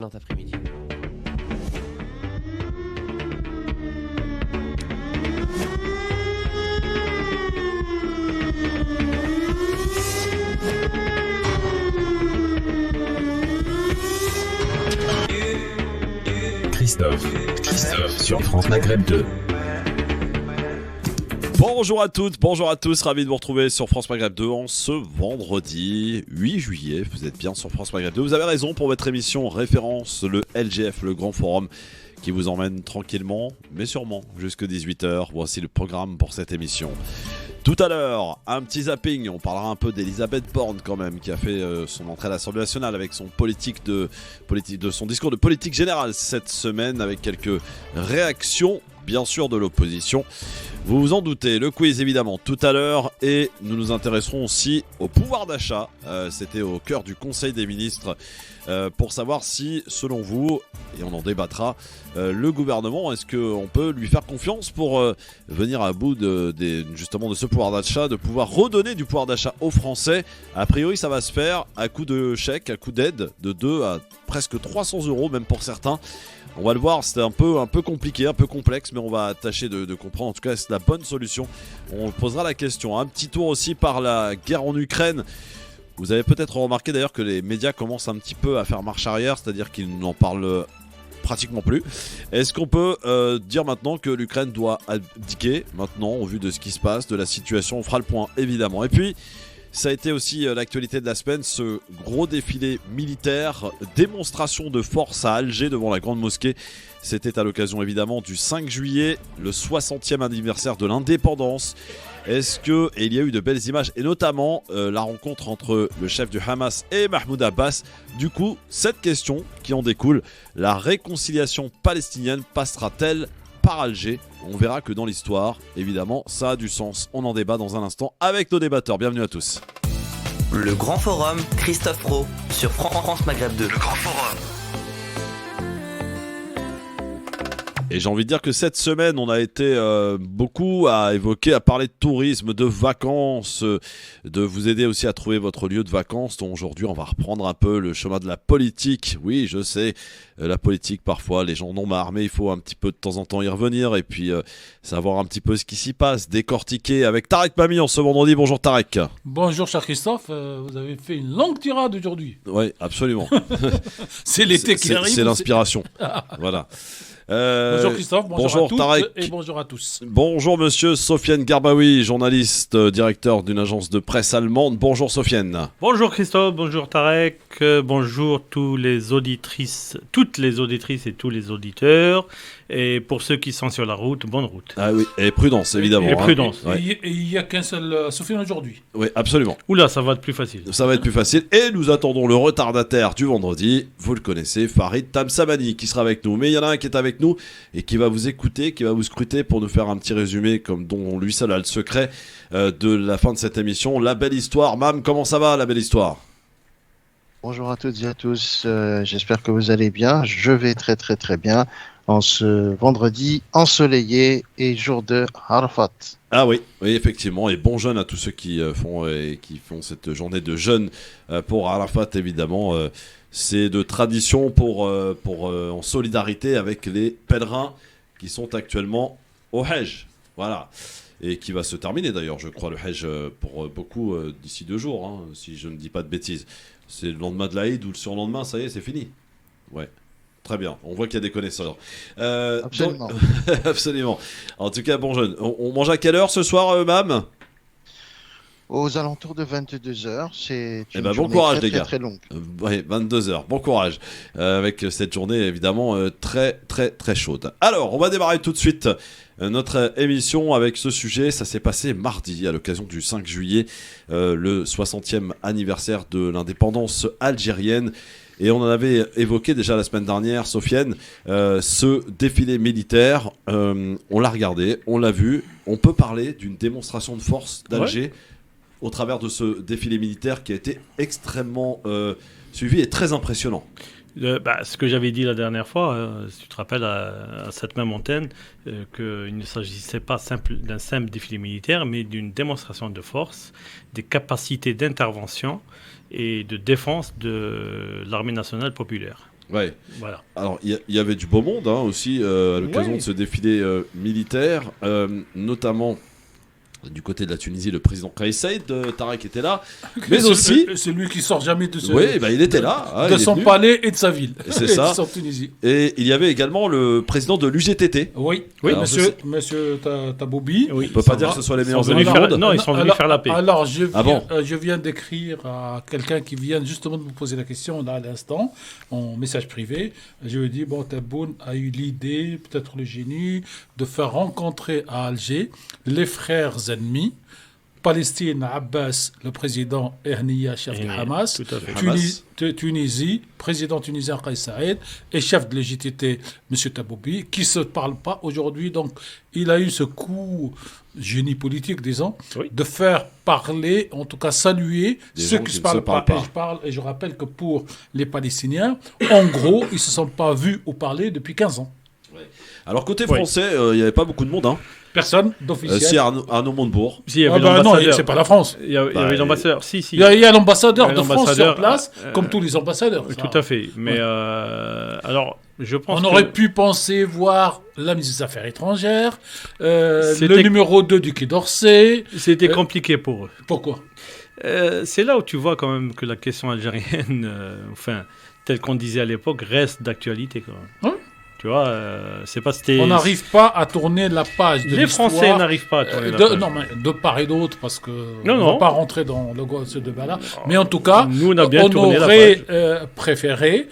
Excellent après-midi. Christophe sur France Maghreb 2. Bonjour à toutes, bonjour à tous, ravi de vous retrouver sur France Maghreb 2 en ce vendredi 8 juillet. Vous êtes bien sur France Maghreb 2, vous avez raison pour votre émission référence, le LGF, le Grand Forum, qui vous emmène tranquillement, mais sûrement, jusqu'à 18h. Voici le programme pour cette émission. Tout à l'heure, un petit zapping, on parlera un peu d'Elisabeth Borne quand même, qui a fait son entrée à l'Assemblée nationale avec son son discours de politique générale cette semaine, avec quelques réactions, bien sûr, de l'opposition. Vous vous en doutez, le quiz évidemment tout à l'heure, et nous nous intéresserons aussi au pouvoir d'achat. C'était au cœur du Conseil des ministres pour savoir si, selon vous, et on en débattra, le gouvernement, est-ce qu'on peut lui faire confiance pour venir à bout justement de ce pouvoir d'achat, de pouvoir redonner du pouvoir d'achat aux Français. A priori, ça va se faire à coup de chèques, à coup d'aide de 2 à presque 300 €, même pour certains. On va le voir, c'est un peu compliqué, un peu complexe, mais on va tâcher de comprendre. En tout cas, c'est la bonne solution. On posera la question. Un petit tour aussi par la guerre en Ukraine. Vous avez peut-être remarqué d'ailleurs que les médias commencent un petit peu à faire marche arrière, c'est-à-dire qu'ils n'en parlent pratiquement plus. Est-ce qu'on peut dire maintenant que l'Ukraine doit abdiquer maintenant, au vu de ce qui se passe, de la situation? On fera le point, évidemment. Et puis, ça a été aussi l'actualité de la semaine, ce gros défilé militaire, démonstration de force à Alger devant la Grande Mosquée. C'était à l'occasion évidemment du 5 juillet, le 60e anniversaire de l'indépendance. Et il y a eu de belles images, et notamment la rencontre entre le chef du Hamas et Mahmoud Abbas. Du coup, cette question qui en découle, la réconciliation palestinienne passera-t-elle par Alger? On verra que dans l'histoire, évidemment, ça a du sens. On en débat dans un instant avec nos débatteurs. Bienvenue à tous. Le Grand Forum, Christophe Pro, sur France Maghreb 2. Le Grand Forum. Et j'ai envie de dire que cette semaine, on a été beaucoup à parler de tourisme, de vacances, de vous aider aussi à trouver votre lieu de vacances. Donc aujourd'hui, on va reprendre un peu le chemin de la politique. Oui, je sais, la politique, parfois, les gens en ont marre, mais il faut un petit peu de temps en temps y revenir et puis savoir un petit peu ce qui s'y passe, décortiquer avec Tarek Mami en ce vendredi. Bonjour Tarek. Bonjour cher Christophe, vous avez fait une longue tirade aujourd'hui. Oui, absolument. C'est l'été qui arrive. C'est l'inspiration. Voilà. Bonjour Christophe, bonjour à toutes Tarek. et bonjour à tous. Bonjour monsieur Sofiane Garbaoui, journaliste, directeur d'une agence de presse allemande. Bonjour Sofiane. Bonjour Christophe, bonjour Tarek, bonjour toutes les auditrices et tous les auditeurs. Et pour ceux qui sont sur la route, bonne route. Ah oui, et prudence évidemment. Et prudence. Ouais. Et il n'y a qu'un seul Sofiane aujourd'hui. Oui, absolument. Oula, ça va être plus facile. Ça va être plus facile. Et nous attendons le retardataire du vendredi. Vous le connaissez, Farid Tamsamani, qui sera avec nous. Mais il y en a un qui est avec nous et qui va vous écouter, qui va vous scruter pour nous faire un petit résumé, comme dont lui seul a le secret de la fin de cette émission. La belle histoire. Mam, comment ça va, la belle histoire? Bonjour à toutes et à tous, j'espère que vous allez bien. Je vais très très très bien en ce vendredi ensoleillé et jour de Arafat. Ah oui, effectivement, et bon jeûne à tous ceux qui font cette journée de jeûne pour Arafat, évidemment. C'est de tradition en solidarité avec les pèlerins qui sont actuellement au Hajj. Voilà. Et qui va se terminer d'ailleurs, je crois, le Hajj pour beaucoup d'ici 2 jours, hein, si je ne dis pas de bêtises. C'est le lendemain de l'Aïd ou le surlendemain, ça y est, c'est fini. Ouais. Très bien, on voit qu'il y a des connaisseurs. Absolument. Absolument. En tout cas, bon jeune. On mange à quelle heure ce soir, Mam? Aux alentours de 22h, c'est une bon journée courage, très, les gars. très, très longue. Oui, 22h, bon courage. Avec cette journée, évidemment, très, très, très chaude. Alors, on va démarrer tout de suite notre émission avec ce sujet. Ça s'est passé mardi, à l'occasion du 5 juillet, le 60e anniversaire de l'indépendance algérienne. Et on en avait évoqué déjà la semaine dernière, Sofiane, ce défilé militaire. On l'a regardé, on l'a vu. On peut parler d'une démonstration de force d'Alger au travers de ce défilé militaire qui a été extrêmement suivi et très impressionnant. Ce que j'avais dit la dernière fois, si tu te rappelles à cette même antenne, qu'il ne s'agissait pas d'un simple défilé militaire, mais d'une démonstration de force, des capacités d'intervention et de défense de l'armée nationale populaire. Ouais. Voilà. Alors, il y avait du beau monde aussi à l'occasion Ouais. de ce défilé militaire, notamment du côté de la Tunisie, le président Kais Saied, Tarek était là, mais C'est aussi... c'est lui qui sort jamais de, Oui, bah, il était là. hein, de il est son venu. palais et de sa ville. C'est ça. En Tunisie. Et il y avait également le président de l'UGTT. Oui, Alors, monsieur Taboubi. Oui. On peut pas dire que ce soit les Ils sont meilleurs venus amis du faire- monde. non, ils sont venus faire la paix. Alors, Ah bon je viens d'écrire à quelqu'un qui vient justement de me poser la question là à l'instant, en message privé. Je lui ai dit, bon, Tebboune a eu l'idée, peut-être le génie, de faire rencontrer à Alger les frères ennemis. Palestine, Abbas, le président, et Hniya, chef du Et- Hamas. tout à fait. Tunisie, président tunisien Kais Saïed, et chef de l'EJTT, M. Taboubi, qui ne se parlent pas aujourd'hui. Donc, il a eu ce coup, génie politique, disons, Oui. de faire parler, en tout cas saluer Des ceux gens qui qui ne se ne se parlent pas. parlent pas. Et je rappelle que pour les Palestiniens, en gros, ils ne se sont pas vus ou parlé depuis 15 ans. Alors, côté Ouais. français, il n'y avait pas beaucoup de monde. Personne d'officiel. Si Arnaud Montebourg. Si, il y avait Ah bah non, l'ambassadeur. c'est pas la France. Il y avait l'ambassadeur. Si. Il y a l'ambassadeur Il y a de France sur l'ambassadeur, place, ah, comme tous les ambassadeurs. ça. Tout à fait. Mais alors, je pense On que aurait pu penser voir la ministre des Affaires étrangères, le C'était- numéro 2 du Quai d'Orsay. c'était compliqué pour eux. Pourquoi? C'est là où tu vois quand même que la question algérienne, enfin, telle qu'on disait à l'époque, reste d'actualité quand même. Ouais. Tu vois, c'est pas c'était. On n'arrive pas à tourner la page de Les l'histoire. Français n'arrivent pas à tourner la de, page. non, mais de part et d'autre, parce que Non, on ne non. va pas rentrer dans ce débat-là. Mais en tout cas, Nous, on a bien tourné la aurait page. préféré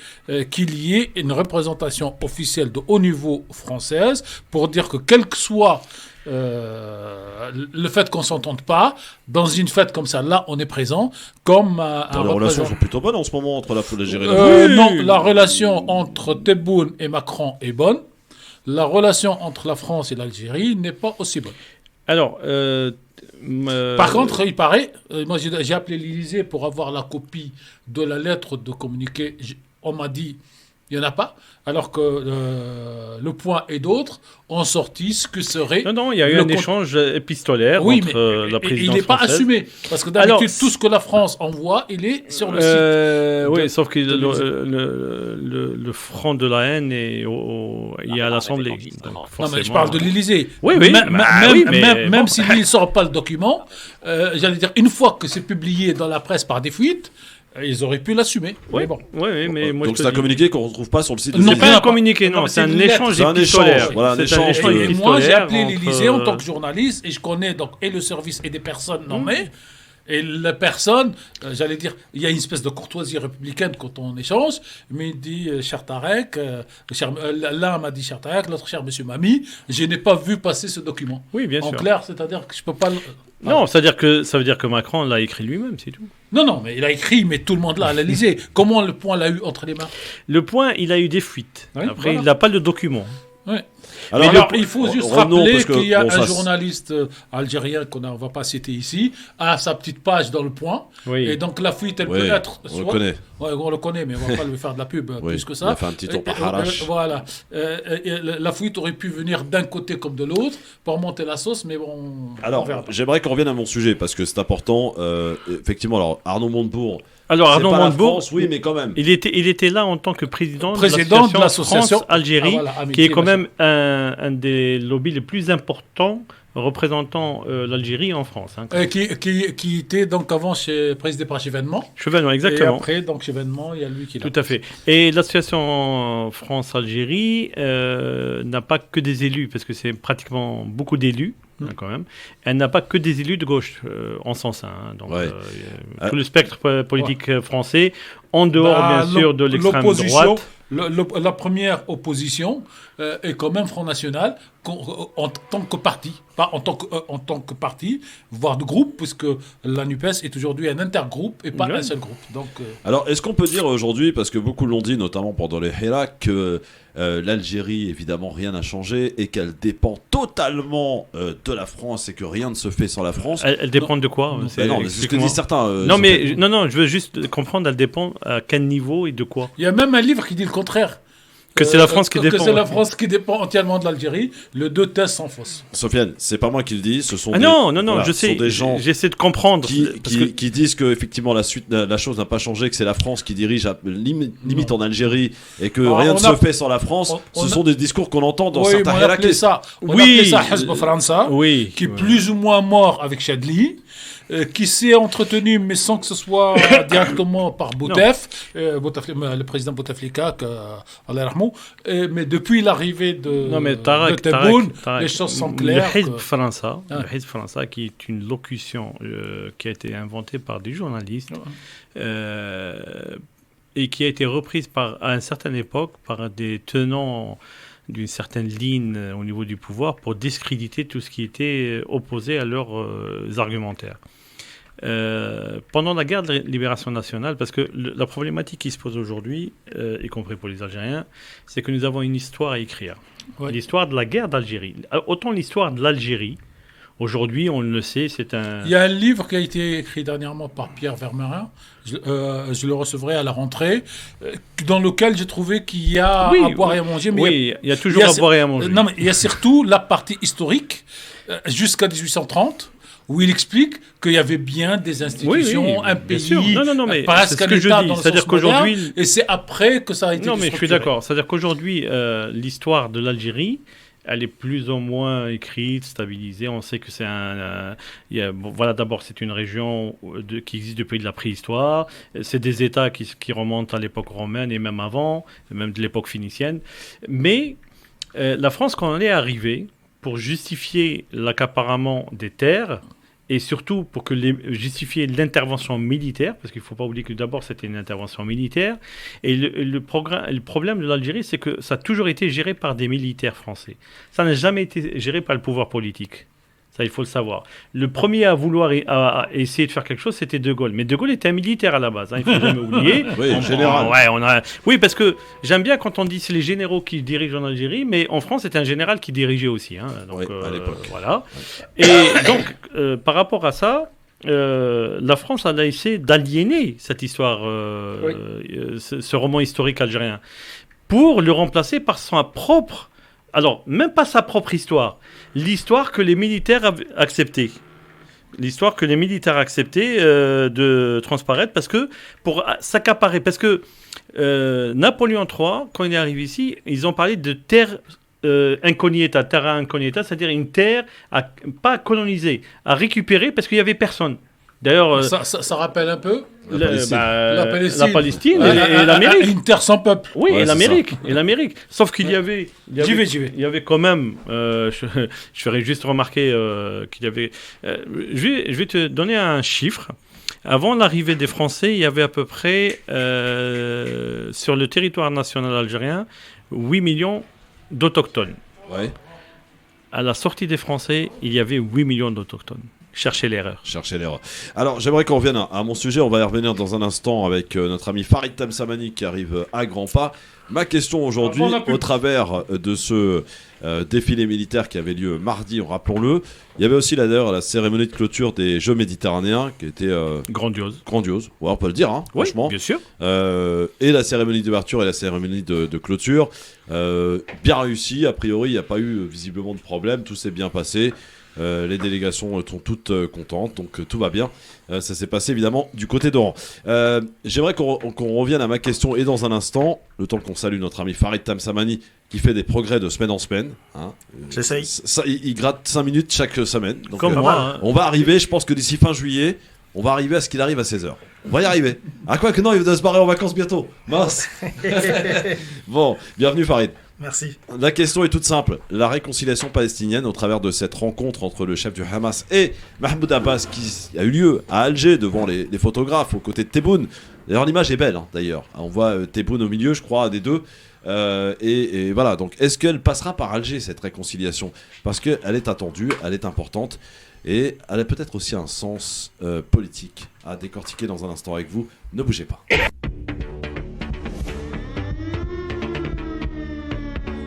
qu'il y ait une représentation officielle de haut niveau française pour dire que quel que soit le fait qu'on ne s'entende pas, dans une fête comme ça, là, on est présent, comme un Les relations représentant. sont plutôt bonnes en ce moment entre l'Algérie et la France. Oui. Non, la relation entre Tebboune et Macron est bonne. La relation entre la France et l'Algérie n'est pas aussi bonne. Alors, Par contre, il paraît, moi j'ai appelé l'Élysée pour avoir la copie de la lettre de communiqué. On m'a dit, il n'y en a pas, alors que Le Point et d'autres ont sorti ce que serait... non, il y a eu le un compte- échange épistolaire Oui, entre mais la et présidence il n'est pas française. assumé, parce que d'habitude, Alors, tout ce que la France envoie, il est sur le site. Oui, de- sauf que de le front de la haine est il y a à l'Assemblée. Donc, Non, mais je forcément- parle de l'Élysée. Oui, oui, mais Même bon. s'il ne sort pas le document, j'allais dire, une fois que c'est publié dans la presse par des fuites, ils auraient pu l'assumer. Oui, Mais bon. oui, mais moi Donc je c'est te un dis- communiqué qu'on ne retrouve pas sur le site de Non, C'est l'Élysée. pas un pas- communiqué, non, non, mais c'est c'est un une lettre. échange C'est un épistolaire. échange, voilà, un C'est échange échange de- Et moi, j'ai épistolaire appelé entre, l'Élysée en tant que journaliste et je connais donc et le service et des personnes nommées. Et la personne, j'allais dire, il y a une espèce de courtoisie républicaine quand on échange, mais il dit, cher Tarek, l'un m'a dit cher Tarek, l'autre cher monsieur Mami, je n'ai pas vu passer ce document. Oui, bien En sûr. clair, c'est-à-dire que je peux pas... Non, ça veut dire que Macron l'a écrit lui-même, c'est tout. Non, mais il a écrit, mais tout le monde l'a à l'Élysée. Comment Le Point l'a eu entre les mains? Le Point, il a eu des fuites. Oui, Après, voilà. il n'a pas le document. Ouais. Alors, Alors, il faut juste revenons, rappeler parce que, qu'il y a bon, un ça, journaliste algérien qu'on ne va pas citer ici, a sa petite page dans Le Point. Oui. Et donc la fuite, elle Oui, peut être... on le connaît. Ouais, on le connaît, mais on ne va pas lui faire de la pub Oui, plus que il ça. a fait un petit tour par Harache. Voilà. La fuite aurait pu venir d'un côté comme de l'autre pour monter la sauce, mais bon, on Alors, verra. j'aimerais qu'on revienne à mon sujet parce que c'est important. Effectivement, alors Arnaud Montebourg, Alors, c'est Arnaud pas la Montebourg, France, oui, mais quand même. il était là en tant que président, Président de de l'association l'association France-Algérie, Ah, voilà, qui amitié, est quand machin. même un des lobbies les plus importants représentant l'Algérie en France. Hein. Qui était donc avant présidé par Chevènement. Chevènement, Et exactement. après, donc Chevènement, il y a lui qui l'a. Tout à fait. Et l'association France-Algérie n'a pas que des élus, parce que c'est pratiquement beaucoup d'élus, hein, quand même. Elle n'a pas que des élus de gauche, en sens. Hein, donc, Ouais. tout le spectre politique français, en dehors, Bah, bien sûr, de l'extrême l'opposition, droite. La première opposition est quand même Front National en tant que parti, pas en tant que parti, voire de groupe, puisque la NUPES est aujourd'hui un intergroupe et pas Ouais. un seul groupe. Donc, Alors, est-ce qu'on peut dire aujourd'hui, parce que beaucoup l'ont dit, notamment pendant les Hirak, que l'Algérie, évidemment, rien n'a changé et qu'elle dépend totalement de la France et que rien ne se fait sans la France. Elle dépend de quoi Non. Ben non, mais c'est ce que explique-moi. disent certains. Non, mais certains- non, je veux juste comprendre, elle dépend à quel niveau et de quoi. il y a même un livre qui dit le contraire. Que c'est la France qui dépend. Que c'est la France qui dépend entièrement de l'Algérie. Le deux thèses sans fausse. Sofiane, c'est pas moi qui le dis, ce sont Non, voilà, je ce sont sais. des gens J'essaie de comprendre. qui disent que effectivement la chose n'a pas changé, que c'est la France qui dirige limite en Algérie et que rien ne se fait sans la France. Ce sont des discours qu'on entend dans certains on appelait ça Hizb França, qui est plus ou moins mort avec Chadli. Qui s'est entretenu, mais sans que ce soit directement par le président Bouteflika, Allah yarhamou. Mais depuis l'arrivée de Tebboune, les choses sont claires. Le Hizb França, qui est une locution qui a été inventée par des journalistes et qui a été reprise à une certaine époque par des tenants d'une certaine ligne au niveau du pouvoir pour discréditer tout ce qui était opposé à leurs argumentaires. Pendant la guerre de libération nationale, parce que la problématique qui se pose aujourd'hui, y compris pour les Algériens, c'est que nous avons une histoire à écrire. Ouais. L'histoire de la guerre d'Algérie. Autant l'histoire de l'Algérie, aujourd'hui, on le sait, c'est un... Il y a un livre qui a été écrit dernièrement par Pierre Vermerin, je le recevrai à la rentrée, dans lequel j'ai trouvé qu'il y a à boire et à manger. Mais il y a toujours à boire et à manger. Non, mais il y a surtout la partie historique, jusqu'à 1830, où il explique qu'il y avait bien des institutions, un pays, mais presque c'est ce que je dis. C'est-à-dire qu'aujourd'hui, et c'est après que ça a été Non, mais je suis d'accord. C'est-à-dire qu'aujourd'hui, l'histoire de l'Algérie, elle est plus ou moins écrite, stabilisée. On sait que c'est d'abord, c'est une région qui existe depuis de la préhistoire. C'est des États qui remontent à l'époque romaine et même avant, même de l'époque phénicienne. Mais la France, quand elle est arrivée, pour justifier l'accaparement des terres, et surtout pour justifier l'intervention militaire, parce qu'il ne faut pas oublier que d'abord c'était une intervention militaire, et le problème de l'Algérie, c'est que ça a toujours été géré par des militaires français. Ça n'a jamais été géré par le pouvoir politique. Ça, il faut le savoir. Le premier à vouloir à essayer de faire quelque chose, c'était De Gaulle. Mais De Gaulle était un militaire à la base, il ne faut jamais oublier. Général. Oui, parce que j'aime bien quand on dit c'est les généraux qui dirigent en Algérie, mais en France, c'était un général qui dirigeait aussi. Donc, à l'époque. Voilà. Et donc, par rapport à ça, la France a essayé d'aliéner cette histoire, ce roman historique algérien, pour le remplacer par sa propre... Alors, même pas sa propre histoire, l'histoire que les militaires acceptaient. L'histoire que les militaires acceptaient de transparaître pour s'accaparer. Parce que Napoléon III, quand il est arrivé ici, ils ont parlé de terre incognita, terra incognita, c'est-à-dire une terre pas colonisée, à récupérer parce qu'il n'y avait personne. D'ailleurs, ça rappelle un peu la Palestine et l'Amérique. Une terre sans peuple. Oui, et l'Amérique. Sauf qu'il y avait... J'y vais. Il y avait quand même... je ferai juste remarquer qu'il y avait... je vais te donner un chiffre. Avant l'arrivée des Français, il y avait à peu près, sur le territoire national algérien, 8 millions d'autochtones. Ouais. À la sortie des Français, il y avait 8 millions d'autochtones. Cherchez l'erreur. Alors, j'aimerais qu'on revienne à mon sujet. On va y revenir dans un instant avec notre ami Farid Tamsamani qui arrive à grands pas. Ma question aujourd'hui, au travers de ce défilé militaire qui avait lieu mardi, rappelons-le, il y avait aussi d'ailleurs la cérémonie de clôture des Jeux méditerranéens qui était grandiose. Ouais, on peut le dire, oui, franchement. Bien sûr. Et la cérémonie d'ouverture et la cérémonie de clôture, bien réussi. A priori, il n'y a pas eu visiblement de problème. Tout s'est bien passé. Les délégations sont toutes contentes, donc tout va bien. Ça s'est passé évidemment du côté d'Oran. J'aimerais qu'on revienne à ma question et dans un instant, le temps qu'on salue notre ami Farid Tamsamani qui fait des progrès de semaine en semaine. J'essaye. Il gratte 5 minutes chaque semaine. Donc, comme moi. On va arriver, je pense que d'ici fin juillet, on va arriver à ce qu'il arrive à 16h. On va y arriver. À quoi que non, il va se barrer en vacances bientôt. Mince. Bon, bienvenue Farid. Merci. La question est toute simple. La réconciliation palestinienne au travers de cette rencontre entre le chef du Hamas et Mahmoud Abbas qui a eu lieu à Alger devant les photographes aux côtés de Tebboune. D'ailleurs l'image est belle d'ailleurs. On voit Tebboune au milieu je crois des deux. Et voilà, donc est-ce qu'elle passera par Alger cette réconciliation? Parce qu'elle est attendue, elle est importante et elle a peut-être aussi un sens politique à décortiquer dans un instant avec vous. Ne bougez pas.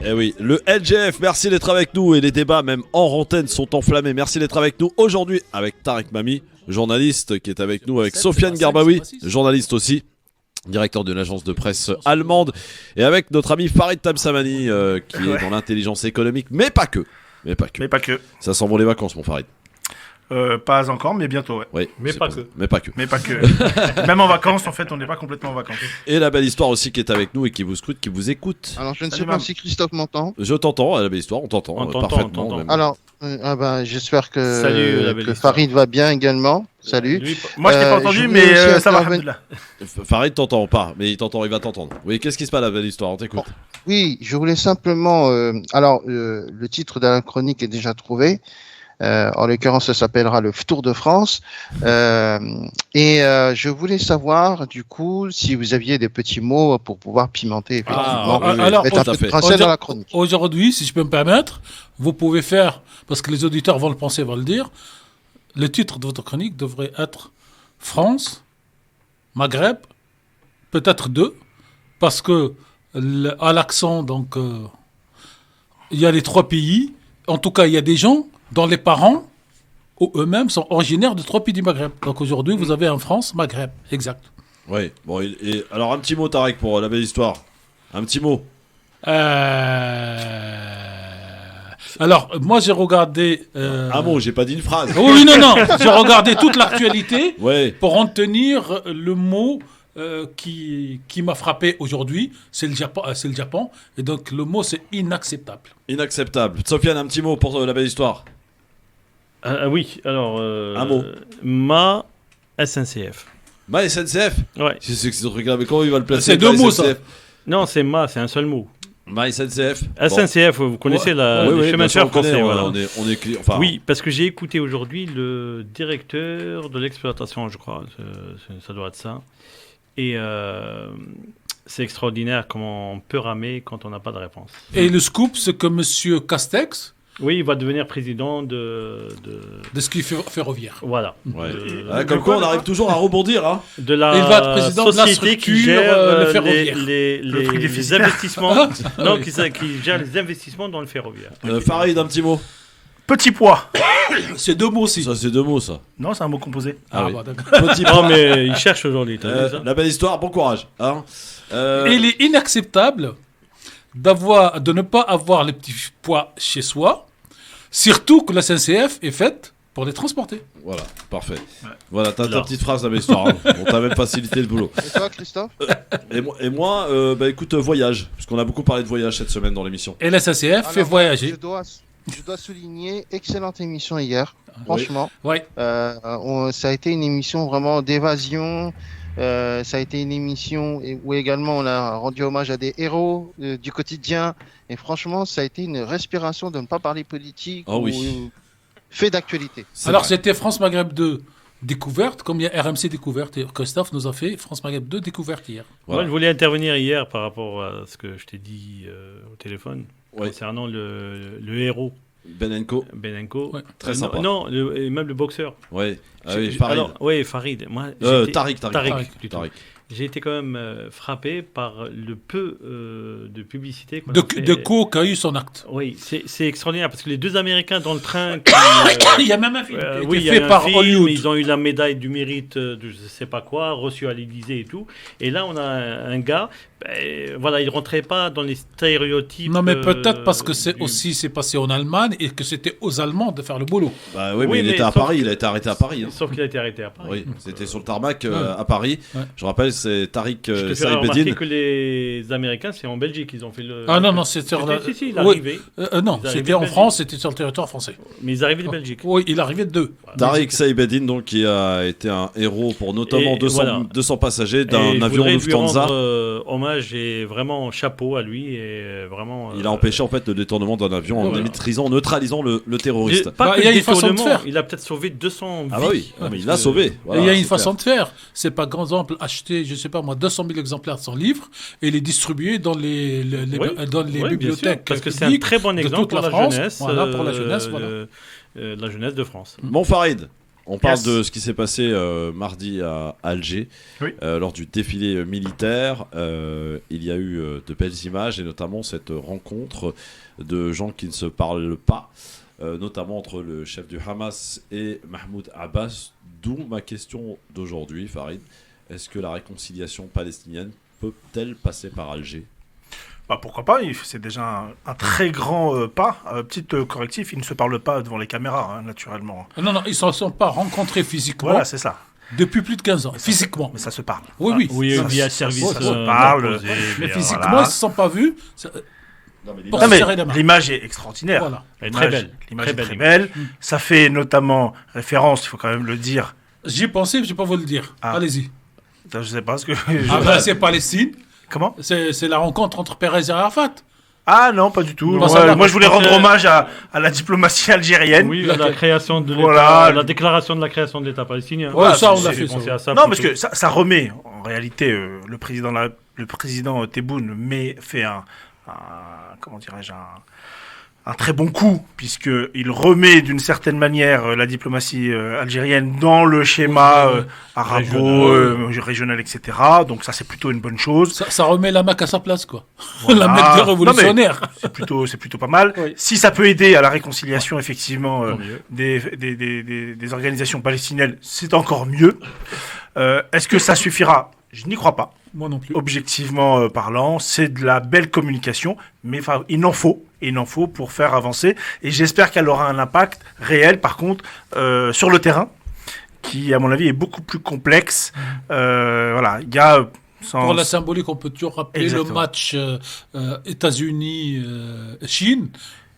Eh oui, le LGF, merci d'être avec nous et les débats même hors antenne sont enflammés. Merci d'être avec nous aujourd'hui avec Tarek Mami, journaliste qui est avec nous, avec Sofiane Garbaoui, journaliste aussi. directeur d'une agence de presse allemande, et avec notre ami Farid Tamsamani, qui est dans l'intelligence économique, mais pas que. Mais pas que. Ça sent bon les vacances, mon Farid. Pas encore, mais bientôt, ouais. Oui, Mais c'est pas pour que. ça. Mais pas que. Mais pas que. Même en vacances, en fait, on n'est pas complètement en vacances. Et la belle histoire aussi qui est avec nous et qui vous scrute, qui vous écoute. Alors, je ne sais Salut, pas Mam. si Christophe m'entend. Je t'entends, la belle histoire, on t'entend On t'entend, parfaitement. on t'entend. même. Alors, j'espère Salut, la belle que histoire. Farid va bien également. Salut. Lui, Moi, je t'ai pas je entendu, voulais mais aussi ça va. intervenir- alhamdoulilah. Farid t'entend pas, mais il va t'entendre. Oui, qu'est-ce qui se passe la belle histoire, on t'écoute. Oui, je voulais simplement. Le titre de la chronique est déjà trouvé. En l'occurrence, ça s'appellera le Tour de France. Je voulais savoir, du coup, si vous aviez des petits mots pour pouvoir pimenter, effectivement, oui, oui, alors, mettre un tout à peu de fait. français dans la chronique. Aujourd'hui, si je peux me permettre, vous pouvez faire, parce que les auditeurs vont le penser, vont le dire, le titre de votre chronique devrait être France, Maghreb, peut-être 2, parce que à l'accent, donc, il y a les 3 pays. En tout cas, il y a des gens dont les parents ou eux-mêmes sont originaires de 3 pays du Maghreb. Donc aujourd'hui, vous avez en France, Maghreb, exact. Oui, bon, alors un petit mot, Tarek, pour la belle histoire. Un petit mot. Alors, moi, j'ai regardé... Un mot, j'ai pas dit une phrase. Oui, non. J'ai regardé toute l'actualité Ouais. pour en tenir le mot qui m'a frappé aujourd'hui. C'est le Japon. Et donc, le mot, c'est inacceptable. Inacceptable. Sofiane, un petit mot pour la belle histoire. oui, alors. Un mot. Ma SNCF. Ma SNCF. Ouais. C'est que ce truc-là, mais comment il va le placer C'est 2 ma mots, ça. SNCF? Non, c'est c'est un seul mot. Ma SNCF. SNCF, vous connaissez Bon. les Oui, chemins bien de sûr, fer on connaît, français. voilà, Voilà. on est enfin, Oui, parce que j'ai écouté aujourd'hui le directeur de l'exploitation, je crois. Ça doit être ça. Et c'est extraordinaire comment on peut ramer quand on n'a pas de réponse. Et le scoop, c'est que M. Castex, Oui, il va devenir président de de ski ferroviaire. voilà. Ouais. De, Ah, comme quoi, on arrive toujours à rebondir, hein. de la Il va être président de la société qui structure, gère le ferroviaire. Le prix des les fusils. investissements. non, Oui. qui gère les investissements dans le ferroviaire. Farid, un petit mot. Petit poids. C'est 2 mots aussi. Ça, c'est 2 mots, ça. Non, c'est un mot composé. Ah oui. bah, d'accord. Petit Non, point. mais il cherche aujourd'hui. t'as vu ça La belle histoire, bon courage. Hein. Et il est inacceptable de ne pas avoir les petits pois chez soi, surtout que la SNCF est faite pour les transporter. Voilà, parfait. Voilà, t'as ta Alors. petite phrase, la belle histoire. Hein. On t'a même facilité le boulot. Et toi, Christophe? Et moi bah écoute, voyage. Parce qu'on a beaucoup parlé de voyage cette semaine dans l'émission. Et la SNCF fait Alors, voyager. Je dois souligner, excellente émission hier, franchement. Ouais. Ça a été une émission vraiment d'évasion. Ça a été une émission où également on a rendu hommage à des héros du quotidien. Et franchement, ça a été une respiration de ne pas parler politique Oh ou oui. fait d'actualité. C'est Alors vrai. c'était France Maghreb 2 découverte, comme il y a RMC découverte. Et Christophe nous a fait France Maghreb 2 découverte hier. Voilà. Moi, je voulais intervenir hier par rapport à ce que je t'ai dit au téléphone Ouais. concernant le héros Benenko, Benenko. Ouais. très Non, sympa. non, et même le boxeur. Ouais. Ah oui, Farid. Alors, ouais, Farid. Moi, j'ai été- Tariq. plutôt. Tariq. J'ai été quand même frappé par le peu de publicité qu'on De a fait. Co qui a eu son acte. Oui, c'est extraordinaire parce que les 2 Américains dans le train. Il y a même un film qui a oui, été il y a fait eu un par film, Hollywood. ils ont eu la médaille du mérite de je sais pas quoi, reçu à l'Élysée et tout. Et là, on a un gars, voilà, il rentrait pas dans les stéréotypes. Non, mais peut-être parce que c'est du- c'est passé en Allemagne et que c'était aux Allemands de faire le boulot. Bah oui, mais Oui, il mais était à sauf Paris, il a été arrêté à Paris. Hein. Sauf qu'il a été arrêté à Paris. Oui, c'était sur le tarmac Ouais. à Paris. Ouais. Je rappelle, c'est Tariq Je te fais remarquer Saïbeddine. que les Américains, c'est en Belgique qu'ils ont fait le. Ah non, non, c'est sur la... Si, il est Oui. arrivé. non, Ils arrivaient c'était de en Belgique. France, c'était sur le territoire français. Mais ils arrivaient de Belgique. Oui, il arrivait de 2. Tariq Saïbeddine, donc, qui a été un héros pour notamment Et 200, voilà. 200 passagers Et d'un je avion voudrais lui Lufthansa. rendre hommage et vraiment chapeau à lui et vraiment. Il a empêché en fait le détournement d'un avion en Voilà. neutralisant le terroriste. Pas Bah, que il y a le une façon de détournement, faire. Il a peut-être sauvé 200 Ah bah oui, vies. mais il l'a sauvé. Et Voilà, il y a une c'est façon de faire. C'est par exemple acheter, je sais pas moi, 200 000 exemplaires de son livre et les distribuer dans les Oui. dans les Oui, bien sûr, bibliothèques. parce que c'est un publiques très bon de exemple toute pour la France. jeunesse. Voilà, pour la jeunesse, voilà. La jeunesse de France. Bon Farid, on parle Yes. de ce qui s'est passé mardi à Alger, Oui. lors du défilé militaire. Il y a eu de belles images et notamment cette rencontre de gens qui ne se parlent pas, notamment entre le chef du Hamas et Mahmoud Abbas. D'où ma question d'aujourd'hui, Farid. est-ce que la réconciliation palestinienne peut-elle passer par Alger? Bah, pourquoi pas, c'est déjà un très grand pas. Petite correctif, ils ne se parlent pas devant les caméras, hein, naturellement. Non, ils ne se sont pas rencontrés physiquement Voilà, c'est ça. depuis plus de 15 ans, physiquement. Mais ça se parle. Oui. Oui, Ça, via ça, service. ça se parle. Mais Et physiquement, voilà. ils ne se sont pas vus. Pour Non, se mais serrer la main. l'image est extraordinaire. Voilà. Elle est très belle. L'image Très est belle très image. belle. Ça fait notamment référence, il faut quand même le dire. J'y ai pensé, mais je ne vais pas vous le dire. Ah. Allez-y. Je sais pas ce que. C'est Palestine. Comment? C'est la rencontre entre Pérez et Arafat. Ah non, pas du tout. Non, Ouais, ça va, moi, je voulais parce rendre que- hommage à la diplomatie algérienne. Oui, la création de l'État, Voilà. la déclaration de la création de l'État palestinien. Ouais, ça, on J'ai l'a fait, pensé ça. à ça Non, parce plutôt. que ça remet, en réalité, le président Tebboune fait comment dirais-je, un très bon coup, puisqu'il remet d'une certaine manière la diplomatie algérienne dans le schéma régional, etc. Donc ça, c'est plutôt une bonne chose. Ça remet la Mac à sa place, quoi. Voilà. La Mac des révolutionnaires. C'est plutôt pas mal. Oui. Si ça peut aider à la réconciliation, effectivement, Tant mieux. des organisations palestiniennes, c'est encore mieux. Est-ce que ça suffira? Je n'y crois pas. Moi non plus. Objectivement parlant, c'est de la belle communication, mais il en faut pour faire avancer. Et j'espère qu'elle aura un impact réel, par contre, sur le terrain, qui, à mon avis, est beaucoup plus complexe. Voilà, il y a... Pour la symbolique, on peut toujours rappeler Exactement. le match États-Unis-Chine,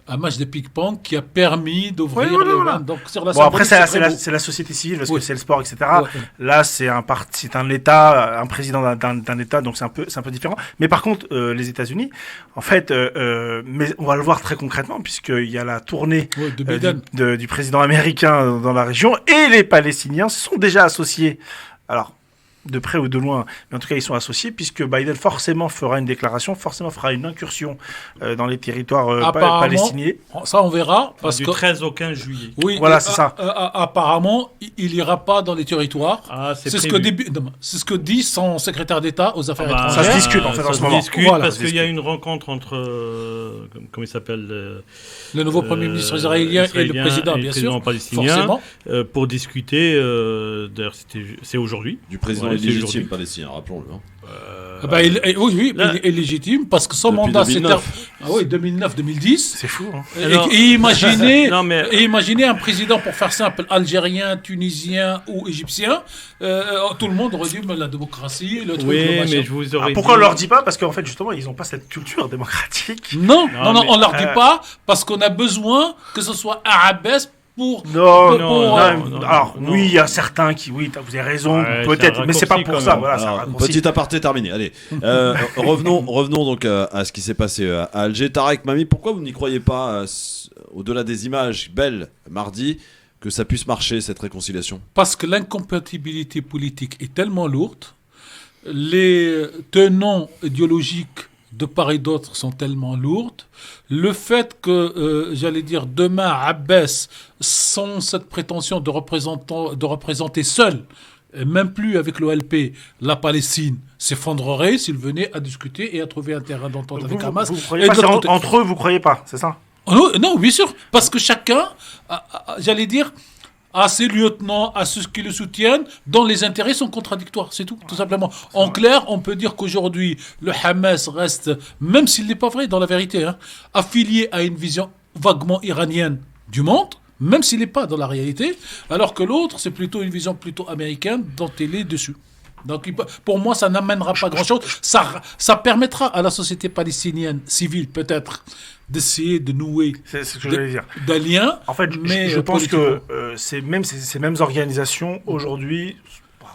un match de ping-pong qui a permis d'ouvrir Oui, voilà, les voilà. vannes. Donc, sur la Bon, après, symbolique, c'est très beau. c'est la société civile, parce Oui. que c'est le sport, etc. Ouais. Là, c'est un État, un président d'un État, donc c'est un peu différent. Mais par contre, les États-Unis, en fait, mais on va le voir très concrètement, puisqu'il y a la tournée Ouais, de Biden. du président américain dans la région, et les Palestiniens sont déjà associés. Alors, de près ou de loin, mais en tout cas, ils sont associés, puisque Biden forcément fera une déclaration, forcément fera une incursion dans les territoires Apparemment, palestiniens. Ça, on verra. Parce Du que, 13 au 15 juillet. oui, Voilà, c'est ça. Apparemment, il n'ira pas dans les territoires. Ah, C'est ce que dit son secrétaire d'État aux affaires Ah bah, Ça se étrangères. discute, en fait, en ça ce se moment. discute Voilà, parce ça se qu'il y a discute. une rencontre entre, comment il s'appelle, Le nouveau Premier ministre israélien et le président, bien sûr. palestinien, Forcément. pour discuter, d'ailleurs c'est aujourd'hui. Du président Ouais, c'est illégitime aujourd'hui. palestinien, rappelons-le. Hein. Oui, Là- il est légitime parce que son Depuis mandat 2009. c'était 2009-2010. C'est fou, hein. Alors- Et imaginez, Non, mais- et imaginez un président, pour faire simple, algérien, tunisien ou égyptien, tout le monde aurait dit mais la démocratie, le truc, Oui, le machin. mais je vous aurais Pourquoi on dit- leur dit pas? Parce qu'en fait, justement, ils n'ont pas cette culture démocratique. Non, Non, mais- on leur dit pas parce qu'on a besoin que ce soit arabesque pour. Non, non, alors non. oui, il y a certains qui, oui, vous avez raison, Ouais, peut-être, c'est un mais c'est pas raccourci pour quand ça. même. Voilà, c'est un Alors, raccourci. petit aparté terminé. Allez, revenons donc à ce qui s'est passé à Alger. Tarek, Mami, pourquoi vous n'y croyez pas, au-delà des images belles mardi, que ça puisse marcher cette réconciliation? Parce que l'incompatibilité politique est tellement lourde, les tenants idéologiques de part et d'autre sont tellement lourdes, le fait que, j'allais dire, demain, Abbas, sans cette prétention de représenter seul, et même plus avec l'OLP, la Palestine s'effondrerait s'il venait à discuter et à trouver un terrain d'entente avec Hamas. Vous Et croyez pas, de l'autre côté- entre eux, vous croyez pas, c'est ça? Oh, non, bien sûr, parce que chacun, j'allais dire, a ses lieutenants, a ceux qui le soutiennent, dont les intérêts sont contradictoires, c'est tout simplement. En clair, on peut dire qu'aujourd'hui, le Hamas reste, même s'il n'est pas vrai dans la vérité, hein, affilié à une vision vaguement iranienne du monde, même s'il n'est pas dans la réalité, alors que l'autre, c'est plutôt une vision plutôt américaine dont il est dessus. Donc, pour moi, ça n'amènera pas grand-chose. Ça permettra à la société palestinienne civile, peut-être, d'essayer de nouer C'est ce que j'allais dire. des liens. En fait, mais je pense que politiquement. ces mêmes organisations, aujourd'hui,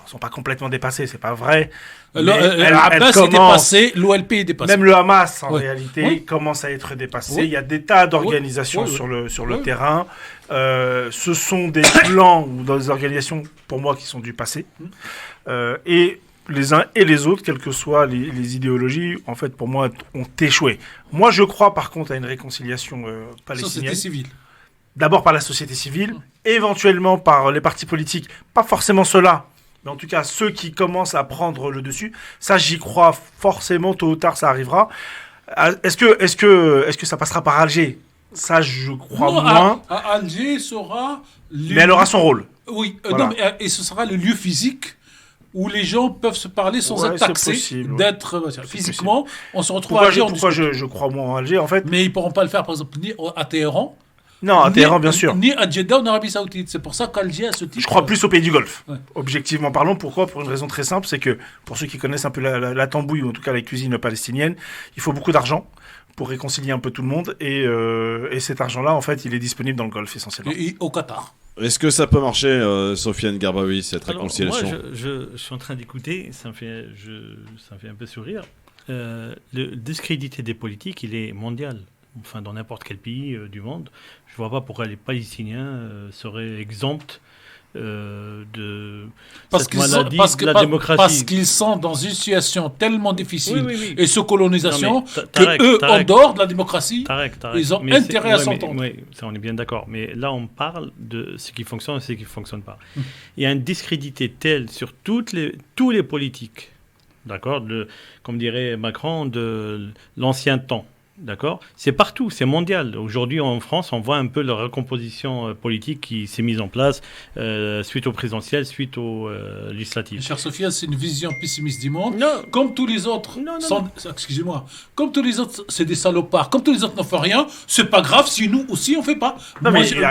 ne sont pas complètement dépassées, c'est pas vrai. Mais Abbas est dépassé, l'OLP est dépassé. Même le Hamas, en Oui. réalité, Oui. commence à être dépassé. Oui. Il y a des tas d'organisations Oui, oui. sur le Oui. terrain. Ce sont des plans ou des organisations, pour moi, qui sont du passé. Et les uns et les autres, quelles que soient les idéologies, en fait, pour moi, ont échoué. Moi, je crois, par contre, à une réconciliation palestinienne. Société civile. D'abord par la société civile, éventuellement par les partis politiques, pas forcément ceux-là, mais en tout cas ceux qui commencent à prendre le dessus. Ça, j'y crois forcément, tôt ou tard, ça arrivera. Est-ce que ça passera par Alger? Ça, je crois Non, moins, à Alger sera. mais elle aura son rôle. Oui, Voilà. non, mais, et ce sera le lieu physique où les gens peuvent se parler sans Ouais, être c'est taxés possible, ouais. d'être physiquement. On se retrouve à Pourquoi, Alger, je crois moins en Alger, en fait? mais ils ne pourront pas le faire, par exemple, ni à Téhéran, Non, à Téhéran, bien sûr. ni à Jeddah en Arabie Saoudite. C'est pour ça qu'Alger a ce type. Je crois plus au pays du Golfe. Ouais. Objectivement parlant, pourquoi? Pour une raison très simple, c'est que pour ceux qui connaissent un peu la tambouille, ou en tout cas la cuisine palestinienne, il faut beaucoup d'argent pour réconcilier un peu tout le monde. Et cet argent-là, en fait, il est disponible dans le Golfe essentiellement. Et au Qatar. Est-ce que ça peut marcher, Sofiane Garbaoui, cette Alors, réconciliation? moi, je suis en train d'écouter, ça me fait un peu sourire. Le discrédité des politiques, il est mondial. Enfin, dans n'importe quel pays du monde. Je ne vois pas pourquoi les Palestiniens seraient exempts de cette maladie de la démocratie. Parce qu'ils sont dans une situation tellement difficile Oui. et sous colonisation Non, mais que eux, en Tarek, dehors de la démocratie, Tarek, ils ont mais intérêt à ouais, s'entendre. Oui, ça on est bien d'accord. Mais là, on parle de ce qui fonctionne et ce qui ne fonctionne pas. Il y a un discrédité tel sur tous les politiques, d'accord, comme dirait Macron, de l'ancien temps. D'accord. C'est partout, c'est mondial. Aujourd'hui, en France, on voit un peu la recomposition politique qui s'est mise en place suite aux présidentielles, suite aux législatives. Cher Sophia, c'est une vision pessimiste du monde. Non. Comme tous les autres, Non. excusez-moi, comme tous les autres, c'est des salopards. Comme tous les autres n'en font rien, c'est pas grave si nous aussi on fait pas. Non, Moi, mais je- il a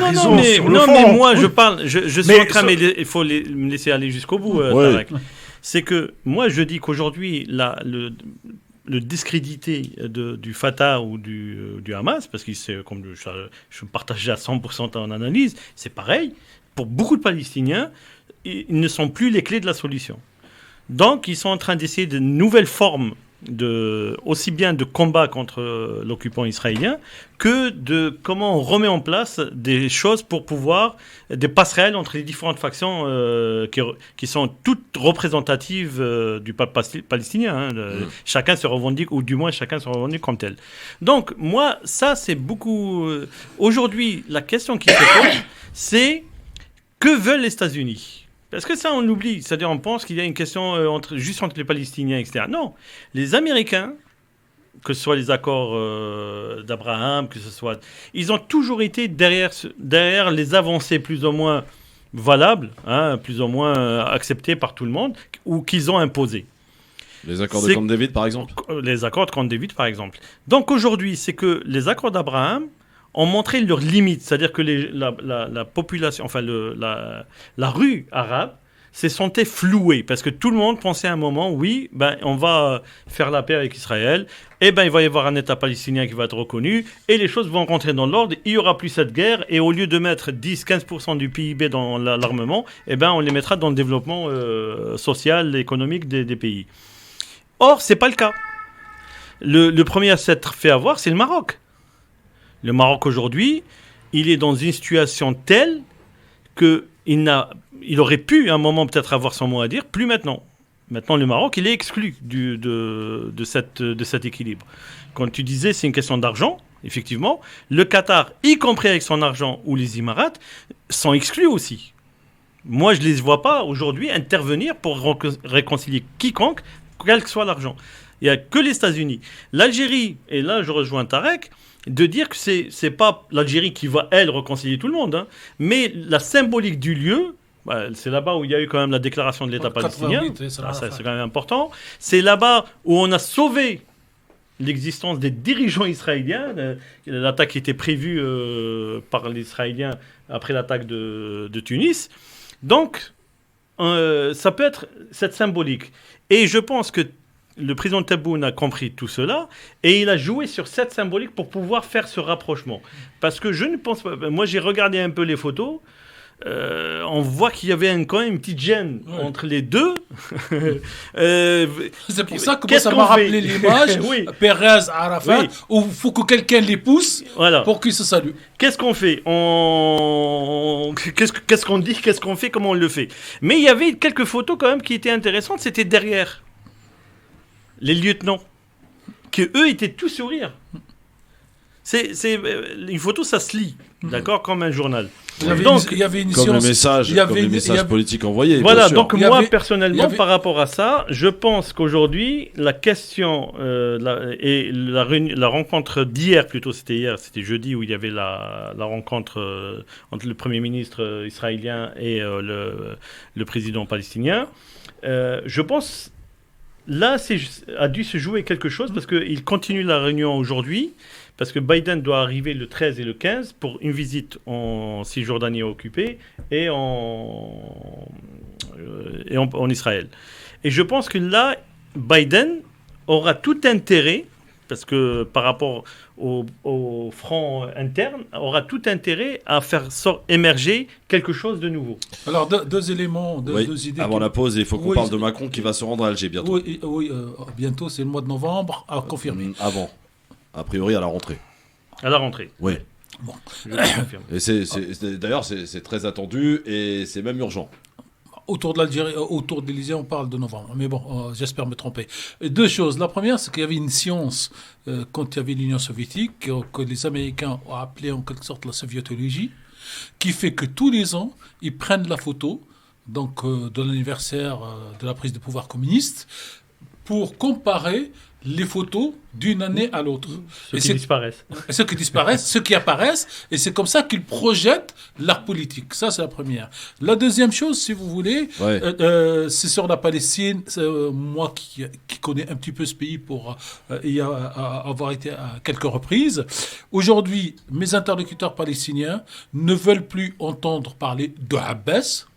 raison Non, mais, sur le non, fond. mais moi, je parle, je suis Mais en train, ça- mais il faut me laisser aller jusqu'au bout, Ouais. Tarek. C'est que moi, je dis qu'aujourd'hui, le discrédité du Fatah ou du Hamas, parce que c'est comme je partageais à 100% ton analyse, c'est pareil. Pour beaucoup de Palestiniens, ils ne sont plus les clés de la solution. Donc, ils sont en train d'essayer de nouvelles formes aussi bien de combat contre l'occupant israélien que de comment on remet en place des choses pour pouvoir, des passerelles entre les différentes factions qui sont toutes représentatives du peuple palestinien. Hein. Chacun se revendique, ou du moins chacun se revendique comme tel. Donc, moi, ça, c'est beaucoup... Aujourd'hui, la question qui se pose, c'est que veulent les États-Unis ? Parce que ça, on l'oublie. C'est-à-dire, on pense qu'il y a une question juste entre les Palestiniens, etc. Non. Les Américains, que ce soit les accords d'Abraham, que ce soit... Ils ont toujours été derrière les avancées plus ou moins valables, hein, plus ou moins acceptées par tout le monde, ou qu'ils ont imposées. Les accords de Camp David, par exemple? Les accords de Camp David, par exemple. Donc, aujourd'hui, c'est que les accords d'Abraham ont montré leurs limites. C'est-à-dire que la population, enfin la rue arabe s'est sentie flouée parce que tout le monde pensait à un moment, oui, on va faire la paix avec Israël, et il va y avoir un État palestinien qui va être reconnu, et les choses vont rentrer dans l'ordre, il n'y aura plus cette guerre, et au lieu de mettre 10-15% du PIB dans l'armement, on les mettra dans le développement social, économique des pays. Or, ce n'est pas le cas. Le premier à s'être fait avoir, c'est le Maroc. Le Maroc aujourd'hui, il est dans une situation telle qu'il aurait pu à un moment peut-être avoir son mot à dire, plus maintenant. Maintenant, le Maroc, il est exclu de cet équilibre. Quand tu disais c'est une question d'argent, effectivement, le Qatar, y compris avec son argent, ou les Émirats, sont exclus aussi. Moi, je ne les vois pas aujourd'hui intervenir pour réconcilier quiconque, quel que soit l'argent. Il n'y a que les États-Unis. L'Algérie, et là je rejoins Tarek, de dire que c'est pas l'Algérie qui va, elle, réconcilier tout le monde, hein, mais la symbolique du lieu, c'est là-bas où il y a eu quand même la déclaration de l'État palestinien, ça, c'est quand même important, c'est là-bas où on a sauvé l'existence des dirigeants israéliens, l'attaque qui était prévue par les Israéliens après l'attaque de Tunis. Donc, ça peut être cette symbolique. Et je pense que le président Tebboune a compris tout cela et il a joué sur cette symbolique pour pouvoir faire ce rapprochement. Parce que je ne pense pas... Moi, j'ai regardé un peu les photos. On voit qu'il y avait quand même une petite gêne entre les deux. C'est pour ça que ça m'a rappelé l'image Pérez, Arafat, où il faut que quelqu'un les pousse pour qu'ils se saluent. Qu'est-ce qu'on fait? Qu'est-ce qu'on dit? Qu'est-ce qu'on fait? Comment on le fait? Mais il y avait quelques photos quand même qui étaient intéressantes. C'était derrière les lieutenants, que eux étaient tous sourires. Une photo, ça se lit, d'accord, comme un journal. Il y avait une Comme science. les messages politiques envoyés. Voilà, bien sûr. donc moi, personnellement, il y avait- par rapport à ça, je pense qu'aujourd'hui, la question la rencontre d'hier, plutôt c'était jeudi, où il y avait la rencontre entre le Premier ministre israélien et le président palestinien, je pense... Là, a dû se jouer quelque chose parce qu'il continue la réunion aujourd'hui, parce que Biden doit arriver le 13 et le 15 pour une visite en Cisjordanie occupée et en Israël. Et je pense que là, Biden aura tout intérêt, parce que par rapport au front interne, aura tout intérêt à faire émerger quelque chose de nouveau. Alors, deux éléments, deux idées. Avant la pause, il faut qu'on Oui, parle de Macron qui va se rendre à Alger bientôt. Oui, bientôt, c'est le mois de novembre, à confirmer. Avant. A priori, à la rentrée. À la rentrée. Oui. Bon. Je confirme. Et d'ailleurs, c'est très attendu et c'est même urgent. Autour de l'Algérie, autour de l'Élysée, on parle de novembre. Mais bon, j'espère me tromper. Et deux choses. La première, c'est qu'il y avait une science quand il y avait l'Union soviétique, que les Américains ont appelé en quelque sorte la soviétologie, qui fait que tous les ans, ils prennent la photo donc, de l'anniversaire de la prise de pouvoir communiste pour comparer les photos d'une année à l'autre. Ceux qui disparaissent. Ceux qui disparaissent, ceux qui apparaissent, et c'est comme ça qu'ils projettent leur politique. Ça, c'est la première. La deuxième chose, si vous voulez, c'est sur la Palestine. Moi qui connais un petit peu ce pays pour y avoir été à quelques reprises, aujourd'hui, mes interlocuteurs palestiniens ne veulent plus entendre parler de Abbas,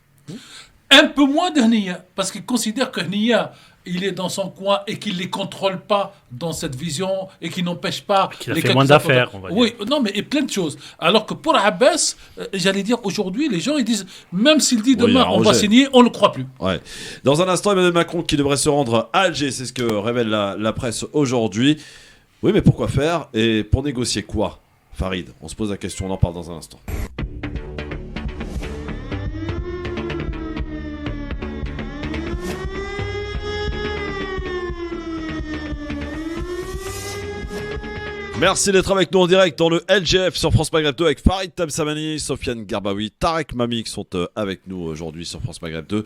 un peu moins de Hniya, parce qu'ils considèrent que Hniya, il est dans son coin et qu'il ne les contrôle pas dans cette vision et qu'il n'empêche pas... Qu'il a fait moins d'affaires, on va dire. Oui, non, mais et plein de choses. Alors que pour Abbas, j'allais dire, aujourd'hui, les gens, ils disent, même s'il dit demain, on va signer, on ne le croit plus. Ouais. Dans un instant, Emmanuel Macron qui devrait se rendre à Alger, c'est ce que révèle la presse aujourd'hui. Oui, mais pourquoi faire et pour négocier quoi, Farid? On se pose la question, on en parle dans un instant. Merci d'être avec nous en direct dans le LGF sur France Maghreb 2 avec Farid Tabsamani, Sofiane Garbaoui, Tarek Mami qui sont avec nous aujourd'hui sur France Maghreb 2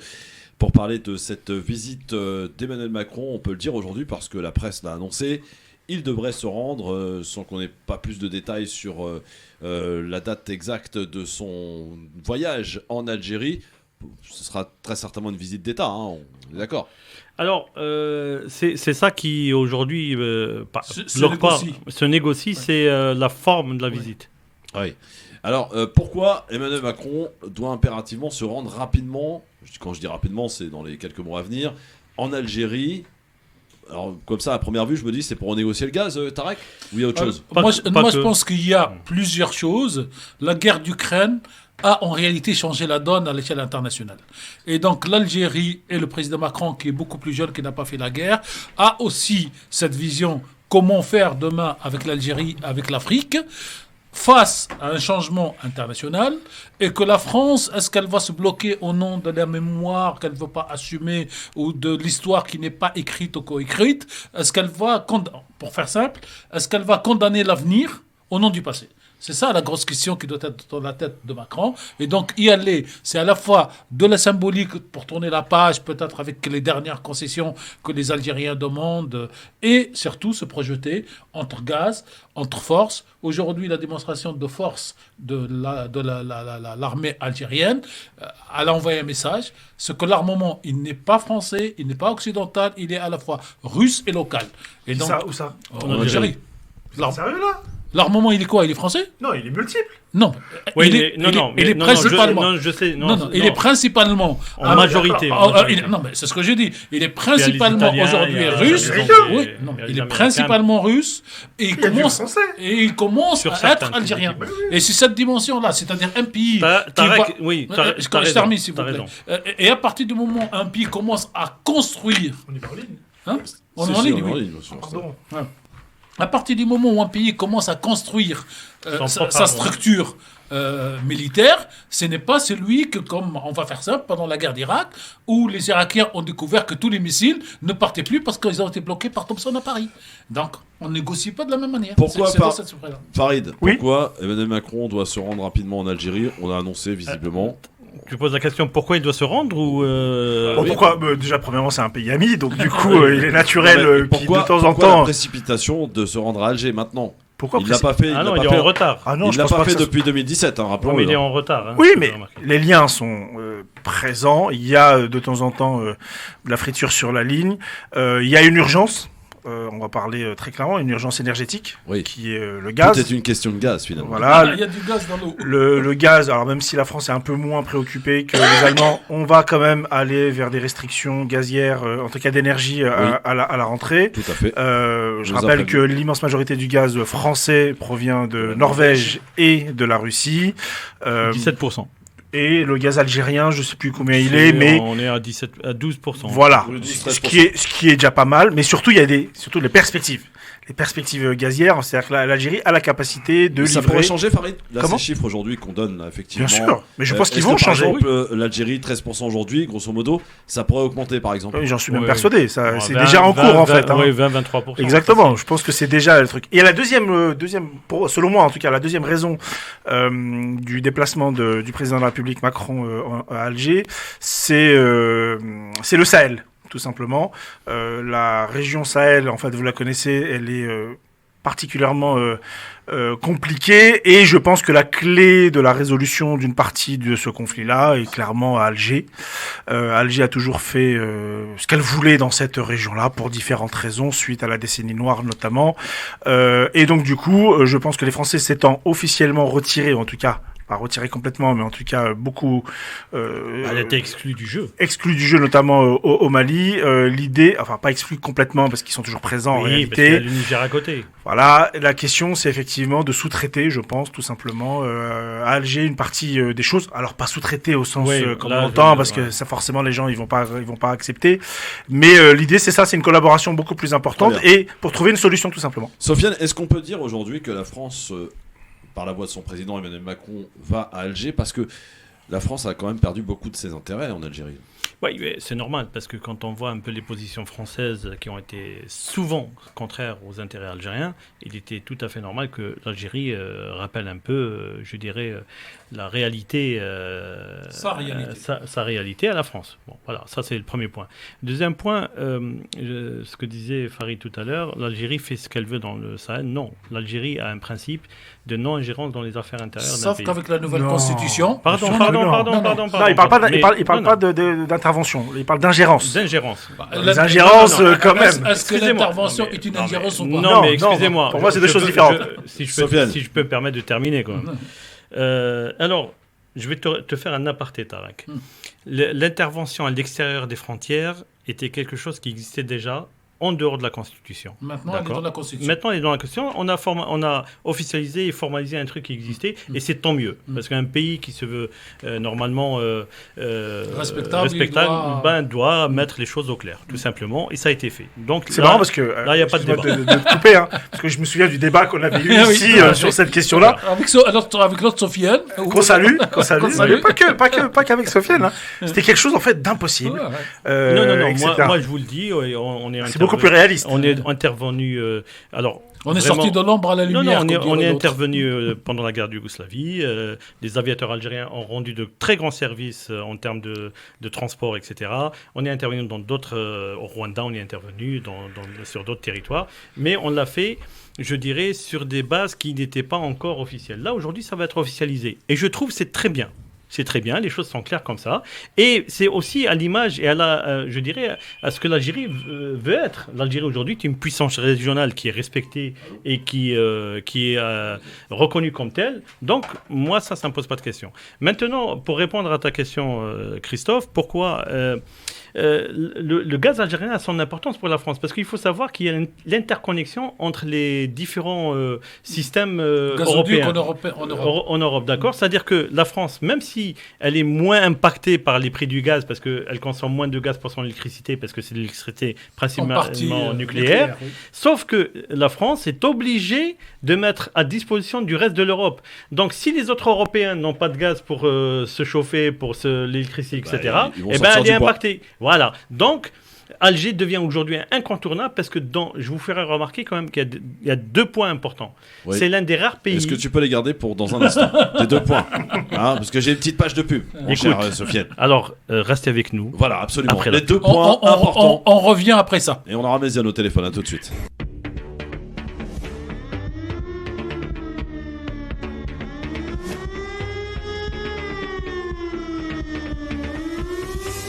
pour parler de cette visite d'Emmanuel Macron. On peut le dire aujourd'hui parce que la presse l'a annoncé. Il devrait se rendre, sans qu'on ait pas plus de détails sur la date exacte de son voyage en Algérie. Ce sera très certainement une visite d'État, hein, on est d'accord. Alors, c'est ça qui aujourd'hui se négocie, c'est la forme de la visite. Oui. Alors, pourquoi Emmanuel Macron doit impérativement se rendre rapidement, quand je dis rapidement, c'est dans les quelques mois à venir, en Algérie? Alors, comme ça, à première vue, je me dis, c'est pour renégocier le gaz, Tarek? Ou il y a autre chose? Moi, je pense qu'il y a plusieurs choses. La guerre d'Ukraine a en réalité changé la donne à l'échelle internationale. Et donc l'Algérie et le président Macron, qui est beaucoup plus jeune, qui n'a pas fait la guerre, a aussi cette vision comment faire demain avec l'Algérie, avec l'Afrique, face à un changement international, et que la France, est-ce qu'elle va se bloquer au nom de la mémoire qu'elle ne veut pas assumer, ou de l'histoire qui n'est pas écrite ou coécrite? Est-ce qu'elle va, pour faire simple, est-ce qu'elle va condamner l'avenir au nom du passé? C'est ça la grosse question qui doit être dans la tête de Macron. Et donc y aller, c'est à la fois de la symbolique pour tourner la page, peut-être avec les dernières concessions que les Algériens demandent, et surtout se projeter entre gaz, entre forces. Aujourd'hui, la démonstration de force de l'armée algérienne, elle a envoyé un message, c'est que l'armement, il n'est pas français, il n'est pas occidental, il est à la fois russe et local. Et donc, Où ça en Algérie. Sérieux là? L'armement, il est quoi? Il est français? Non, il est multiple. Non. Oui, il est principalement. Je sais. Il est principalement. En majorité. Non, mais c'est ce que j'ai dit. Il est principalement aujourd'hui russe. Oui, non, il est principalement russe. Et il commence à être algérien. Et c'est cette dimension-là, c'est-à-dire un pays. Oui, je termine, s'il vous plaît. Et à partir du moment où un pays commence à construire. On est pas en ligne. Hein? On est en ligne, oui. Pardon. À partir du moment où un pays commence à construire sa structure militaire, ce n'est pas celui que, comme on va faire ça pendant la guerre d'Irak, où les Irakiens ont découvert que tous les missiles ne partaient plus parce qu'ils ont été bloqués par Thompson à Paris. Donc, on ne négocie pas de la même manière. Pourquoi C'est pas dans cette souffrance-là. Farid, Oui. pourquoi Emmanuel Macron doit se rendre rapidement en Algérie? On a annoncé visiblement. Tu poses la question pourquoi il doit se rendre ou Bon, pourquoi déjà, premièrement, c'est un pays ami, donc du coup, il est naturel Non, mais qu'il, de temps en pourquoi la temps. précipitation de se rendre à Alger maintenant? Pourquoi Il l'a pas fait. Ah non, il l'a est pas en retard. Ah non, il je l'a pense pas pas fait que ça depuis 2017, hein, Non, rappelons-le. mais il est en retard. Hein, Oui, j'ai mais remarqué. les liens sont présents. Il y a de temps en temps de la friture sur la ligne. Il y a une urgence. On va parler très clairement, une urgence énergétique, Oui. qui est le gaz. Peut-être une question de gaz finalement. Voilà, Il y a du gaz dans l'eau. le gaz, alors même si la France est un peu moins préoccupée que les Allemands, on va quand même aller vers des restrictions gazières, en tout cas d'énergie à la rentrée. Tout à fait. Je Nous rappelle a que l'immense majorité du gaz français provient de Norvège et de la Russie. 17%. Et le gaz algérien, je sais plus combien il est, mais On est à 12%. voilà, Oui, 12, ce qui est déjà pas mal. Mais surtout, il y a surtout les perspectives. Les perspectives gazières, c'est-à-dire que l'Algérie a la capacité de Ça livrer. pourrait changer, Farid. Là, Comment ces chiffres aujourd'hui qu'on donne, là, effectivement. Bien sûr, mais je pense qu'ils est-ce vont que, changer. Par exemple, l'Algérie, 13% aujourd'hui, grosso modo, ça pourrait augmenter, par exemple. Oui, j'en suis même Ouais. persuadé. Ça, c'est 20, déjà en cours, en fait. Hein. Oui, 20-23%. Exactement, je pense que c'est déjà le truc. Et la deuxième selon moi en tout cas, la deuxième raison du déplacement du président de la République Macron à Alger, c'est le Sahel, tout simplement. La région Sahel, en fait, vous la connaissez, elle est particulièrement compliquée, et je pense que la clé de la résolution d'une partie de ce conflit-là est clairement à Alger. Alger a toujours fait ce qu'elle voulait dans cette région-là pour différentes raisons, suite à la décennie noire notamment. Et donc du coup, je pense que les Français s'étant officiellement retirés, en tout cas pas retirés complètement, mais en tout cas beaucoup Elle était exclue du jeu. exclus du jeu, notamment au Mali. L'idée, enfin pas exclus complètement parce qu'ils sont toujours présents en Oui, parce qu'il y a réalité. le Niger à côté. Voilà, la question c'est effectivement de sous-traiter, je pense, tout simplement à Alger une partie des choses. Alors pas sous-traiter au sens Oui, comme là, on l'entend, parce ouais. que ça forcément les gens ils vont pas accepter. Mais l'idée c'est ça, c'est une collaboration beaucoup plus importante Très bien. et pour trouver une solution tout simplement. Sofiane, est-ce qu'on peut dire aujourd'hui que la France, par la voix de son président Emmanuel Macron, va à Alger parce que la France a quand même perdu beaucoup de ses intérêts en Algérie? Oui, c'est normal, parce que quand on voit un peu les positions françaises qui ont été souvent contraires aux intérêts algériens, il était tout à fait normal que l'Algérie rappelle un peu, je dirais, la réalité, sa réalité à la France. Bon, voilà, ça c'est le premier point. Deuxième point, ce que disait Farid tout à l'heure, l'Algérie fait ce qu'elle veut dans le Sahel. Non, l'Algérie a un principe de non-ingérence dans les affaires intérieures d'un Sauf pays. qu'avec la nouvelle Non. Constitution. Pardon. Non, il parle pas, il parle pas d'intervention, il parle d'ingérence. D'ingérence. Les ingérences, quand même. Est-ce que Excusez-moi. l'intervention Non, mais- est une non, mais- ingérence ou pas Non, Non, mais non, excusez-moi. pour moi, c'est deux choses peux- différentes. si Sofiane. je peux me permettre de terminer, quoi. Alors, je vais te faire un aparté, Tarek. L'intervention à l'extérieur des frontières était quelque chose qui existait déjà en dehors de la Constitution. Maintenant, elle est D'accord. dans la Constitution. Maintenant, elle est dans la Constitution. On a officialisé et formalisé un truc qui existait, et c'est tant mieux. Parce qu'un pays qui se veut normalement Respectable, doit mettre les choses au clair, tout simplement. Et ça a été fait. Donc, C'est là, marrant parce que là, il y a pas de excuse-moi débat. de te couper, hein, parce que je me souviens du débat qu'on avait eu Ah oui, ici oui. sur cette question-là. Avec l'autre Sofiane. Qu'on salue, salue. mais pas qu'avec Sofiane. Hein. C'était quelque chose en fait d'impossible. Non. etc. Moi, je vous le dis, on est c'est beaucoup plus réaliste. On est intervenu. Alors, On est vraiment- sorti de l'ombre à la lumière. Non, on est l'autre. intervenu pendant la guerre de Yougoslavie. Les aviateurs algériens ont rendu de très grands services en termes de transport, etc. On est intervenu dans d'autres. Au Rwanda, on est intervenu sur d'autres territoires. Mais on l'a fait, je dirais, sur des bases qui n'étaient pas encore officielles. Là, aujourd'hui, ça va être officialisé. Et je trouve que c'est très bien. C'est très bien, les choses sont claires comme ça. Et c'est aussi à l'image et je dirais, à ce que l'Algérie veut être. L'Algérie aujourd'hui est une puissance régionale qui est respectée et qui est reconnue comme telle. Donc, moi, ça ne me pose pas de question. Maintenant, pour répondre à ta question, Christophe, pourquoi le gaz algérien a son importance pour la France? Parce qu'il faut savoir qu'il y a l'interconnexion entre les différents systèmes Gazoduc européens. en Europe. En Europe, d'accord. C'est-à-dire que la France, même si Russie, elle est moins impactée par les prix du gaz parce qu'elle consomme moins de gaz pour son électricité parce que c'est de l'électricité principalement nucléaire. Oui. Sauf que la France est obligée de mettre à disposition du reste de l'Europe. Donc, si les autres Européens n'ont pas de gaz pour se chauffer, pour l'électricité, etc., ils vont eh ben, sortir elle est du bois. impactée. Voilà. Donc, Alger devient aujourd'hui incontournable parce que je vous ferai remarquer quand même qu'il y a 2 points importants. Oui. C'est l'un des rares pays. Est-ce que tu peux les garder pour dans un instant? Les 2 points. Hein, parce que j'ai une petite page de pub, mon Écoute. cher Sofiane. Alors, restez avec nous. Voilà, absolument. Après les la- 2 points importants. On revient après ça. Et on aura Méziane au téléphone, à tout de suite.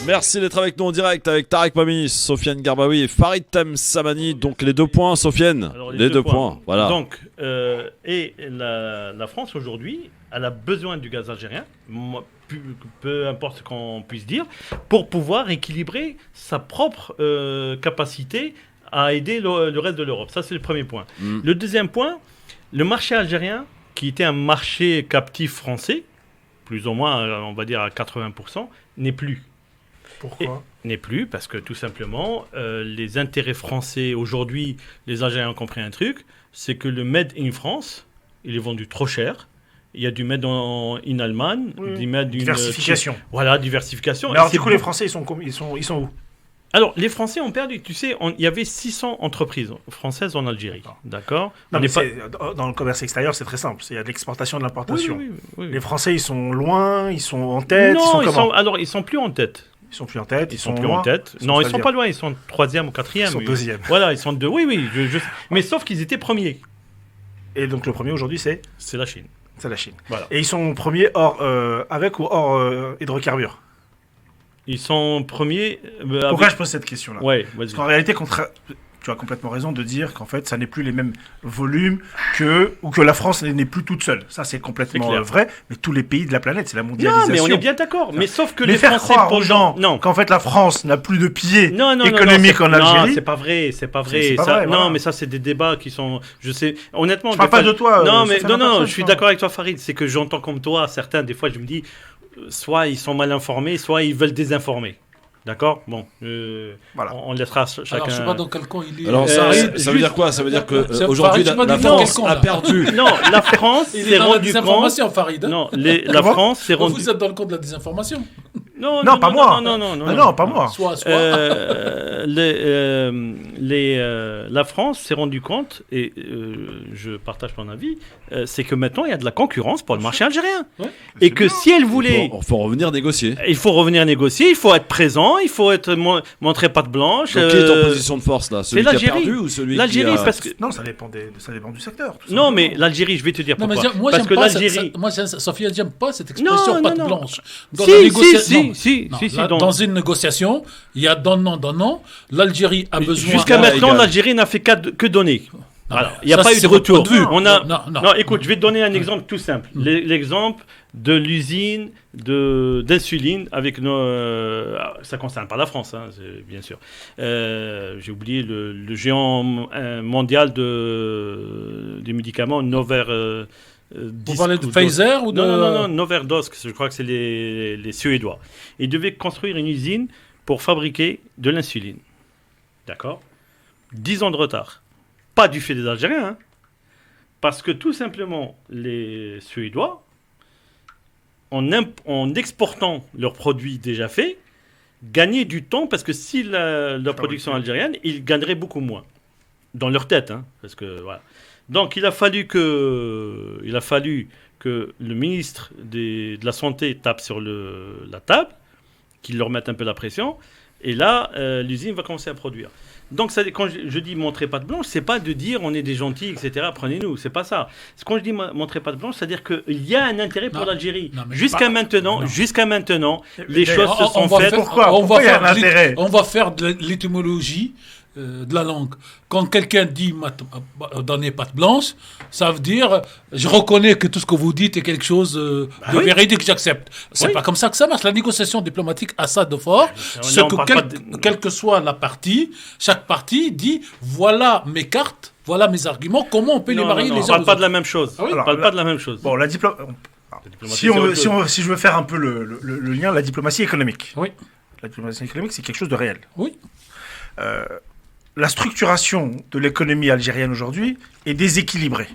Merci d'être avec nous en direct avec Tarek Mami, Sofiane Garbaoui et Farid Temsamani. Donc les 2 points, Sofiane. Alors, les 2 points. Voilà. Donc, et la France aujourd'hui, elle a besoin du gaz algérien, peu importe ce qu'on puisse dire, pour pouvoir équilibrer sa propre capacité à aider le reste de l'Europe. Ça, c'est le premier point. Le deuxième point, le marché algérien, qui était un marché captif français, plus ou moins, on va dire à 80%, n'est plus. Pourquoi? N'est plus parce que tout simplement, les intérêts français aujourd'hui, les Algériens ont compris un truc, c'est que le Made in France, il est vendu trop cher. Il y a du Made in Allemagne, du Made in Diversification. Voilà, diversification. Mais alors, Et c'est du coup, les beau. Français, ils sont où? Alors, les Français ont perdu. Tu sais, il y avait 600 entreprises françaises en Algérie. D'accord. Non, On mais n'est pas- dans le commerce extérieur, c'est très simple. Il y a de l'exportation et de Oui, l'importation. oui, oui, oui. Les Français, ils sont loin, ils sont en tête, Non, ils sont comment? ils sont plus en tête. Ils sont plus en tête, Ils sont plus loin. en tête. Ils sont Non, ils sont troisième. pas loin. Ils sont 3e ou 4e. Ils sont oui. 2e. Voilà, ils sont 2. Oui, oui. Mais sauf qu'ils étaient premiers. Et donc le premier aujourd'hui, c'est C'est la Chine. la Chine. Voilà. Et ils sont premiers avec ou hors hydrocarbures. Ils sont premiers. Pourquoi je pose cette question-là? Ouais, vas-y. Parce qu'en réalité, tu as complètement raison de dire qu'en fait, ça n'est plus les mêmes volumes ou que la France n'est plus toute seule. Ça, c'est complètement C'est clair. vrai. Mais tous les pays de la planète, c'est la Non, mondialisation. mais on est bien d'accord. Mais sauf que Mais les faire Français croire aux gens non. qu'en fait la France n'a plus de pied Non, économique non, en Algérie. Non, c'est pas vrai, c'est pas vrai. C'est pas Ça- vrai, non, voilà. mais ça, c'est des débats qui sont. Je sais, honnêtement. Je parle des pas fois, de toi, Non, mais Sofiane non, Laperche, je suis non. d'accord avec toi, Farid. C'est que j'entends comme toi, certains, des fois, je me dis, soit ils sont mal informés, soit ils veulent désinformer. D'accord. Bon, Voilà. on laissera chacun. Alors, je sais pas dans quel camp il est. Alors ça Farid, veut dire quoi? Ça veut dire que C'est aujourd'hui Farid, la tu m'as dit France dans quel a camp, là perdu. Non, la France Il s'est est dans la rendu compte. désinformation, Farid. hein. Non, la Comment France s'est Vous rendu. êtes dans le camp de la désinformation. Non, pas moi. Non, Ah non, pas moi. Soit. La France s'est rendu compte, et je partage ton avis, c'est que maintenant il y a de la concurrence pour le marché algérien. Ouais. Et que si elle voulait, Il faut revenir négocier. il faut revenir négocier, il faut être présent, il faut être montrer patte blanche. Donc qui est en position de force là? Celui qui a l'Algérie. perdu ou celui qui L'Algérie, a... parce que. Non, ça dépend du secteur. tout Non, simplement. mais l'Algérie, je vais te dire Non, mais pourquoi. moi, Parce j'aime que pas l'Algérie. moi, Sophia, j'aime pas cette expression Non, patte non, non. blanche. Si, Dans une négociation, il y a donnant. L'Algérie a besoin. Jusqu'à maintenant, égal. l'Algérie n'a fait que donner. Voilà. Il n'y a ça, pas eu c'est de votre retour. point de vue. On a... Non. écoute, je vais te donner un exemple tout simple. L'exemple de l'usine d'insuline avec nos. Ça ne concerne pas la France, hein, bien sûr. J'ai oublié le géant mondial des médicaments, Nover. Vous parlez de Pfizer ou de. Non, Noverdosk, je crois que c'est les Suédois. Ils devaient construire une usine pour fabriquer de l'insuline. D'accord ? 10 ans de retard. Pas du fait des Algériens, hein, parce que tout simplement, les Suédois, en exportant leurs produits déjà faits, gagnaient du temps, parce que si la production algérienne, ils gagneraient beaucoup moins. Dans leur tête, hein, parce que voilà. Donc il a fallu que le ministre de la Santé tape sur la table, qu'il leur mette un peu la pression, et là, l'usine va commencer à produire. Donc, quand je dis montrer patte blanche, c'est pas de dire on est des gentils, etc., prenez-nous, c'est pas ça. Quand je dis montrer patte blanche, c'est-à-dire qu'il y a un intérêt pour Non. l'Algérie. Non, mais Jusqu'à pas- maintenant, les D'ailleurs, choses se sont va faites. faire- Pourquoi on va il y a faire un intérêt on va faire de l'étymologie de la langue. Quand quelqu'un dit donner patte blanche, ça veut dire je reconnais que tout ce que vous dites est quelque chose de oui. véridique, j'accepte. C'est Oui. pas comme ça que ça marche. La négociation diplomatique a ça de fort. Ce on que parle pas de- quelle que soit la partie, chaque partie dit voilà mes cartes, voilà mes arguments, comment on peut les marier on les ne uns parle aux pas autres. de la même chose. Ah oui. On Alors, parle là- pas de la même chose. Bon, La diplomatie, Si, c'est autre chose. si je veux faire un peu le lien, la diplomatie économique. Oui. La diplomatie économique, c'est quelque chose de réel. Oui. La structuration de l'économie algérienne aujourd'hui est déséquilibrée.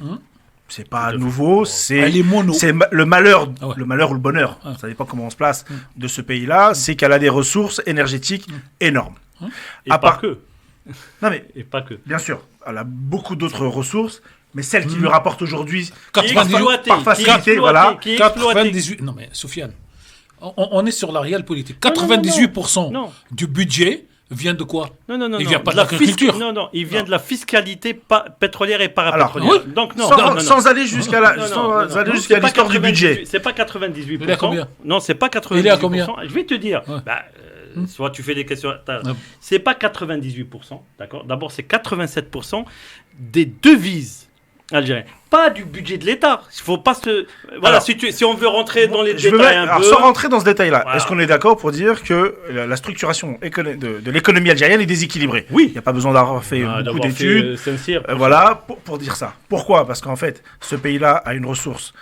C'est pas nouveau, Elle est mono. c'est le malheur, Ah ouais. le malheur ou le bonheur, Ah. ça dépend comment on se place, de ce pays-là, c'est qu'elle a des ressources énergétiques énormes. Et à pas part- que. Non mais, Et pas que. bien sûr, elle a beaucoup d'autres ressources, mais celles qui lui rapportent aujourd'hui, 98, par facilité, voilà. Qui est exploité. 98. Non, mais Sofiane, on est sur la réelle politique. 98% Non. du budget vient de quoi? Non. Il non. vient pas de la l'agriculture. Non, il vient de la fiscalité pétrolière et parapétrolière. Alors, Donc non, sans, non. sans aller jusqu'à la, Non, non, sans non, non. aller Non, jusqu'à c'est pas l'histoire du 98, budget. C'est pas 98%. Il est à combien? Non, c'est pas 98%. Il est à combien? Je vais te dire. Ouais. Soit tu fais des questions. Ouais. C'est pas 98%, d'accord. D'abord, c'est 87% des devises algériennes, pas du budget de l'État. Il faut pas se. Voilà, Alors, si on veut rentrer dans les Je veux détails mettre- un alors, peu. sans rentrer dans ce détail-là, Voilà. est-ce qu'on est d'accord pour dire que la structuration de l'économie algérienne est déséquilibrée? Oui. Il n'y a pas besoin d'avoir fait Ah, beaucoup d'avoir fait, d'études. Saint-Cyr. Voilà, pour dire ça. Pourquoi? Parce qu'en fait, ce pays-là a une ressource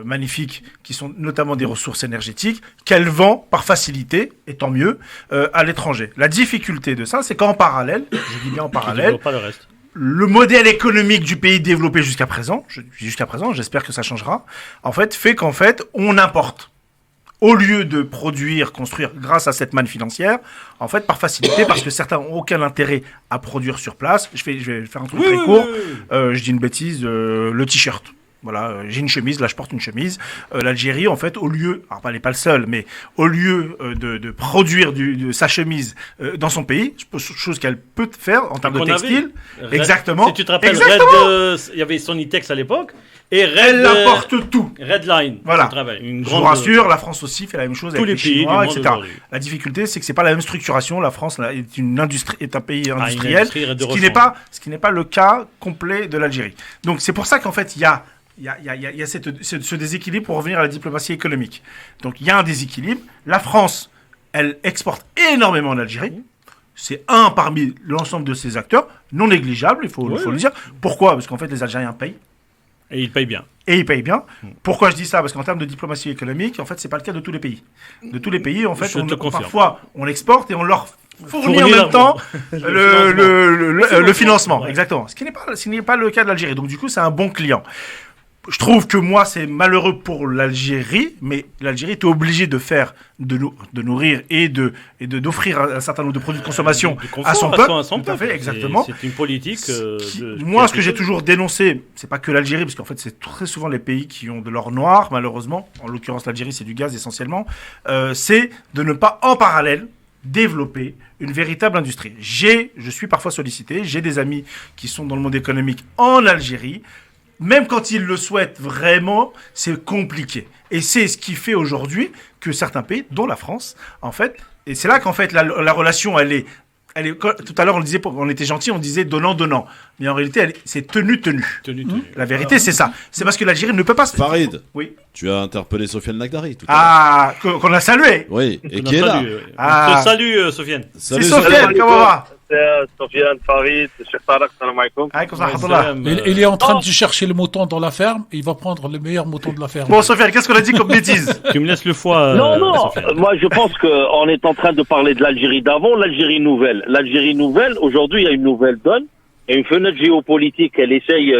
magnifique, qui sont notamment des ressources énergétiques, qu'elle vend par facilité, et tant mieux, à l'étranger. La difficulté de ça, c'est qu'en parallèle, je dis bien en Je parallèle, vois pas le reste. le modèle économique du pays développé jusqu'à présent, j'espère que ça changera, en fait, fait qu'en fait, on importe. Au lieu de produire, construire grâce à cette manne financière, en fait, par facilité, parce que certains n'ont aucun intérêt à produire sur place. Je vais faire un truc très court. Je dis une bêtise, le t-shirt. Voilà, j'ai une chemise, là je porte une chemise. L'Algérie, en fait, au lieu, alors elle n'est pas le seul, mais au lieu de produire sa chemise dans son pays, chose qu'elle peut faire en termes de Qu'on textile, avait. exactement. Si tu te rappelles, Exactement. il y avait Sonitex à l'époque et Elle apporte tout. Redline. Voilà. Tu te rappelles, une Je grande. vous rassure, la France aussi fait la même chose Tous avec les les pays Chinois, du monde etc. aujourd'hui. La difficulté, c'est que c'est pas la même structuration. La France là, est une industrie, est un pays industriel, industrie de ce qui rechange. n'est pas le cas complet de l'Algérie. Donc c'est pour ça qu'en fait il y a ce déséquilibre pour revenir à la diplomatie économique. Donc il y a un déséquilibre. La France, elle exporte énormément en Algérie. C'est un parmi l'ensemble de ces acteurs, non négligeable, il faut le dire. Pourquoi? Parce qu'en fait les Algériens payent. Et ils payent bien. Et ils payent bien. Pourquoi je dis ça? Parce qu'en termes de diplomatie économique, en fait, c'est pas le cas de tous les pays. De tous les pays, en fait, Je te confirme. parfois, on exporte et on leur fournit en Fournit même l'argent. temps Le le financement. Ouais. Exactement. Ce qui n'est pas le cas de l'Algérie. Donc, du coup, c'est un bon client. Je trouve que moi, c'est malheureux pour l'Algérie, mais l'Algérie est obligée de faire, de nourrir et d'offrir un certain nombre de produits de consommation Du confort à son peuple. à son Tout à peuple. fait, exactement. C'est une politique. Moi, ce que j'ai toujours dénoncé, c'est pas que l'Algérie, parce qu'en fait, c'est très souvent les pays qui ont de l'or noir, malheureusement. En l'occurrence, l'Algérie, c'est du gaz essentiellement. C'est de ne pas, en parallèle, développer une véritable industrie. Je suis parfois sollicité, j'ai des amis qui sont dans le monde économique en Algérie. Même quand ils le souhaitent vraiment, c'est compliqué. Et c'est ce qui fait aujourd'hui que certains pays, dont la France, en fait, et c'est là qu'en fait la relation, elle est, tout à l'heure on était gentil, on disait donnant. Mais en réalité, c'est tenu. La vérité, c'est ça. C'est parce que l'Algérie ne peut pas se... Farid, Oui. tu as interpellé Sofiane Nagdari tout à l'heure. Qu'on a salué. Oui, et qui est là. Ah. Salut, Sofiane. C'est Sofiane, comment va? Sofiane, Farid, Cheikh Tarek, salam alaikum. Alaykoum salam. Il est en train de chercher le mouton dans la ferme. Il va prendre le meilleur mouton de la ferme. Bon, Sofiane, qu'est-ce qu'on a dit comme bêtise? Tu me laisses le foie. Non, Sofiane. moi je pense qu'on est en train de parler de l'Algérie d'avant, l'Algérie nouvelle. L'Algérie nouvelle, aujourd'hui, il y a une nouvelle donne, et une fenêtre géopolitique, elle essaye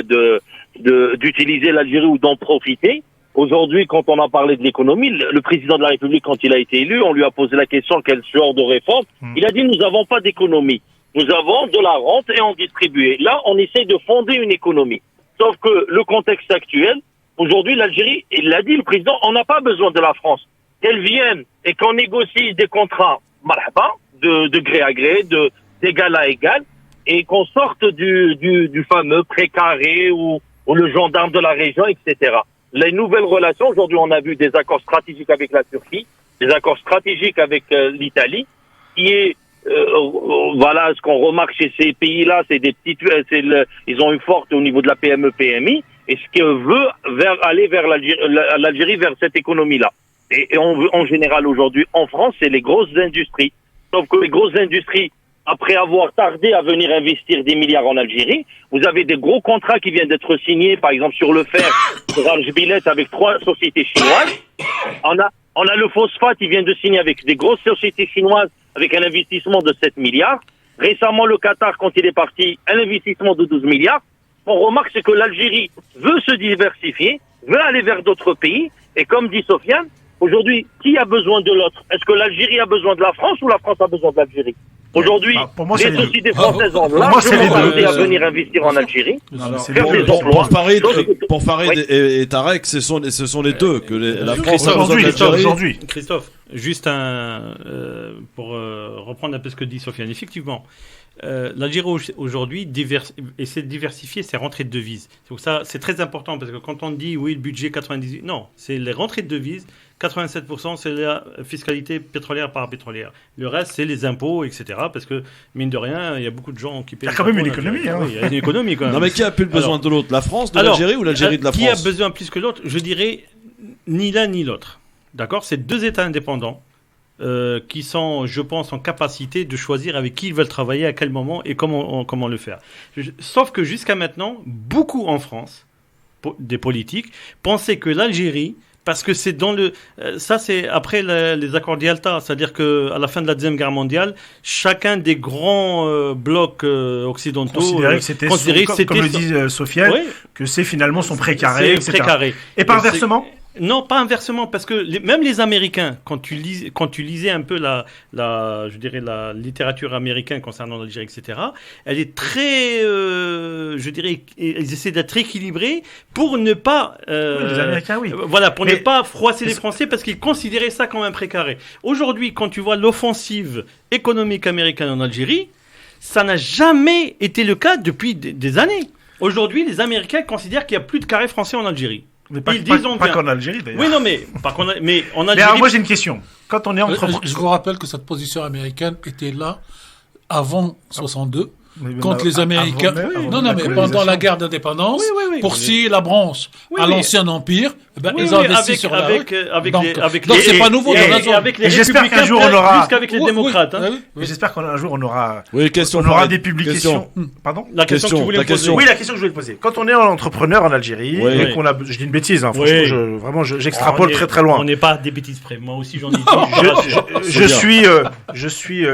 d'utiliser l'Algérie ou d'en profiter. Aujourd'hui, quand on a parlé de l'économie, le président de la République, quand il a été élu, on lui a posé la question quel genre de réforme. Il a dit nous n'avons pas d'économie. Nous avons de la rente et en distribuer. Là, on essaie de fonder une économie. Sauf que le contexte actuel, aujourd'hui, l'Algérie, il l'a dit, le président, on n'a pas besoin de la France. Qu'elle vienne et qu'on négocie des contrats, marhaba, de gré à gré, d'égal à égal, et qu'on sorte du fameux précaré ou le gendarme de la région, etc. Les nouvelles relations, aujourd'hui, on a vu des accords stratégiques avec la Turquie, des accords stratégiques avec l'Italie, qui est voilà, ce qu'on remarque chez ces pays-là, c'est des petites, ils ont une forte au niveau de la PME, PMI, et ce qu'on veut aller vers l'Algérie, vers cette économie-là. Et en général aujourd'hui, en France, c'est les grosses industries. Sauf que les grosses industries, après avoir tardé à venir investir des milliards en Algérie. Vous avez des gros contrats qui viennent d'être signés, par exemple sur le fer, sur Algebilet avec 3 sociétés chinoises. On a le phosphate, il vient de signer avec des grosses sociétés chinoises avec un investissement de 7 milliards. Récemment, le Qatar, quand il est parti, un investissement de 12 milliards. On remarque, c'est que l'Algérie veut se diversifier, veut aller vers d'autres pays. Et comme dit Sofiane, aujourd'hui, qui a besoin de l'autre? Est-ce que l'Algérie a besoin de la France ou la France a besoin de l'Algérie? Aujourd'hui, pour moi, c'est les les sociétés françaises ont moi, c'est les largement deux. à venir investir en Algérie, c'est faire les des deux. emplois. Pour Farid Oui. et Tarek, ce sont les deux que la France a besoin Aujourd'hui, de l'Algérie. aujourd'hui. Christophe, juste pour reprendre un peu ce que dit Sofiane. Effectivement, l'Algérie aujourd'hui essaie de diversifier ses rentrées de devises. Donc ça, c'est très important parce que quand on dit oui, le budget 98, non, c'est les rentrées de devises. 87%, c'est la fiscalité pétrolière parapétrolière. Le reste, c'est les impôts, etc. Parce que, mine de rien, il y a beaucoup de gens qui payent. Il y a quand même une l'impôt en économie, Algérie. hein. Oui, il y a une économie quand même. Non mais qui a plus besoin de l'autre, la France de l'Algérie ou l'Algérie de la France? Qui a besoin plus que l'autre? Je dirais ni l'un ni l'autre. D'accord? C'est 2 États indépendants qui sont, je pense, en capacité de choisir avec qui ils veulent travailler, à quel moment et comment le faire. Sauf que jusqu'à maintenant, beaucoup en France, des politiques, pensaient que l'Algérie, parce que c'est dans ça c'est après les accords d'Yalta, c'est-à-dire que à la fin de la Deuxième Guerre mondiale, chacun des grands blocs occidentaux Considérait que c'était, comme le dit Sofiane, oui, que c'est finalement son précaré, etc. précaré. Et pas inversement? Non, pas inversement, parce que même les Américains, quand tu lisais un peu je dirais la littérature américaine concernant l'Algérie, etc., elle est très, je dirais, ils essaient d'être équilibrés pour ne pas, Oui, les Américains, oui. Voilà, pour ne pas froisser les Français, parce qu'ils considéraient ça comme un précaré. Aujourd'hui, quand tu vois l'offensive économique américaine en Algérie, ça n'a jamais été le cas depuis des années. Aujourd'hui, les Américains considèrent qu'il n'y a plus de carré français en Algérie. Mais pas, Ils disent pas qu'en Algérie, d'ailleurs. Oui, non, mais en Mais Algérie. alors, moi, j'ai une question. Quand on est Je vous rappelle que cette position américaine était là avant 62. Contre les Américains. Mais pendant la guerre d'indépendance, pour scier la branche à l'ancien empire, ils ont investi sur la rue. Donc c'est pas nouveau dans la zone. Et j'espère qu'un jour on aura. Plus qu'avec les démocrates. Et j'espère qu'un jour on aura. question. On aura des publications. Pardon. La question que tu voulais poser. Oui, la question que je voulais te poser. Quand on est entrepreneur en Algérie et qu'on a, je dis une bêtise, hein, franchement, vraiment, j'extrapole très très loin. On n'est pas des bêtises près. Moi aussi, j'en ai dit.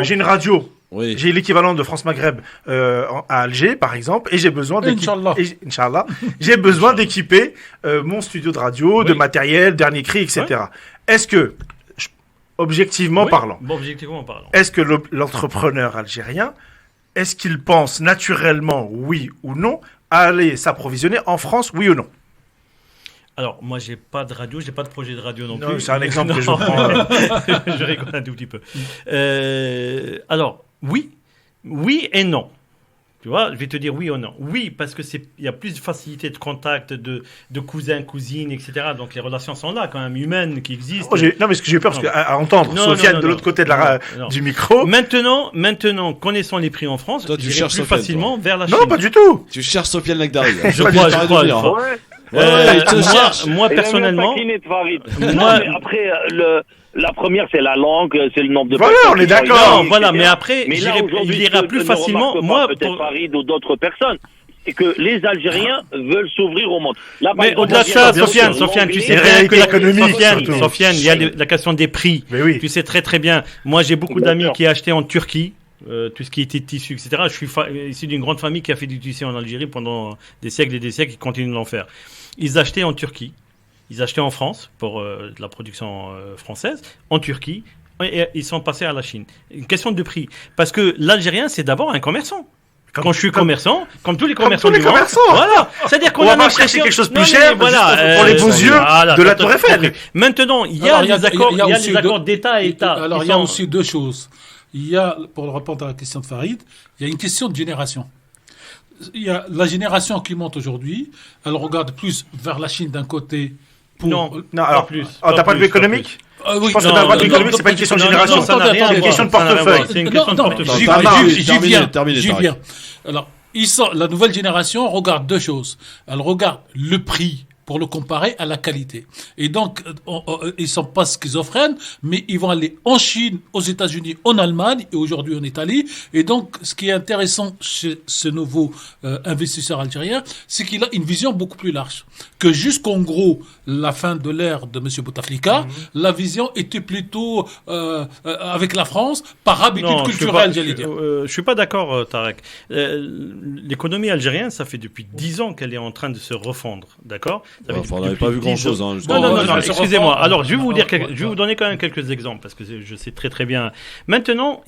J'ai une radio. Oui. J'ai l'équivalent de France Maghreb à Alger, par exemple, et j'ai besoin Inch'Allah, j'ai besoin d'équiper mon studio de radio, de matériel, dernier cri, etc. Ouais. Est-ce que, objectivement parlant, est-ce que l'entrepreneur algérien, est-ce qu'il pense naturellement, oui ou non, à aller s'approvisionner en France, oui ou non? Alors, moi, j'ai pas de radio, j'ai pas de projet de radio non plus. C'est un exemple que je prends. Je rigole un tout petit peu. Alors, oui et non. Tu vois, je vais te dire oui ou non. Oui, parce que il y a plus de facilité de contact de cousins, cousines, etc. Donc les relations sont là, quand même, humaines, qui existent. Non, mais ce que j'ai eu peur, parce qu'à entendre Sofiane de l'autre côté du micro. Maintenant, connaissant les prix en France, toi, tu j'irai cherches plus Sofiane, facilement vers la Chine. Non, pas du tout. Tu cherches Sofiane Lagdari. Je crois. Moi, personnellement. Après, la première, c'est la langue, c'est le nombre de personnes. Voilà, on est d'accord. Voilà, mais après, il ira plus facilement. Moi, peut-être Farid ou d'autres personnes. C'est que les Algériens veulent s'ouvrir au monde. Là, mais au-delà de ça, Sofiane, tu sais bien que Sofiane, il y a la question des prix. Oui. Tu sais très très bien. Moi, j'ai beaucoup d'amis qui achetaient en Turquie. Tout ce qui était tissu, etc. Je suis issu d'une grande famille qui a fait du tissu en Algérie pendant des siècles et des siècles, qui continuent de l'en faire. Ils achetaient en Turquie, ils achetaient en France pour la production française, en Turquie, et ils sont passés à la Chine. Une question de prix. Parce que l'Algérien, c'est d'abord un commerçant. Quand je suis commerçant, comme tous les commerçants du monde, voilà. C'est-à-dire qu'on va chercher quelque chose de plus cher, pour les beaux yeux de la Tour Eiffel. Maintenant, il y a des accords d'État à État. Alors, il y a aussi deux choses. Il y a, pour répondre à la question de Farid, il y a une question de génération. Il y a la génération qui monte aujourd'hui, elle regarde plus vers la Chine d'un côté. Non, alors, plus. T'as pas de vue économique? Oui, je pense que d'un point de vue économique, c'est pas une question de génération, c'est une question de portefeuille. C'est une question de portefeuille. J'y viens. Alors, la nouvelle génération regarde deux choses. Elle regarde le prix pour le comparer à la qualité. Et donc, ils sont pas schizophrènes, mais ils vont aller en Chine, aux États-Unis, en Allemagne et aujourd'hui en Italie. Et donc, ce qui est intéressant chez ce nouveau investisseur algérien, c'est qu'il a une vision beaucoup plus large. Que jusqu'en gros, la fin de l'ère de M. Bouteflika, la vision était plutôt avec la France par habitude culturelle, j'allais dire. Je suis pas d'accord, Tarek. L'économie algérienne, ça fait depuis 10 ans qu'elle est en train de se refondre, d'accord? On n'avait pas vu grand-chose. Hein, non, excusez-moi. Alors, je vais vous donner quand même quelques exemples, parce que je sais très très bien. Maintenant,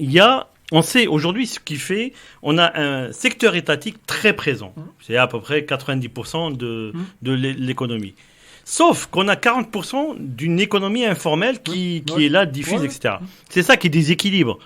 on sait aujourd'hui ce qui fait, on a un secteur étatique très présent. C'est à peu près 90% de l'économie. Sauf qu'on a 40% d'une économie informelle qui est là, diffuse, etc. C'est ça qui déséquilibre.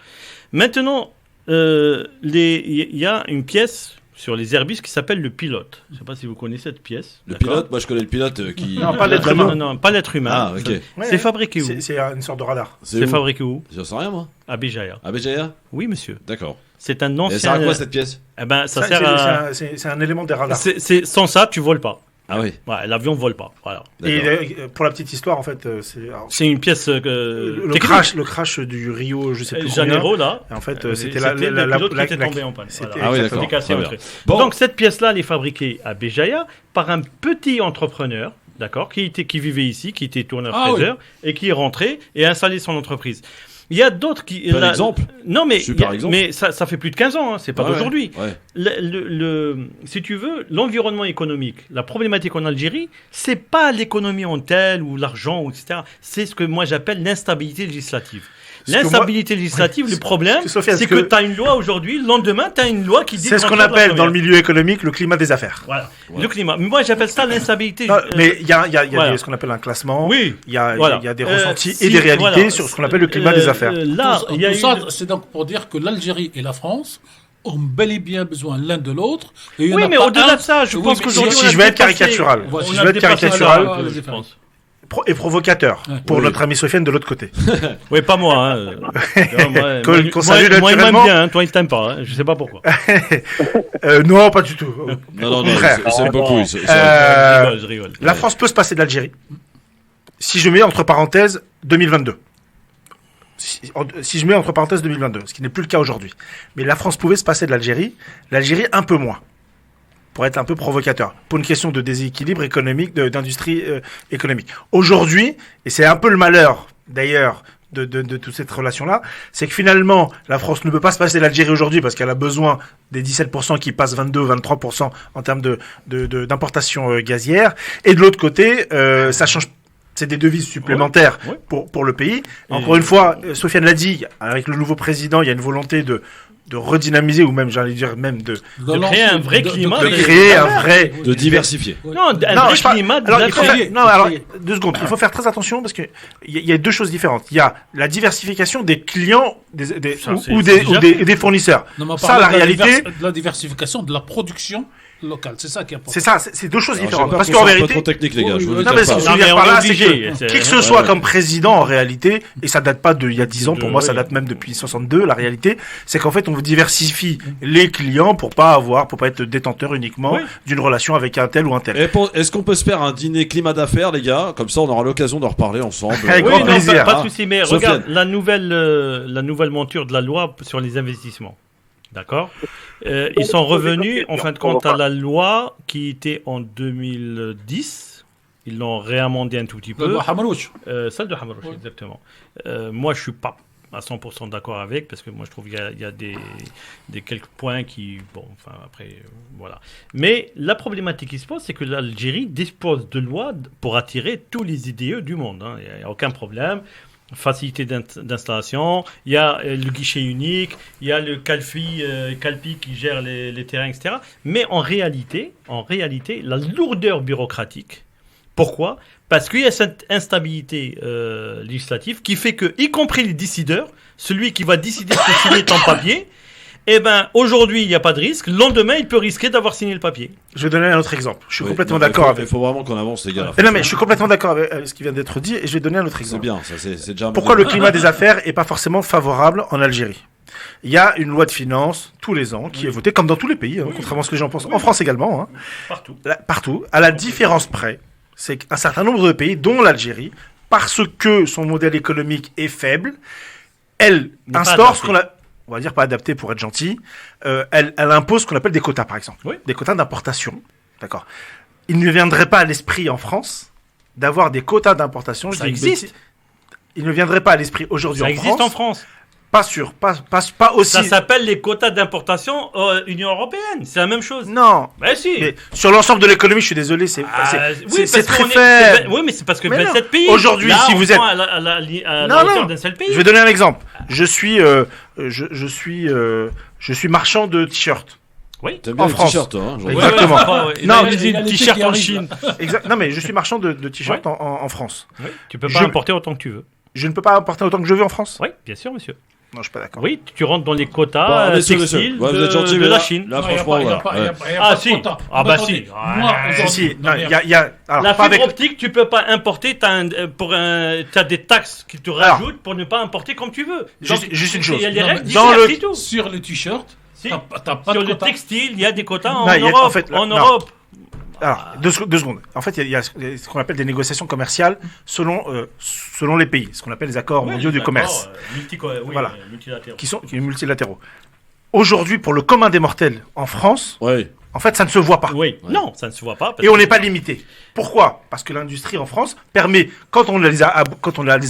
Maintenant, il y a une pièce sur les Airbus qui s'appelle le pilote. Je ne sais pas si vous connaissez cette pièce. Le pilote, moi je connais le pilote qui... Non, pas l'être humain. Non, pas l'être humain. Ah, ok. C'est fabriqué où? C'est une sorte de radar. C'est fabriqué où? J'en sais rien, moi. À Béjaïa. À Béjaïa? Oui, monsieur. D'accord. C'est un ancien... Et ça sert à quoi cette pièce? Eh ben, ça sert à... C'est un élément des radars. Sans ça, tu voles pas. Ah oui. Ouais, l'avion vole pas. Voilà. Et pour la petite histoire, en fait, c'est une pièce. Le crash du Rio, je sais plus Janeiro, là. En fait, c'était le pilote qui était tombé en panne. Ah oui, d'accord. Bon. Donc cette pièce-là, elle est fabriquée à Béjaïa par un petit entrepreneur, d'accord, qui vivait ici, qui était tourneur-fraiseur et qui est rentré et a installé son entreprise. Il y a d'autres qui... Par exemple. Non, mais, exemple. mais ça fait plus de 15 ans, hein, c'est pas d'aujourd'hui. Ouais. Si tu veux, l'environnement économique, la problématique en Algérie, c'est pas l'économie en telle ou l'argent, etc. C'est ce que moi j'appelle l'instabilité législative. L'instabilité législative, le problème, c'est que tu as une loi aujourd'hui, le lendemain, tu as une loi qui dit... C'est ce qu'on appelle dans le milieu économique le climat des affaires. Voilà, le climat. Mais moi, j'appelle ça l'instabilité. Mais il y a ce qu'on appelle un classement. Oui. Il y a des ressentis et des réalités sur ce qu'on appelle le climat des affaires. Là, c'est donc pour dire que l'Algérie et la France ont bel et bien besoin l'un de l'autre. Oui, mais au-delà de ça, je pense qu'aujourd'hui... Si je veux être caricatural, et provocateur pour notre ami Sofiane de l'autre côté. Oui, pas moi. Hein. Qu'on salue naturellement. Moi, il m'aime bien, hein. Toi, il t'aime pas. Hein. Je sais pas pourquoi. Non, pas du tout. Non, c'est beaucoup. Je rigole. La France peut se passer de l'Algérie. Si je mets entre parenthèses 2022. Si je mets entre parenthèses 2022, ce qui n'est plus le cas aujourd'hui. Mais la France pouvait se passer de l'Algérie. L'Algérie, un peu moins. Pour être un peu provocateur, pour une question de déséquilibre économique, d'industrie économique. Aujourd'hui, et c'est un peu le malheur d'ailleurs de toute cette relation-là, c'est que finalement, la France ne peut pas se passer de l'Algérie aujourd'hui parce qu'elle a besoin des 17% qui passent 22-23% en termes d'importation gazière. Et de l'autre côté, ça change. C'est des devises supplémentaires pour le pays. Encore une fois, Sofiane l'a dit, avec le nouveau président, il y a une volonté de redynamiser ou même, j'allais dire, même de créer un vrai climat. De créer un vrai... De diversifier. Non, un vrai climat. Alors, 2 secondes. Il faut faire très attention parce qu'il y a 2 choses différentes. Il y a la diversification des clients ou des fournisseurs. Ça, la réalité... La diversification de la production local, c'est ça qui est important. C'est ça, c'est 2 choses différentes. Parce qu'en vérité, pas trop technique les gars. ce que je veux dire par là, c'est que qui que ce soit comme président en réalité, et ça date pas d'il y a 10 ans, pour moi ça date même depuis 62. La réalité, c'est qu'en fait on diversifie les clients pour pas être détenteur uniquement d'une relation avec un tel ou un tel. Est-ce qu'on peut se faire un dîner climat d'affaires les gars? Comme ça on aura l'occasion d'en reparler ensemble. Avec grand plaisir. Pas de souci, mais regarde la nouvelle monture de la loi sur les investissements. D'accord. Ils sont revenus, en fin de compte, à la loi qui était en 2010. Ils l'ont réamendé un tout petit peu. Celle de Hamarouch, exactement. Moi, je ne suis pas à 100% d'accord avec, parce que moi, je trouve qu'il y a des quelques points qui... Bon, enfin, après, voilà. Mais la problématique qui se pose, c'est que l'Algérie dispose de lois pour attirer tous les IDE du monde. Hein. Il n'y a aucun problème. Facilité d'installation, il y a le guichet unique, il y a le Calpi qui gère les terrains, etc. Mais en réalité, la lourdeur bureaucratique. Pourquoi? Parce qu'il y a cette instabilité législative qui fait que, y compris les décideurs, celui qui va décider de signer ton papier, eh ben, aujourd'hui, il n'y a pas de risque. Le lendemain, il peut risquer d'avoir signé le papier. Je vais donner un autre exemple. Je suis complètement d'accord avec... Il faut vraiment qu'on avance, les gars. Non, mais je suis complètement d'accord avec ce qui vient d'être dit et je vais donner un autre exemple. C'est bien, ça, c'est déjà... Pourquoi le climat des affaires n'est pas forcément favorable en Algérie? Il y a une loi de finances tous les ans qui est votée, comme dans tous les pays, contrairement à ce que les gens pensent. En France également. Partout. Partout. À la différence près, c'est qu'un certain nombre de pays, dont l'Algérie, parce que son modèle économique est faible, elle N'est pas instaure ce adapté. on va dire pas adapté pour être gentil, elle impose ce qu'on appelle des quotas, par exemple. Oui. Des quotas d'importation. D'accord. Il ne viendrait pas à l'esprit en France d'avoir des quotas d'importation. Ça je dis une existe. bêtise. Il ne viendrait pas à l'esprit aujourd'hui Ça en existe France. en France. Pas sûr, pas aussi. Ça s'appelle les quotas d'importation Union Européenne. C'est la même chose. Non. Ben si. Mais sur l'ensemble de l'économie, je suis désolé, c'est Oui, c'est parce très qu'on est- faible. Oui, mais c'est parce que Mais non. 27 pays. Aujourd'hui, Là, si on vous prend êtes- à la Non, hauteur non. d'un seul pays. Je vais donner un exemple. Je suis marchand de t-shirts. Oui. T'aimes bien En les France. t-shirts, toi, hein, j'en ai- Exactement. Non, il y a les t-shirt qui en arrivent, Chine. Non, mais je suis marchand de t-shirts en France. Oui. Tu peux pas Je- importer autant que tu veux. Je ne peux pas importer autant que je veux en France. Oui, bien sûr, monsieur. Non, je suis pas d'accord. Oui, tu rentres dans les quotas Bon, messieurs, textiles ouais, vous êtes gentils, de mais la là- Chine. Là, Non, il y a franchement, pas- il y a voilà. pas- il y a Ouais. pas- il y a Ah, pas de si. quota. Ah, bah, Attendez. si. Moi, Ah, Si, aujourd'hui, si, non, mais- il y a alors, La pas fibre avec... optique, tu peux pas importer. T'as des taxes qui te Alors. rajoutent pour ne pas importer comme tu veux. Juste une chose. Il y a des Non, règles mais dans diverses le- et tout. Sur le t-shirt, Si. t'as pas Sur de le quota. textile, il y a des quotas Non, en il y a- Europe. en fait, En non. Europe. Alors, deux secondes. En fait, il y a ce qu'on appelle des négociations commerciales selon les pays, ce qu'on appelle les accords mondiaux du commerce, Voilà. Multilatéraux. qui sont multilatéraux. Aujourd'hui, pour le commun des mortels en France, Ouais. en fait, ça ne se voit pas. Oui, non, ça ne se voit pas. parce Et on que- n'est pas limité. Pourquoi? Parce que l'industrie en France permet, quand on les a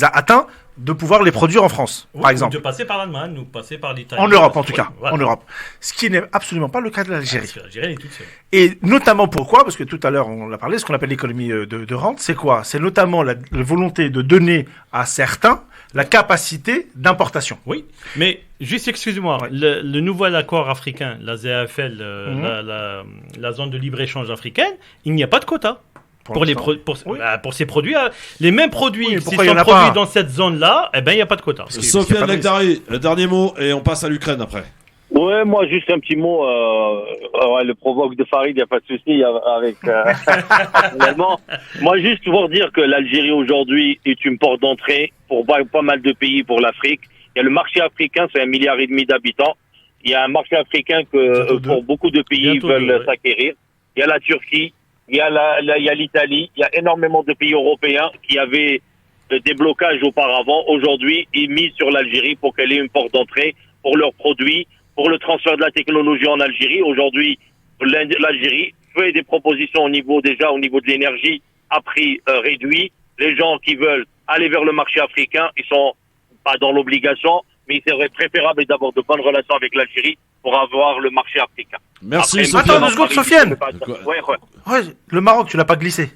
atteints, de pouvoir les produire en France, Oui, par ou exemple. de passer par l'Allemagne ou passer par l'Italie. En Europe, en tout Oui, cas. voilà. En Europe. Ce qui n'est absolument pas le cas de l'Algérie. Parce que l'Algérie, elle est toute seule. Et notamment pourquoi? Parce que tout à l'heure, on l'a parlé, ce qu'on appelle l'économie de rente, c'est quoi? C'est notamment la volonté de donner à certains la capacité d'importation. Oui, mais juste excuse-moi, Ouais. le nouvel accord africain, la ZAFL, la zone de libre-échange africaine, il n'y a pas de quota. Pour l'instant. Oui. pour ces produits, les mêmes produits Oui, qui pourquoi il y sont en a produits pas dans cette zone-là, eh ben il n'y a pas de quota. qu'il y a Sofiane pas de- Nekdari, le dernier mot, et on passe à l'Ukraine après. Ouais, moi, juste un petit mot. Ouais, le provoque de Farid, il n'y a pas de souci avec. Personnellement. Moi, juste pour dire que l'Algérie aujourd'hui est une porte d'entrée pour pas mal de pays pour l'Afrique. Il y a le marché africain, c'est 1,5 milliard d'habitants. Il y a un marché africain que Bientôt deux. pour beaucoup de pays Bientôt veulent deux, ouais. s'acquérir. Il y a la Turquie, il y a l'Italie, il y a énormément de pays européens qui avaient des blocages auparavant. Aujourd'hui, ils misent sur l'Algérie pour qu'elle ait une porte d'entrée pour leurs produits, pour le transfert de la technologie en Algérie. Aujourd'hui, l'Algérie fait des propositions au niveau de l'énergie à prix réduit. Les gens qui veulent aller vers le marché africain, ils sont pas dans l'obligation, mais il serait préférable d'avoir de bonnes relations avec l'Algérie pour avoir le marché africain. Merci, Après, Sofiane. Attends 2 secondes, Sofiane. Ouais. Ouais, le Maroc, tu l'as pas glissé.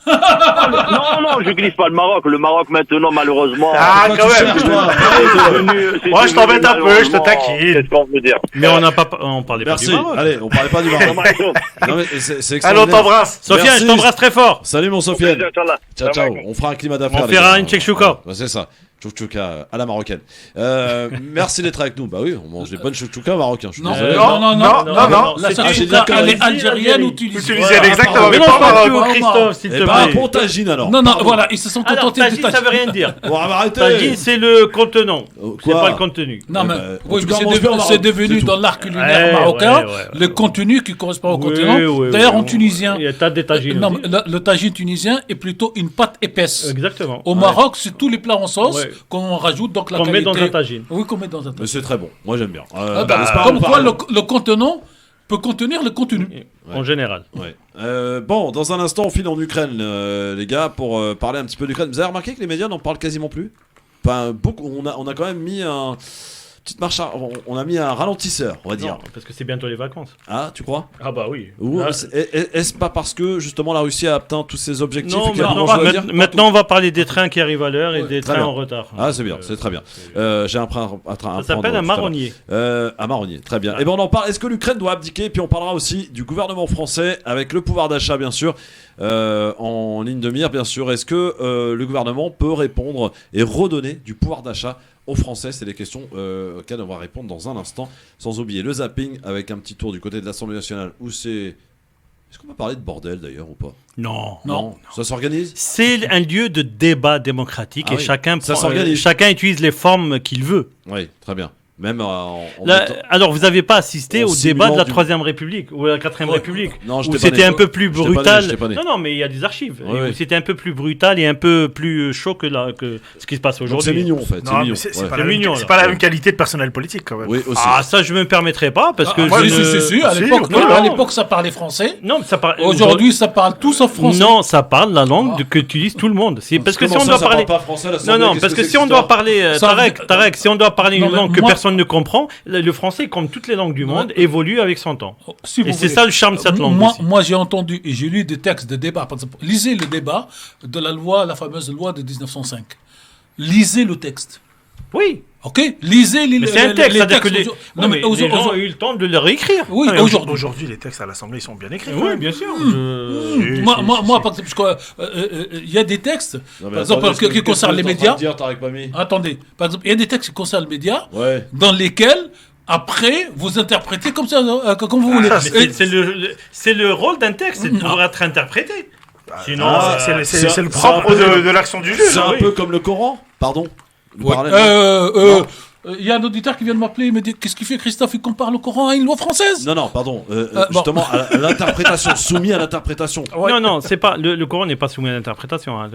Non, je glisse pas le Maroc. Le Maroc maintenant, malheureusement. Ah, Pourquoi quand tu même. cherches, toi Moi, je t'embête un peu, je te taquine. C'est ce qu'on veut dire. Mais on parlait Merci. pas du Maroc. Allez, on parlait pas du Maroc. Non, mais c'est Allez, on extraordinaire. t'embrasse. Sofiane, Merci. je t'embrasse très fort. Salut mon Sofiane. Inch'Allah. Ciao, ciao. On fera un climat d'affaires. On les fera gars. une chouchouka. Ouais, c'est ça. Chouchouka à la marocaine. Merci d'être avec nous. Bah oui, on mange des bonnes chouchouka marocains. Je suis Non, désolé. non. La j'ai dit chouchouka, elle est conneries. algérienne ou Tunisienne, tunisienne. exactement. Mais Mais non, pas pas Maroc. tout, Christophe, s'il Eh te ben, plaît. pour tagine alors. Non, voilà, ils se sont Alors, contentés de tagine, ça veut rien dire. On va m'arrêter. Tagine, c'est le contenant. C'est Quoi pas le contenu. Non, mais bah, en oui, tout mais cas, c'est on mange bien au Maroc, c'est devenu c'est tout. dans l'art culinaire Ouais, marocain ouais, le contenu qui correspond au Oui, continent. oui, D'ailleurs, oui, en tunisien, Il y a tas de tagines non, aussi. mais le tagine tunisien est plutôt une pâte épaisse. Exactement. Au Maroc, c'est tous les plats en sauce Ouais. qu'on rajoute donc la Qu'on met qualité. dans un tagine. Oui, qu'on met dans un Mais tagine. c'est très bon. Moi j'aime bien. Ah bah, c'est pas comme un quoi, parallèle. le contenant peut contenir le contenu. En général. Ouais. Bon, dans un instant, on file en Ukraine, les gars, pour parler un petit peu d'Ukraine. Vous avez remarqué que les médias n'en parlent quasiment plus? Enfin, beaucoup. On a quand même mis petite marche. On a mis un ralentisseur, on va dire. Non, parce que c'est bientôt les vacances. Ah, tu crois? Ah bah oui. Ou Ah, est-ce pas parce que justement la Russie a atteint tous ses objectifs non, et qu'il y a maintenant, un moment, je dois dire maintenant, on va parler des trains qui arrivent à l'heure et des très trains bien. en retard. Ah, c'est bien, c'est très bien. J'ai un train. Ça s'appelle un marronnier. Un marronnier, très bien. Et ben on en parle. Est-ce que l'Ukraine doit abdiquer? Puis on parlera aussi du gouvernement français avec le pouvoir d'achat, bien sûr, en ligne de mire, bien sûr. Est-ce que le gouvernement peut répondre et redonner du pouvoir d'achat aux Français? C'est des questions auxquelles on va répondre dans un instant. Sans oublier le zapping avec un petit tour du côté de l'Assemblée nationale où c'est. Est-ce qu'on peut parler de bordel d'ailleurs ou pas? Non. Ça s'organise? C'est un lieu de débat démocratique Ah et oui. chacun Ça s'organise. chacun utilise les formes qu'il veut. Oui, très bien. Même Alors, vous n'avez pas assisté en au débat de la simulant 3ème République ou la 4ème République Non, où j'étais pas c'était né. un peu plus J'étais pas né, brutal. j'étais pas né. Non, mais il y a des archives. Ouais, ouais. Où c'était un peu plus brutal et un peu plus chaud que ce qui se passe Donc aujourd'hui. c'est mignon en fait. Non, C'est mignon. mais c'est Ouais. pas, la même, mignon, c'est là. pas la même qualité de personnel politique quand même. Oui, aussi. Ah, ça, je me permettrai pas parce que Ah, je si, à Si, l'époque, non, à non. l'époque, ça parlait français. Non, mais ça parle. Aujourd'hui, ça parle tout sauf français. Non, ça parle la langue que utilise tout le monde. C'est parce que si Comment on ça, doit ça parler. parle pas français, l'Assemblée, Non, qu'est-ce parce que c'est si on cette doit histoire parler, Ça- Tarek, si on doit parler Non, une mais langue que moi- personne ne comprend, le français, comme toutes les langues du monde, Ouais. évolue avec son temps. Si vous Et c'est voulez. ça le charme de cette langue. aussi. Moi, j'ai entendu et j'ai lu des textes de débat. Par exemple, lisez le débat de la fameuse loi de 1905. Lisez le texte. Oui, Ok, lisez les. mais c'est un texte, c'est-à-dire que textes. non, mais les gens ont eu le temps de le réécrire. Oui, Ah, mais aujourd'hui. Aujourd'hui, les textes à l'Assemblée ils sont bien écrits. Oui, bien sûr. Moi, par exemple, il y a des textes, Non, mais par exemple, attendez, qui concernent les qu'est-ce que t'es en médias. train de dire, Tarek Pami Attendez, par exemple, il y a des textes qui concernent les médias, Ouais. dans lesquels, après, vous interprétez comme ça, comme vous voulez. Ah, Mais Et- c'est le rôle d'un texte, c'est de pouvoir être interprété. Sinon, Ah, C'est le propre de l'action du juge. C'est un oui. peu comme le Coran, pardon. Le Ouais. parallèle, Il y a un auditeur qui vient de m'appeler, il me dit qu'est-ce qu'il fait Christophe, il compare le Coran à une loi française. Non, pardon. bon. Justement, à l'interprétation, soumis à l'interprétation. non, c'est pas le Coran n'est pas soumis à l'interprétation. Hein.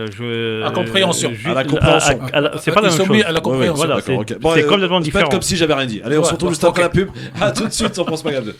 À compréhension. À la compréhension. C'est pas la Ils même sont mis chose. à la compréhension. Voilà, D'accord, c'est ok. Bon, c'est complètement faites différent. comme si j'avais rien dit. Allez, on se Ouais, retrouve bon, juste après ok. la pub. À tout de suite sur France Maghreb 2.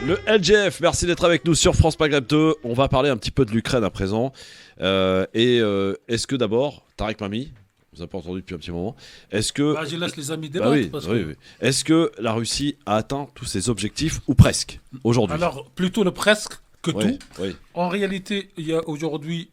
Le LGF, merci d'être avec nous sur France Maghreb 2. On va parler un petit peu de l'Ukraine à présent. Est-ce que d'abord, Tarek Pami, vous n'avez pas entendu depuis un petit moment, est-ce que... Bah, je laisse les amis Bah débattre. oui, parce oui, que- oui. Est-ce que la Russie a atteint tous ses objectifs, ou presque, aujourd'hui? Alors, plutôt le presque que Oui, tout. oui. En réalité, il y a aujourd'hui,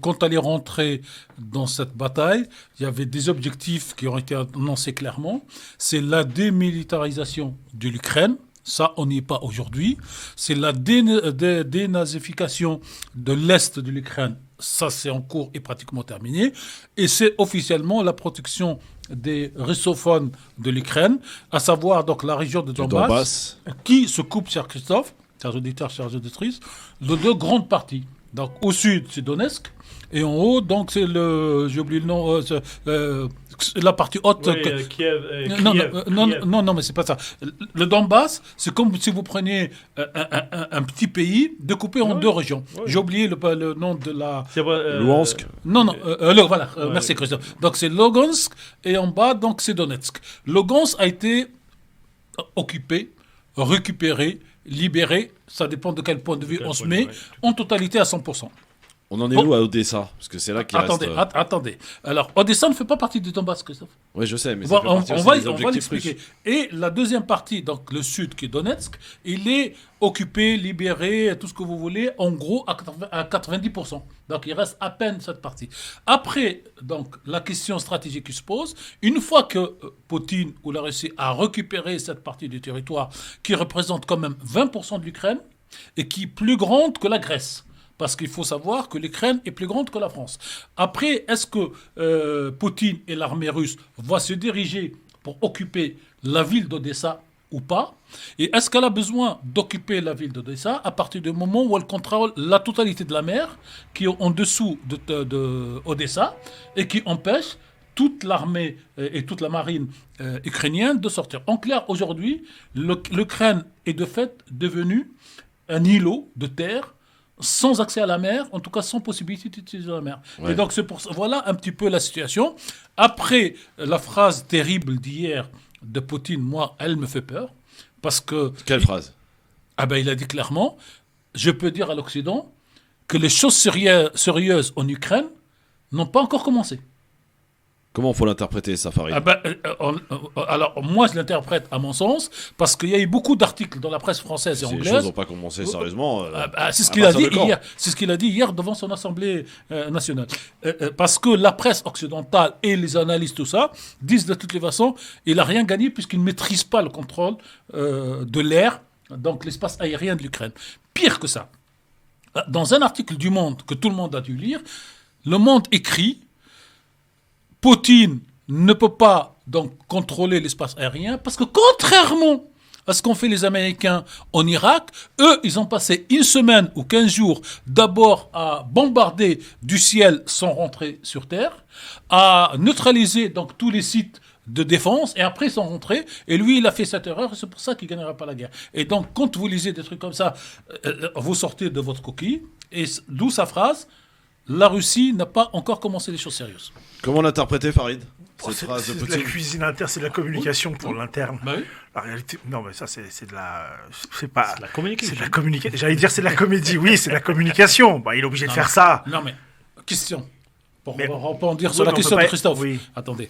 quand elle est rentrée dans cette bataille, il y avait des objectifs qui ont été annoncés clairement. C'est la démilitarisation de l'Ukraine. Ça, on n'y est pas aujourd'hui. C'est la dénazification de l'Est de l'Ukraine. Ça, c'est en cours et pratiquement terminé. Et c'est officiellement la protection des russophones de l'Ukraine, à savoir donc la région de Donbass, qui se coupe, cher Christophe, chers auditeurs, chers auditrices, de deux grandes parties. Donc au sud, c'est Donetsk, et en haut, donc c'est j'ai oublié le nom, la partie haute. Oui, Kiev, Non, mais c'est pas ça. Le Donbass, c'est comme si vous preniez un petit pays découpé en deux régions. Oui. J'ai oublié le nom de la. Luhansk. Non, voilà, merci Christophe. Donc c'est Lugansk, et en bas, donc c'est Donetsk. Lugansk a été occupé, récupéré, libéré, ça dépend de quel point de vue on se met, en totalité à 100%. On en est où à Odessa? Parce que c'est là qu'il reste... Attendez. Alors, Odessa ne fait pas partie du Donbass, Christophe. Oui, je sais, mais On ça fait partie aussi des va objectifs l'expliquer. russes. Et la deuxième partie, donc le sud qui est Donetsk, il est occupé, libéré, tout ce que vous voulez, en gros à 90%. Donc il reste à peine cette partie. Après, donc la question stratégique qui se pose, une fois que Poutine ou la Russie a récupéré cette partie du territoire qui représente quand même 20% de l'Ukraine et qui est plus grande que la Grèce. Parce qu'il faut savoir que l'Ukraine est plus grande que la France. Après, est-ce que Poutine et l'armée russe vont se diriger pour occuper la ville d'Odessa ou pas? Et est-ce qu'elle a besoin d'occuper la ville d'Odessa à partir du moment où elle contrôle la totalité de la mer qui est en dessous de Odessa et qui empêche toute l'armée et toute la marine ukrainienne de sortir? En clair, aujourd'hui, l'Ukraine est de fait devenue un îlot de terre sans accès à la mer, en tout cas sans possibilité d'utiliser la mer. Ouais. Et donc voilà un petit peu la situation. Après la phrase terrible d'hier de Poutine, moi, elle me fait peur, parce que... Quelle phrase? Il a dit clairement, je peux dire à l'Occident que les choses sérieuses en Ukraine n'ont pas encore commencé. Comment faut l'interpréter, Safari? Alors, moi, je l'interprète à mon sens, parce qu'il y a eu beaucoup d'articles dans la presse française et Si les anglaise. choses n'ont pas commencé sérieusement... C'est ce qu'il a dit hier. C'est ce qu'il a dit hier devant son Assemblée nationale. Parce que la presse occidentale et les analystes, tout ça, disent de toutes les façons, il n'a rien gagné puisqu'il ne maîtrise pas le contrôle de l'air, donc l'espace aérien de l'Ukraine. Pire que ça. Dans un article du Monde que tout le monde a dû lire, Le Monde écrit: Poutine ne peut pas donc contrôler l'espace aérien parce que contrairement à ce qu'ont fait les Américains en Irak. Eux, ils ont passé une semaine ou 15 jours d'abord à bombarder du ciel sans rentrer sur terre, à neutraliser donc tous les sites de défense, et après ils sont rentrés, et lui il a fait cette erreur, et c'est pour ça qu'il ne gagnera pas la guerre. Et donc quand vous lisez des trucs comme ça, vous sortez de votre coquille, et d'où sa phrase, la Russie n'a pas encore commencé les choses sérieuses. Comment l'interpréter, Farid, cette C'est phrase de de la Poutine? cuisine interne, c'est de la communication pour l'interne. Bah oui. La réalité, non mais ça c'est de la, c'est pas, La communication. c'est de la communication. J'allais dire c'est de la comédie, oui c'est de la communication. Bah il est obligé de faire ça. Non mais, question, pour Mais- rebondir Oui, sur la mais on question peut de pas- Christophe. oui. Attendez,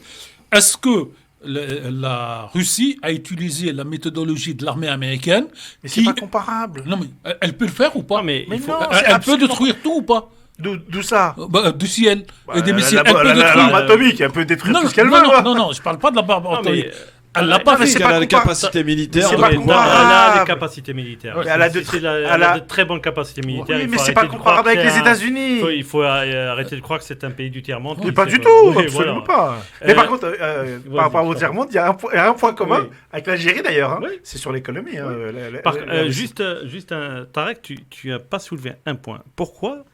est-ce que la Russie a utilisé la méthodologie de l'armée américaine Mais c'est pas comparable. Non mais, elle peut le faire ou pas? Non, mais Mais il faut. non, Elle c'est peut absolument- détruire tout ou pas? D'où ça? Du ciel et des missiles. La Elle peut l'arme détruire. atomique, elle peut détruire tout ce qu'elle non, veut. non, hein. non, non, je parle pas de la barbe Non, atomique. mais, Elle l'a pas non, mais fait. c'est Qu'elle pas a les comparable. capacités militaires. C'est de pas les- comparable. Elle a des capacités militaires. Ouais, elle a de C'est tr- elle elle a a- de très bonnes capacités militaires. Oui, Il mais faut c'est pas arrêter de croire comparable avec que les c'est un- États-Unis. Il faut arrêter de croire que c'est un pays du tiers-monde. Mais pas C'est du tout, Oui, absolument voilà. pas. Mais par contre, vas-y, par rapport au je tiers-monde, il y a un point commun Oui. avec l'Algérie d'ailleurs. hein. Oui. C'est sur l'économie. hein, Juste Tarek, tu n'as pas soulevé un point. Pourquoi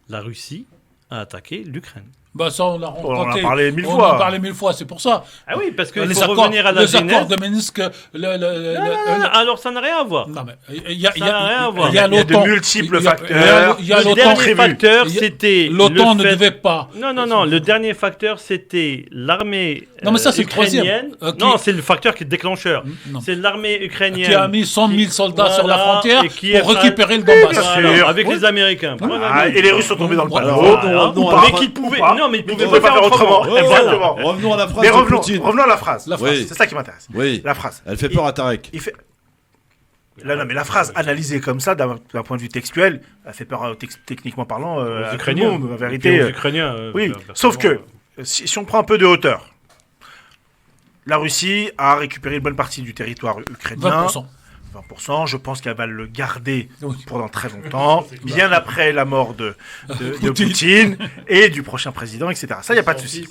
la Russie a attaqué l'Ukraine? Bah ça, on l'a On en a rencontré. parlé 1000 On fois. en a parlé 1000 fois, c'est pour ça. Ah oui, parce qu'il Les faut accords, revenir à la les accords genèse. de Minsk, Non, alors ça n'a rien à voir. Non, mais il y a, Ça n'a rien à voir. il y a Il y a de l'OTAN. multiples Il y a- facteurs. Il y a Le l'OTAN. dernier facteur, Il y a- c'était L'OTAN le ne fait- devait pas. Non, le dernier facteur, c'était l'armée Non, mais ça, c'est le troisième. ukrainienne. Qui- Non, c'est le facteur qui est déclencheur. Non. C'est l'armée ukrainienne. Qui a mis 100 000 soldats sur la Voilà, frontière et qui pour est- récupérer le bien Donbass. sûr. Voilà, avec Oui. les Américains. Ah, et les Russes sont tombés dans le Voilà. panneau. Revenons Ou à pas. la Mais qu'ils Ou pouvaient. pas. Non, mais ils Ils pouvaient pouvaient pas faire autrement. Voilà. Exactement. Revenons à la phrase Mais de Poutine. revenons à la phrase. La phrase. Oui. C'est ça qui m'intéresse. Oui. La phrase. Elle fait peur à Tarek. Il fait. Là, non, mais la phrase analysée comme ça, d'un point de vue textuel, elle fait peur techniquement parlant à Aux tout le Ukrainiens. monde, en Et vérité. puis aux Ukrainiens. Oui, sauf que, si on prend un peu de hauteur, la Russie a récupéré une bonne partie du territoire ukrainien. 20%. 20%, je pense qu'elle va le garder Oui. pendant très longtemps, bien après la mort de Poutine et du prochain président, etc. Ça, il n'y a pas de souci.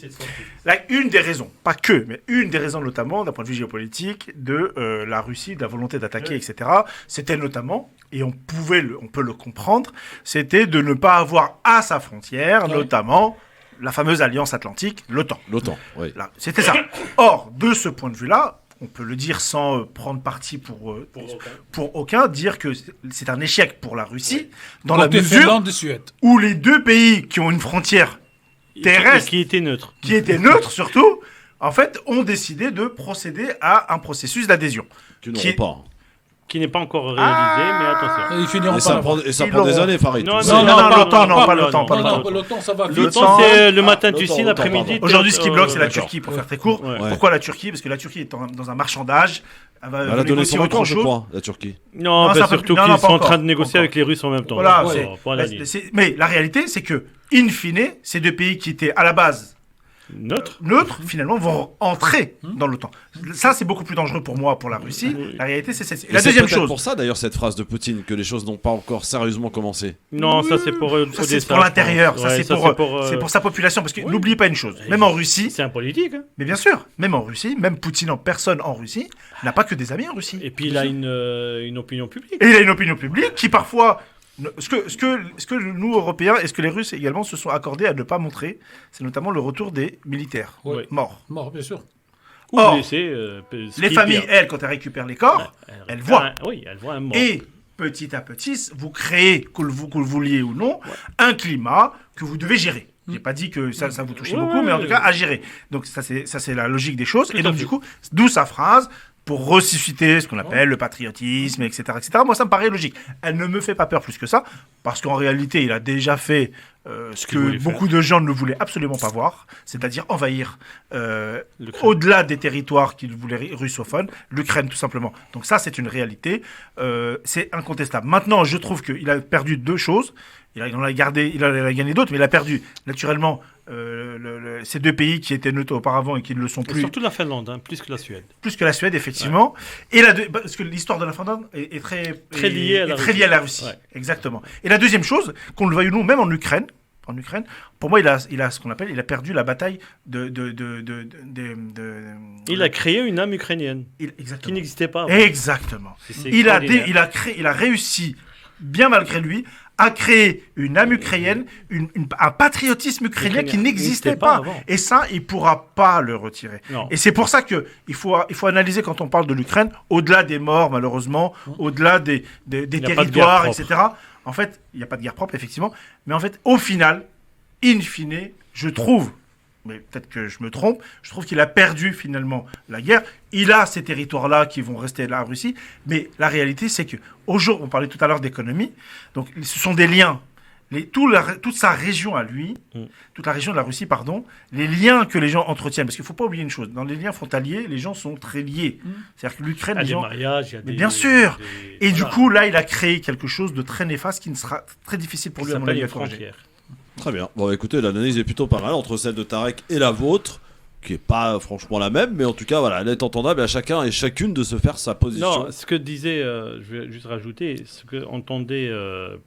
Là, une des raisons, pas que, mais une des raisons notamment, d'un point de vue géopolitique, de la Russie, de la volonté d'attaquer, etc., c'était notamment, et on peut le comprendre, c'était de ne pas avoir à sa frontière, Ouais. notamment, la fameuse alliance atlantique, l'OTAN. L'OTAN, oui. Là, c'était ça. Or, de ce point de vue-là, on peut le dire sans prendre parti pour aucun, dire que c'est un échec pour la Russie, dans la Côté mesure Finlande et Suède. où les deux pays qui ont une frontière terrestre, Qui était neutre. qui était neutre surtout, en fait, ont décidé de procéder à un processus d'adhésion. Tu Qui- n'auras pas. Qui n'est pas encore réalisé, mais attention. Ils finiront Et pas ça l'avoir. prend, et ça Ils prend des l'auront. années, Farid. Non, tu sais. Non, l'OTAN, non, pas non, l'OTAN, pas Non, l'OTAN. non, l'OTAN, ça va vite. L'OTAN, c'est le matin l'OTAN, du Sine, l'OTAN, l'après-midi. pardon. Aujourd'hui, ce qui bloque, c'est la d'accord. Turquie, pour faire très court. Ouais. Pourquoi la Turquie? Parce que la Turquie est dans un marchandage. Elle va Elle a donné négocier son autre accord, je chose. crois, la Turquie. Non, Non, bah, ça peut- surtout non, qu'ils non, pas sont en encore, train de négocier pas avec les Russes en même temps. Voilà, Ouais, c'est- pas la ligne. mais la réalité, c'est que, in fine, ces deux pays qui étaient à la base neutres, finalement, vont entrer dans l'OTAN. Ça, c'est beaucoup plus dangereux pour moi, pour la Russie. La réalité, c'est celle-ci. Et La c'est deuxième peut-être chose, pour ça, d'ailleurs, cette phrase de Poutine, que les choses n'ont pas encore sérieusement commencé. Non, ça c'est pour ça, c'est pour l'intérieur, ça, c'est pour sa population. Parce que oui. n'oubliez pas une chose, même en Russie, C'est un politique. Hein. mais bien sûr, même en Russie, même Poutine en personne en Russie, n'a pas que des amis en Russie. Et puis il a une opinion publique. Et il a une opinion publique qui parfois... Ce que nous, Européens, et ce que les Russes également se sont accordés à ne pas montrer, c'est notamment le retour des militaires Oui. morts. Mort, bien sûr. Ou Or, blessé. Les familles, elles, quand elles récupèrent les corps, elles voient. Oui, elles voient un mort. Et petit à petit, vous créez, que vous le vouliez ou non, un climat que vous devez gérer. J'ai pas dit que ça vous touchait Ouais, beaucoup, mais en tout cas, à gérer. Donc ça, c'est la logique des choses. Et donc, du coup, d'où sa phrase, pour ressusciter ce qu'on appelle le patriotisme, etc., etc. Moi, ça me paraît logique. Elle ne me fait pas peur plus que ça, parce qu'en réalité, il a déjà fait ce qu'il que voulait beaucoup de gens ne voulaient absolument pas voir, c'est-à-dire envahir L'Ukraine. au-delà des territoires qu'il voulait russophones, l'Ukraine tout simplement. Donc ça, c'est une réalité, c'est incontestable. Maintenant, je trouve qu'il a perdu deux choses. Il en a gagné d'autres, mais il a perdu naturellement ces deux pays qui étaient neutres auparavant et qui ne le sont Et plus, surtout la Finlande, hein, plus que la Suède. plus que la Suède, effectivement. Et parce que l'histoire de la Finlande est très Très liée à la Russie. Russie. Ouais. Exactement. Et la deuxième chose, qu'on le veuille ou non, même en Ukraine, en Ukraine. Pour moi, il a ce qu'on appelle, il a perdu la bataille Il a créé une âme ukrainienne qui exactement. n'existait pas avant. Exactement. C'est Il a extraordinaire. il a réussi, bien malgré lui, à créer une âme ukrainienne, un patriotisme ukrainien qui n'existait pas. avant. Et ça, il ne pourra pas le retirer. Non. Et c'est pour ça qu'il faut analyser quand on parle de l'Ukraine, au-delà des morts, malheureusement, au-delà des a pas de territoires, guerre etc. En fait, il n'y a pas de guerre propre, effectivement. Mais en fait, au final, in fine, je trouve, mais peut-être que je me trompe, je trouve qu'il a perdu finalement la guerre. Il a ces territoires-là qui vont rester là en Russie. Mais la réalité, c'est que aujourd'hui, on parlait tout à l'heure d'économie. Donc, ce sont des liens. Toute sa région à lui, toute la région de la Russie, pardon, les liens que les gens entretiennent. Parce qu'il ne faut pas oublier une chose. Dans les liens frontaliers, les gens sont très liés. C'est-à-dire que l'Ukraine, Il y a les des gens... mariages, il y a Mais des... bien sûr. des- Et du voilà. coup, là, il a créé quelque chose de très néfaste qui ne sera très difficile pour Ça lui, à mon s'appelle avis, à une corriger. frontière. Très bien. Bon, écoutez, l'analyse est plutôt pas mal entre celle de Tarek et la vôtre, qui est pas franchement la même, mais en tout cas, voilà, elle est entendable à chacun et chacune de se faire sa position. Non, ce que disait, je vais juste rajouter, ce que entendait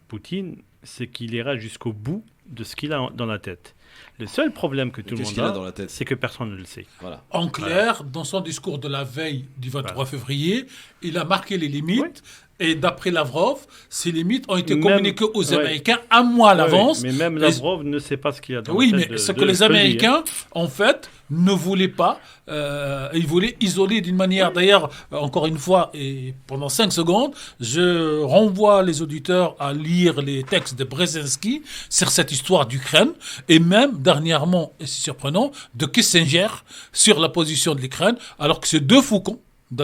Poutine, c'est qu'il ira jusqu'au bout de ce qu'il a dans la tête. Le seul problème que tout le Qu'est-ce monde qu'il a dans la tête ? c'est que personne ne le sait. Voilà. En clair, dans son discours de la veille du 23 février, il a marqué les limites. Et d'après Lavrov, ces limites ont été Même- communiquées aux ouais. Américains un mois à l'avance. Oui, mais même Les- Lavrov ne sait pas ce qu'il a dans Oui, la mais tête. ce que les Américains, en fait, ne voulaient pas. Ils voulaient isoler d'une manière. D'ailleurs, encore une fois, et pendant 5 secondes, je renvoie les auditeurs à lire les textes de Brzezinski sur cette histoire d'Ukraine, et même, dernièrement, et c'est surprenant, de Kissinger sur la position de l'Ukraine, alors que c'est deux faucons de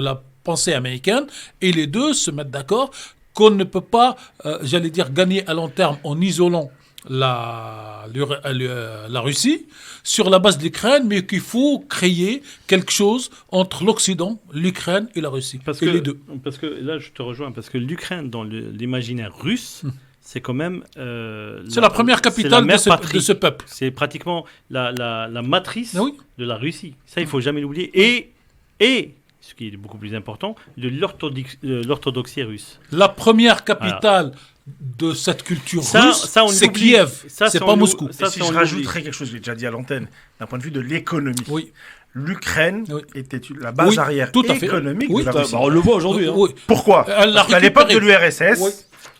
la pensée américaine, et les deux se mettent d'accord qu'on ne peut pas, j'allais dire, gagner à long terme en isolant la Russie sur la base de l'Ukraine, mais qu'il faut créer quelque chose entre l'Occident, l'Ukraine et la Russie. Parce et que, les deux. parce que là, je te rejoins, parce que l'Ukraine, dans l'imaginaire russe, c'est quand même... C'est la première capitale mère de patrie. ce peuple. C'est pratiquement la matrice Oui. de la Russie. Ça, il faut jamais l'oublier. Et, ce qui est beaucoup plus important, de l'orthodoxie russe. La première capitale de cette culture russe, on c'est l'oublie. Kiev, Ça, c'est on pas l'oublie. Moscou. Ça, Et si on je l'oublie. rajouterais quelque chose, je l'ai déjà dit à l'antenne, d'un point de vue de l'économie. Oui. L'Ukraine Oui. était la base Oui, arrière tout à fait. économique Oui, de la Bah, Russie. on le voit aujourd'hui. Hein. Oui. Pourquoi Elle l'a Parce qu'à l'époque de récupéré. l'URSS, Oui.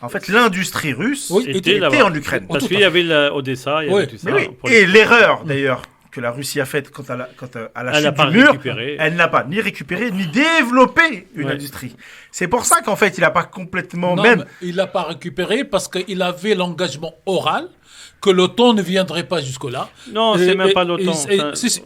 en fait, l'industrie russe Oui, était était là-bas. en Ukraine. Parce Tout qu'il à y avait Odessa, il y Oui. avait tout ça. Mais oui. pour Et les- l'erreur, d'ailleurs, que la Russie a faite quant à la Elle n'a chute pas du mur, récupéré. elle n'a pas ni récupéré ni développé une Ouais. industrie. C'est pour ça qu'en fait, il n'a pas complètement Non, même... mais il l'a pas récupéré parce qu'il avait l'engagement oral que l'OTAN ne viendrait pas jusque-là. Non, c'est même pas l'OTAN. Non, mais c'était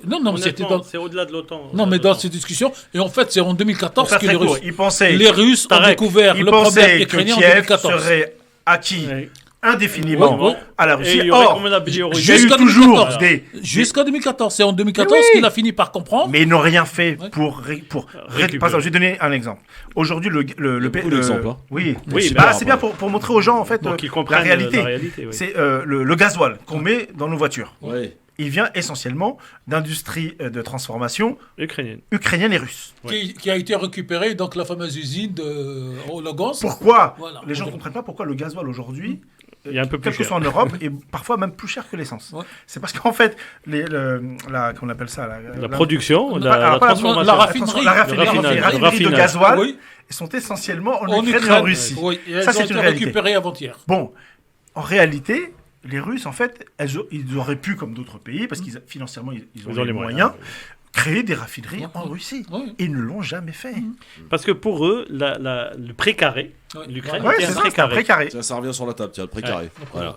Honnêtement, dans... c'est au-delà de l'OTAN. Non, mais dans ces discussions, et en fait, c'est en Pour 2014 faire que très les court, Russes, il pensait, les Russes ont Tarek, découvert il le problème pensait que ukrainien en Kiev 2014. serait acquis Ouais. indéfiniment Oui, oui. à la Et Russie. il y aurait Or, combien d'habillés il y a eu Jusqu'à toujours 2014. des... Jusqu'à 2014, c'est en 2014 Mais oui. qu'il a fini par comprendre. Mais ils n'ont rien fait Ouais. pour Récupérer. Par exemple, je vais donner un exemple. Aujourd'hui, beaucoup d'exemples, hein. Oui, Oui, c'est mais alors, bien pour montrer aux gens en fait Pour qu'ils la comprennent réalité. la réalité, oui. C'est le gasoil qu'on met dans nos voitures. Ouais. Il vient essentiellement d'industries de transformation Ukrainienne. ukrainiennes et russes. Qui a été récupéré, donc la fameuse usine de Lugansk. Pourquoi Voilà. les gens ne comprennent pas pourquoi le gasoil aujourd'hui, Il y a un peu plus quel que cher. soit en Europe, est parfois même plus cher que l'essence. Ouais. C'est parce qu'en fait, qu'on appelle ça La production, Non, la alors, pas la- transformation. la raffinerie. la raffinerie, Le raffinage, les le raffineries de raffinage. gasoil Oui. sont essentiellement en En Ukraine et Ukraine. en Russie. Oui, et elles Ça, ont c'est été une réalité. récupérées avant-hier. Bon, en réalité, les Russes, en fait, ils auraient pu, comme d'autres pays, parce qu'ils financièrement, ils ont les moyens, créer des raffineries en Russie. Oui. Ils ne l'ont jamais fait. Parce que pour eux, le précaré, Ouais. l'Ukraine Ouais, était c'est un ça, c'est un précaré. précaré. Ça revient sur la table, tiens, le précaré. Voilà.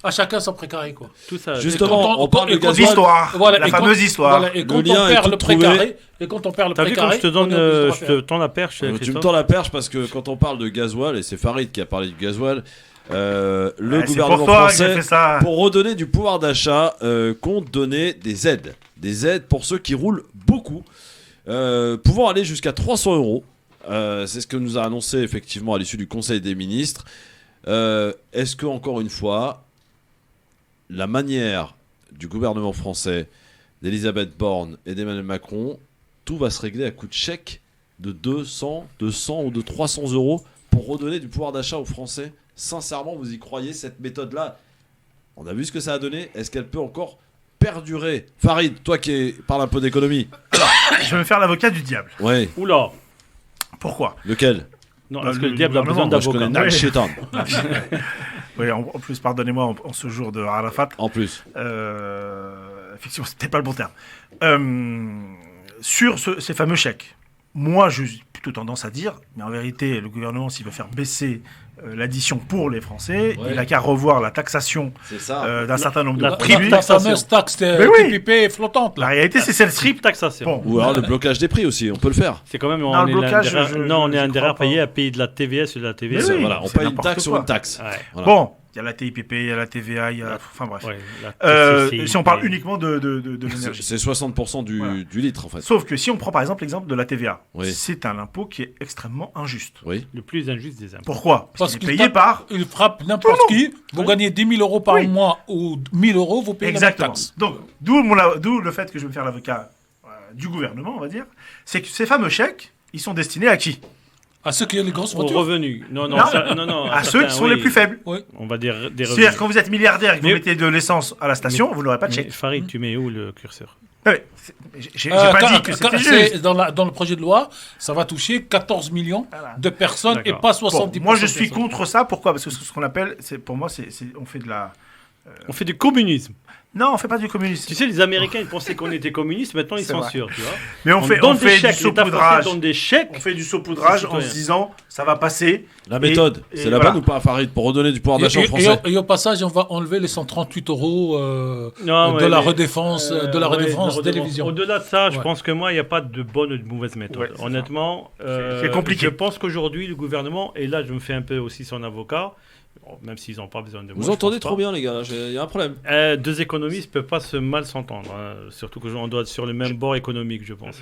À chacun son précaré, quoi. Tout ça. Justement, on parle de et quand- gasoil. L'histoire, Voilà, la et quand- fameuse histoire. Voilà, et quand Le lien on est perd tout le trouvé. précaré, et quand on perd le T'as vu comme précaré, je te donne, on est obligé de je refaire. te tends la perche, Tu me Christophe. tends la perche parce que quand on parle de gasoil, et c'est Farid qui a parlé du gasoil, le C'est gouvernement pour toi que j'ai français, fait ça. pour redonner du pouvoir d'achat, compte donner des aides. Des aides pour ceux qui roulent beaucoup, pouvant aller jusqu'à 300 €. C'est ce que nous a annoncé effectivement à l'issue du Conseil des ministres. Est-ce que, encore une fois, la manière du gouvernement français, d'Elisabeth Borne et d'Emmanuel Macron, tout va se régler à coup de chèque de 200 ou de 300 € pour redonner du pouvoir d'achat aux Français? Sincèrement, vous y croyez, cette méthode-là? On a vu ce que ça a donné. Est-ce qu'elle peut encore perdurer? Farid, toi qui parles un peu d'économie. Je vais me faire l'avocat du diable. Ouais. Oula. Pourquoi? Lequel? Non, parce que le diable a besoin Moi, je connais d'avocats. Nal Shaitan. Oui, en plus, pardonnez-moi, en ce jour de Arafat, En plus. effectivement, c'était pas le bon terme. Sur ces fameux chèques, moi, j'ai plutôt tendance à dire, mais en vérité, le gouvernement, s'il veut faire baisser l'addition pour les Français, Ouais. il n'a qu'à revoir la taxation C'est ça. d'un certain nombre de La produits. fameuse taxe Mais oui. TPP flottante, La là. réalité, c'est celle-ci. Triple taxation. Bon, Ou alors le blocage des prix aussi, on peut le faire. C'est quand même. Non, on le est blocage, l'un des rares- non, on est un je des crois rares pas. payés à payer de la TVA sur la TVA. Mais oui. Voilà, on c'est paye une n'importe taxe sur quoi. une taxe. Ouais. Voilà. Bon, il y a la TIPP, il y a la TVA, il y a... Enfin bref. Ouais, la TCCI, Si on parle mais- uniquement de l'énergie. C'est 60% Voilà. du litre en fait. Sauf que si on prend par exemple l'exemple de la TVA, Oui. c'est un impôt qui est extrêmement injuste. Oui. le plus injuste des impôts. Pourquoi? Parce qu'il est payé tape- par... il frappe n'importe Tout le qui. Vous gagnez 10 000 euros par Oui. mois ou 1 000 euros, vous payez la Exactement. taxe. Donc, d'où le fait que je vais me faire l'avocat du gouvernement, on va dire, c'est que ces fameux chèques, ils sont destinés à qui? À ceux qui ont les grosses Aux voitures. revenus. Non, Non. non. À ceux qui sont les plus faibles. On va dire des revenus. C'est-à-dire, quand vous êtes milliardaire et que vous Mais- mettez de l'essence à la station, vous n'aurez pas de Mais chèque. Farid, tu mets où le curseur? Non, mais j'ai pas dit que c'était juste. Dans le projet de loi, ça va toucher 14 millions Voilà. de personnes et D'accord. pas Bon, 70%. moi, je de suis personnes. contre ça. Pourquoi? Parce que ce qu'on appelle, pour moi, on fait de la... On fait du communisme. Non, on fait pas du communisme. Tu sais, les Américains, ils pensaient qu'on était communistes, maintenant ils C'est sont vrai. sûrs, tu vois. Mais on fait donne du des chèques, l'État français saupoudrage. donne des chèques. On fait du saupoudrage en citoyens. se disant, ça va passer. La méthode, Et c'est la voilà. bonne ou pas Farid pour redonner du pouvoir d'achat aux Et Français? au passage, on va enlever les 138 euros Non, de ouais, la mais- redéfense, de la ouais, redéfense de la télévision. Au-delà de ça, je Ouais. pense que moi, il n'y a pas de bonne ou de mauvaise méthode. Ouais, c'est Honnêtement, C'est compliqué. Je pense qu'aujourd'hui, le gouvernement, et là, je me fais un peu aussi son avocat, bon, même s'ils n'ont pas besoin de moi. Vous je entendez pense trop pas. bien les gars, il y a un problème. Deux économistes ne peuvent pas se mal s'entendre, hein, surtout qu'on doit être sur le même bord économique, je pense.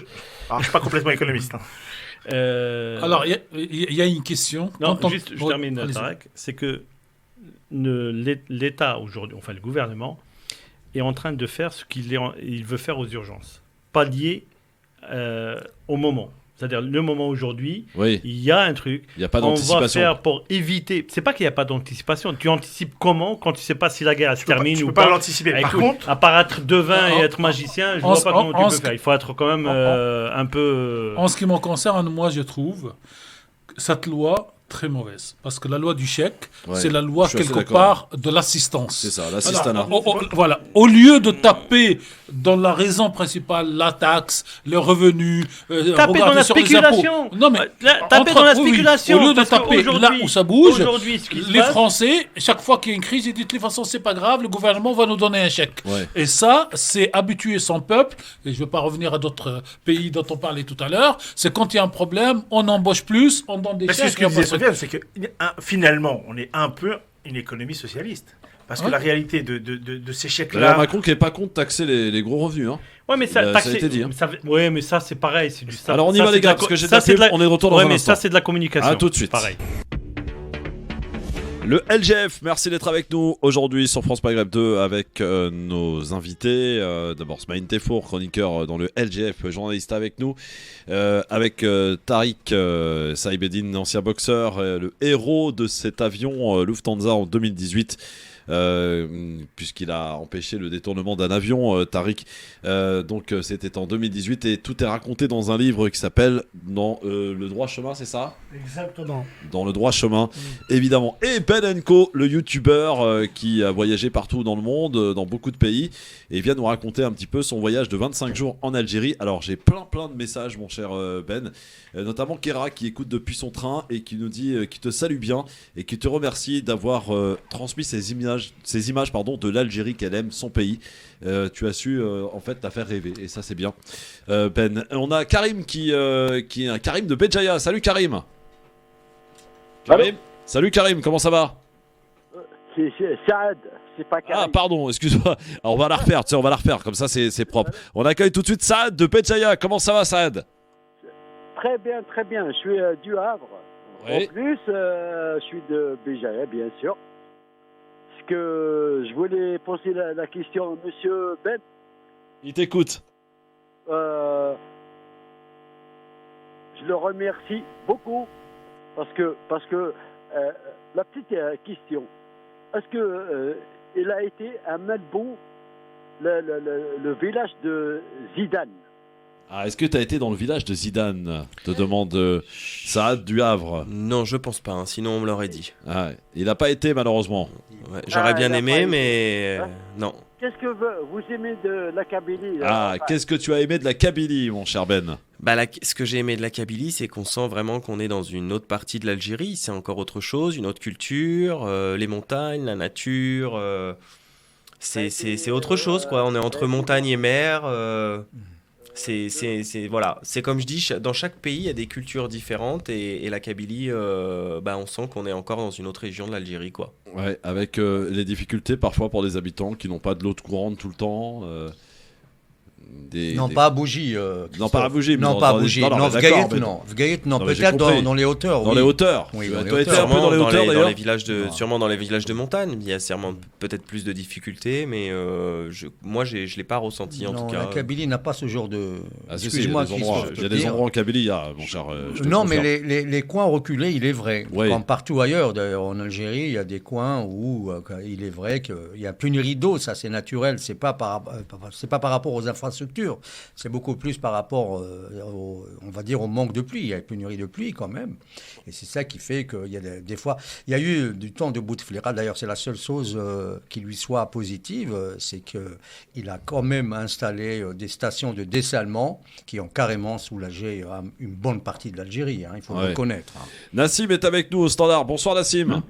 Alors, je suis pas complètement économiste. Hein. Alors, il y a une question. Non, Quand on- juste, je Oui, termine, allez-y. Tarek, c'est que l'État aujourd'hui, enfin le gouvernement, est en train de faire ce il veut faire aux urgences, pallier au moment. C'est-à-dire le moment aujourd'hui, Oui, il y a un truc. il n'y a pas On va d'anticipation. faire pour éviter. C'est pas qu'il n'y a pas d'anticipation. Tu anticipes comment quand tu sais pas si la guerre elle se termine Tu ou peux pas pas. l'anticiper. Par Écoute, contre, à part être devin En- et être magicien, je en- vois pas comment en- tu peux faire. Il faut être quand même un peu. En ce qui me concerne, moi, je trouve cette loi très mauvaise. Parce que la loi du chèque, Ouais, c'est la loi je suis assez quelque d'accord. part de l'assistance. C'est ça, l'assistanat. Voilà. Au lieu de taper dans la raison principale, la taxe, le revenu, Taper dans regarder la sur les spéculation. impôts. Non, mais Taper dans la oui, oui. spéculation. Au lieu de parce taper là qu'aujourd'hui- où ça bouge, Aujourd'hui, ce qui se les passe, Français, chaque fois qu'il y a une crise, ils disent de toute façon, c'est pas grave, le gouvernement va nous donner un chèque. Ouais. Et ça, c'est habituer son peuple, et je ne veux pas revenir à d'autres pays dont on parlait tout à l'heure, c'est quand il y a un problème, on embauche plus, on donne des parce que chèques. ce que disait Sofiane, c'est que finalement, on est un peu une économie socialiste. Parce que Ouais. la réalité de ces D'ailleurs, chèques-là. Macron qui n'est pas contre de taxer les gros revenus. Hein. Ouais, mais ça, Ça a taxer- été dit, hein. Ouais, mais ça, c'est pareil. C'est du ça. Alors, on y ça, va, c'est les de la gars, parce que j'ai ça, de la c'est pub, on est de retour dans Ouais, un mais instant. ça, c'est de la communication. À tout de suite. Pareil. Le LGF, merci d'être avec nous aujourd'hui sur France Maghreb 2 avec nos invités. D'abord Smaïn Tefour, chroniqueur dans le LGF, journaliste avec nous. Avec Tariq Saïbeddine, ancien boxeur, le héros de cet avion Lufthansa en 2018. Puisqu'il a empêché le détournement d'un avion, Tariq. Donc c'était en 2018 et tout est raconté dans un livre qui s'appelle Dans le droit chemin, c'est ça ? Exactement. Dans le droit chemin, évidemment. Et Ben Co, le youtubeur qui a voyagé partout dans le monde, dans beaucoup de pays, et vient nous raconter un petit peu son voyage de 25 jours en Algérie. Alors j'ai plein de messages, mon cher Ben, notamment Kera qui écoute depuis son train et qui nous dit qu'il te salue bien et qui te remercie d'avoir transmis ces images de l'Algérie qu'elle aime, son pays. Tu as su en fait la faire rêver et ça c'est bien. Ben, on a Karim qui est un Karim de Béjaïa. Salut Karim. Karim. Salut Karim, comment ça va? C'est Saad, c'est pas Karim. Ah pardon, excuse-moi. Alors on va la refaire, tu sais, on va la refaire, comme ça c'est propre. On accueille tout de suite Saad de Béjaïa. Comment ça va Saad? Très bien, très bien. Je suis du Havre. Oui. En plus, je suis de Béjaïa, bien sûr. Parce que je voulais poser la question à Monsieur Ben. Il t'écoute. Je le remercie beaucoup parce que la petite question, est-ce que il a été à Melbourne, le village de Zidane. Ah, est-ce que tu as été dans le village de Zidane? Te demande Saad du Havre. Non, je pense pas, hein, sinon on me l'aurait dit. Ah, il n'a pas été malheureusement. Ouais, j'aurais bien il a aimé, pas été. mais Hein non. Qu'est-ce que vous aimez de la Kabylie Ah, qu'est-ce que tu as aimé de la Kabylie, mon cher Ben? Bah, ce que j'ai aimé de la Kabylie, c'est qu'on sent vraiment qu'on est dans une autre partie de l'Algérie. C'est encore autre chose, une autre culture, les montagnes, la nature. C'est autre chose, quoi. On est entre montagne et mer. Voilà. C'est comme je dis, dans chaque pays, il y a des cultures différentes et la Kabylie, on sent qu'on est encore dans une autre région de l'Algérie, quoi. Ouais, avec les difficultés parfois pour des habitants qui n'ont pas de l'eau courante tout le temps. Pas à Bougie. Non, pas à Bougie. Non, pas à Bougie. Non, Vgaït, non. Vgaït, non. Peut-être dans les hauteurs. Dans les hauteurs. Oui, tu as été un peu dans les hauteurs, d'ailleurs. Sûrement dans les villages de montagne. Il y a sûrement peut-être plus de difficultés, mais moi, je ne l'ai pas ressenti en tout cas. La Kabylie n'a pas ce genre de. Excuse-moi, il y a des endroits en Kabylie, mon cher. Non, mais les coins reculés, il est vrai. Comme partout ailleurs, en Algérie, il y a des coins où il est vrai qu'il y a pénurie d'eau, ça c'est naturel. C'est pas par rapport aux infrastructures. C'est beaucoup plus par rapport, on va dire, au manque de pluie. Il y a une pénurie de pluie quand même. Et c'est ça qui fait qu'il y a des fois... Il y a eu du temps de Bouteflika. D'ailleurs, c'est la seule chose qui lui soit positive, c'est qu'il a quand même installé des stations de dessalement qui ont carrément soulagé une bonne partie de l'Algérie. Il faut le reconnaître. Nassim est avec nous au standard. Bonsoir Nassim.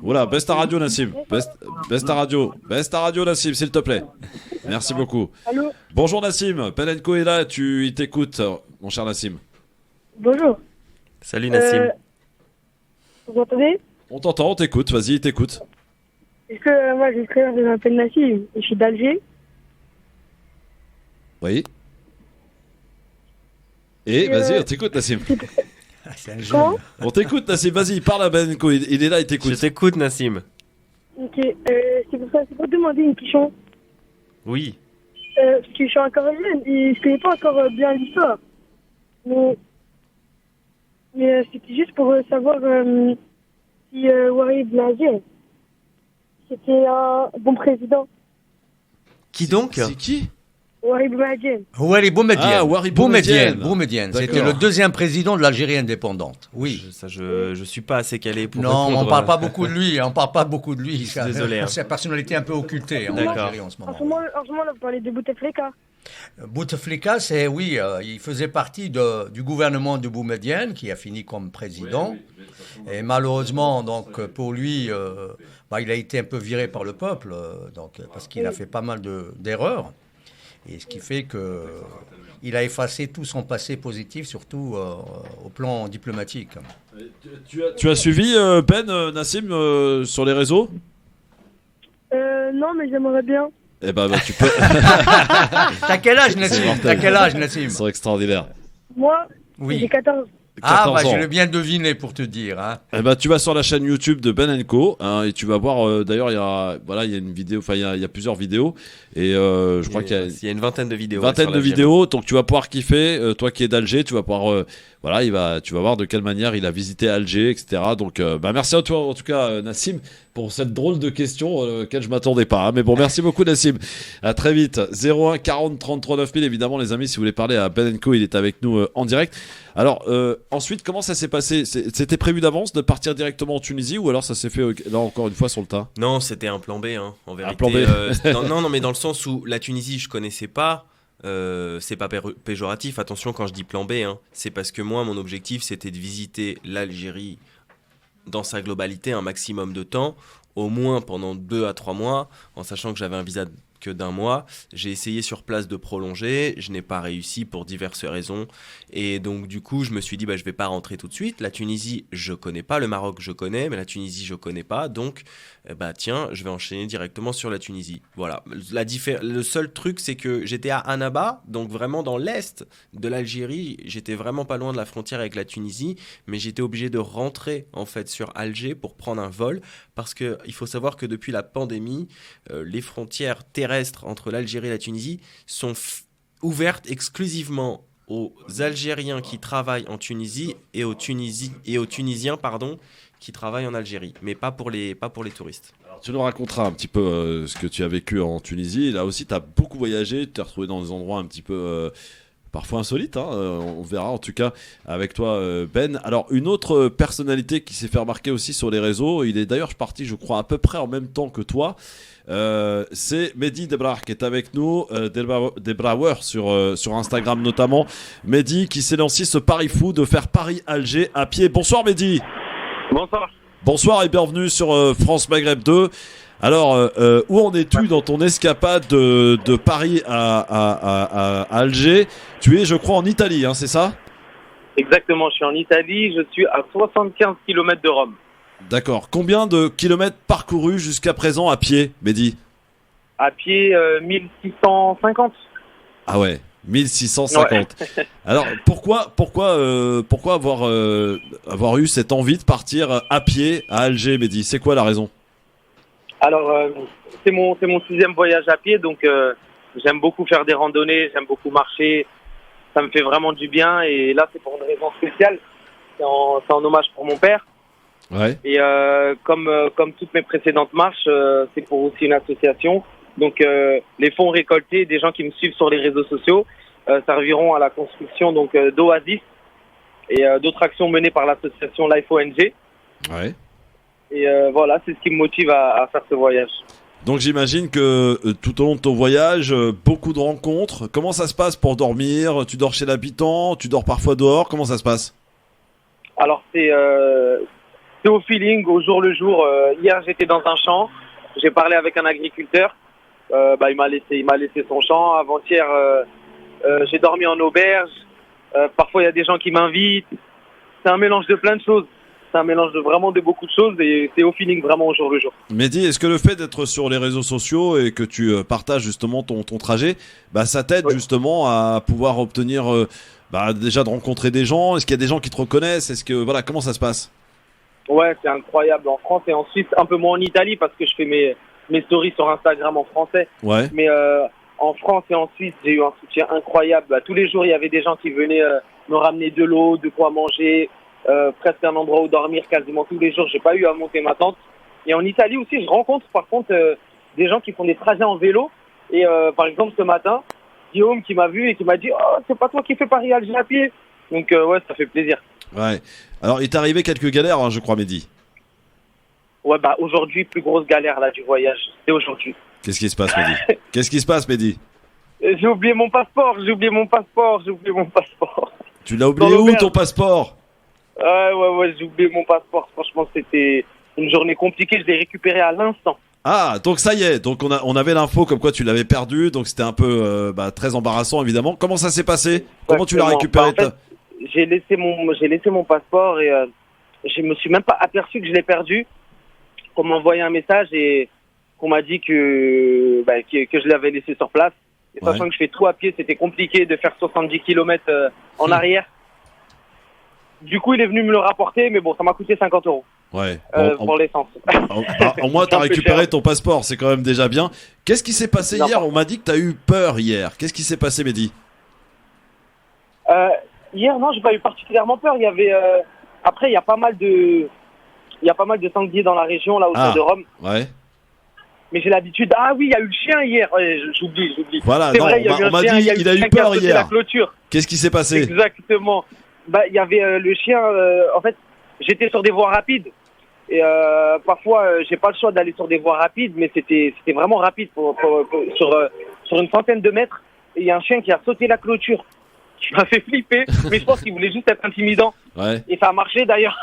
Voilà, baisse ta radio Nassim. Baisse ta radio Nassim, s'il te plaît. Merci beaucoup. Allô. Bonjour Nassim, Penenco est là, il t'écoute, mon cher Nassim. Bonjour. Salut Nassim. Vous m'entendez? On t'entend, on t'écoute, vas-y, t'écoute. Est-ce que moi je m'appelle Nassim et je suis d'Alger? Oui. Et vas-y, on t'écoute Nassim. C'est un jeune. On t'écoute Nassim, vas-y, parle à Penenco, il est là, il t'écoute. Je t'écoute Nassim. Ok, c'est pour demander une question. Oui. Parce que je suis encore jeune et je connais pas encore bien l'histoire. Mais c'était juste pour savoir si Ouarid Boumadjine c'était un bon président. Qui donc? C'est qui? Ouarid Boumadjine. Ouarid Boumadjine. Ah, Ouarid Boumadjine. C'était le deuxième président de l'Algérie indépendante. Oui. Je suis pas assez calé pour Non, répondre. on parle pas beaucoup de lui. On parle pas beaucoup de lui. Désolé. C'est une personnalité un peu occultée en Algérie en ce moment. En ce moment, là, vous parlez de Bouteflika. Bouteflika, il faisait partie du gouvernement de Boumedienne qui a fini comme président. Et malheureusement, donc, pour lui, il a été un peu viré par le peuple, parce qu'il a fait pas mal d'erreurs. Et ce qui fait qu'il a effacé tout son passé positif, surtout au plan diplomatique. Tu as suivi Nassim sur les réseaux? Non, mais j'aimerais bien. Eh ben, tu peux. T'as quel âge, Nassim? C'est extraordinaire. Moi, oui. J'ai 14. 14 ans. Je l'ai bien deviné pour te dire. Hein. Eh ben, tu vas sur la chaîne YouTube de Ben & Co et tu vas voir. D'ailleurs, il y a une vidéo. Enfin, il y a plusieurs vidéos et je crois qu'il y a une vingtaine de vidéos. Donc, tu vas pouvoir kiffer. Toi qui es d'Alger, tu vas pouvoir. Tu vas voir de quelle manière il a visité Alger, etc. Donc, merci à toi en tout cas, Nassim, pour cette drôle de question auquel je m'attendais pas. Hein. Mais bon, merci beaucoup, Nassim. À très vite. 01 40 33 9000. Évidemment, les amis, si vous voulez parler à Ben & Co, il est avec nous en direct. Alors, ensuite, comment ça s'est passé? C'était prévu d'avance de partir directement en Tunisie ou alors ça s'est fait là encore une fois sur le tas? Non, c'était un plan B. Hein, en vérité. Un plan B. Non, mais dans le sens où la Tunisie, je connaissais pas. C'est pas péjoratif, attention quand je dis plan B, hein, c'est parce que moi mon objectif c'était de visiter l'Algérie dans sa globalité un maximum de temps, au moins pendant 2 à 3 mois, en sachant que j'avais un visa que d'1 mois. J'ai essayé sur place de prolonger, je n'ai pas réussi pour diverses raisons et donc du coup je me suis dit je vais pas rentrer tout de suite. La Tunisie je connais pas, le Maroc je connais, mais la Tunisie je connais pas, donc tiens, je vais enchaîner directement sur la Tunisie. Voilà, le seul truc c'est que j'étais à Annaba, donc vraiment dans l'est de l'Algérie, j'étais vraiment pas loin de la frontière avec la Tunisie, mais j'étais obligé de rentrer en fait sur Alger pour prendre un vol, parce que il faut savoir que depuis la pandémie, les frontières terrestres entre l'Algérie et la Tunisie sont ouvertes exclusivement aux Algériens qui travaillent en Tunisie et aux Tunisiens qui travaillent en Algérie, mais pas pour les touristes. Alors, tu nous raconteras un petit peu ce que tu as vécu en Tunisie. Là aussi, tu as beaucoup voyagé, tu t'es retrouvé dans des endroits un petit peu parfois insolites. On verra en tout cas avec toi, Ben. Alors, une autre personnalité qui s'est fait remarquer aussi sur les réseaux, il est d'ailleurs parti, je crois, à peu près en même temps que toi. C'est Mehdi Debrar qui est avec nous, Debrawer sur Instagram notamment. Mehdi qui s'est lancé ce pari fou de faire Paris-Alger à pied. Bonsoir Mehdi. Bonsoir. Bonsoir et bienvenue sur France Maghreb 2. Alors, où en es-tu dans ton escapade de Paris à Alger? Tu es, je crois, en Italie, hein, c'est ça? Exactement, je suis en Italie, je suis à 75 km de Rome. D'accord. Combien de kilomètres parcourus jusqu'à présent à pied, Mehdi? À pied, 1650. Ah ouais, 1650. Ouais. Alors, pourquoi avoir eu cette envie de partir à pied à Alger, Mehdi? C'est quoi la raison? Alors, c'est mon 6e voyage à pied, donc j'aime beaucoup faire des randonnées, j'aime beaucoup marcher, ça me fait vraiment du bien, et là, c'est pour une raison spéciale, c'est en hommage pour mon père. Ouais. Et comme toutes mes précédentes marches, c'est pour aussi une association. Donc les fonds récoltés des gens qui me suivent sur les réseaux sociaux serviront à la construction donc d'Oasis et d'autres actions menées par l'association Life ONG. Ouais. Et voilà, c'est ce qui me motive à faire ce voyage. Donc j'imagine que tout au long de ton voyage, beaucoup de rencontres. Comment ça se passe pour dormir? Tu dors chez l'habitant? Tu dors parfois dehors? Comment ça se passe? Alors c'est au feeling, au jour le jour. Hier, j'étais dans un champ. J'ai parlé avec un agriculteur. Il m'a laissé son champ. Avant-hier, j'ai dormi en auberge. Parfois, il y a des gens qui m'invitent. C'est un mélange de plein de choses. C'est un mélange de beaucoup de choses et c'est au feeling vraiment au jour le jour. Mehdi, est-ce que le fait d'être sur les réseaux sociaux et que tu partages justement ton trajet, ça t'aide justement à pouvoir obtenir déjà de rencontrer des gens? Est-ce qu'il y a des gens qui te reconnaissent? Est-ce que comment ça se passe? Ouais, c'est incroyable en France et en Suisse, un peu moins en Italie parce que je fais mes stories sur Instagram en français. Ouais. Mais en France et en Suisse, j'ai eu un soutien incroyable. Tous les jours, il y avait des gens qui venaient me ramener de l'eau, de quoi manger, presque un endroit où dormir quasiment tous les jours. J'ai pas eu à monter ma tente. Et en Italie aussi, je rencontre par contre des gens qui font des trajets en vélo. Et par exemple, ce matin, Guillaume qui m'a vu et qui m'a dit « Oh, c'est pas toi qui fais Paris-Alger à pied ?» Donc ouais, ça fait plaisir. Ouais. Alors, il t'est arrivé quelques galères, hein, je crois, Mehdi. Ouais, aujourd'hui, plus grosse galère là du voyage, c'est aujourd'hui. Qu'est-ce qui se passe, Mehdi? Qu'est-ce qui se passe, Mehdi? J'ai oublié mon passeport. Tu l'as oublié où, ton passeport? Ouais, j'ai oublié mon passeport. Franchement, c'était une journée compliquée, je l'ai récupéré à l'instant. Ah, donc ça y est, donc on avait l'info comme quoi tu l'avais perdu, donc c'était un peu très embarrassant évidemment. Comment ça s'est passé? Comment tu l'as récupéré? En fait, j'ai laissé mon passeport et je me suis même pas aperçu que je l'ai perdu. On m'a envoyé un message et qu'on m'a dit que je l'avais laissé sur place. Et sachant que je fais tout à pied, c'était compliqué de faire 70 km en arrière. Du coup, il est venu me le rapporter, mais bon, ça m'a coûté 50 €. Ouais. Pour l'essence. Au moins, t'as récupéré ton passeport, c'est quand même déjà bien. Qu'est-ce qui s'est passé hier? On m'a dit que t'as eu peur hier. Qu'est-ce qui s'est passé, Mehdi? Hier, non, j'ai pas eu particulièrement peur. Il y avait, après, il y a pas mal de sangliers dans la région, là, autour de Rome. Ouais. Mais j'ai l'habitude. Ah oui, il y a eu le chien hier. Ouais, j'oublie. Voilà, c'est non, vrai, on m'a dit il a eu peur hier. La clôture. Qu'est-ce qui s'est passé? Exactement. Il y avait le chien. En fait, j'étais sur des voies rapides. Et parfois, j'ai pas le choix d'aller sur des voies rapides, mais c'était vraiment rapide sur une centaine de mètres. Et il y a un chien qui a sauté la clôture. Qui m'a fait flipper, mais je pense qu'il voulait juste être intimidant. Ouais. Et ça a marché d'ailleurs.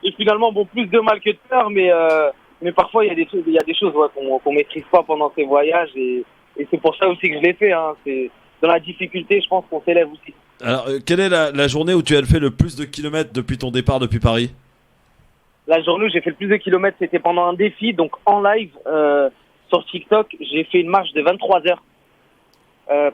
et finalement, plus de mal que de peur, mais parfois il y a des choses qu'on maîtrise pas pendant ces voyages, et c'est pour ça aussi que je l'ai fait. Hein. C'est dans la difficulté, je pense qu'on s'élève aussi. Alors, quelle est la journée où tu as fait le plus de kilomètres depuis ton départ depuis Paris? La journée où j'ai fait le plus de kilomètres, c'était pendant un défi, donc en live sur TikTok. J'ai fait une marche de 23 heures.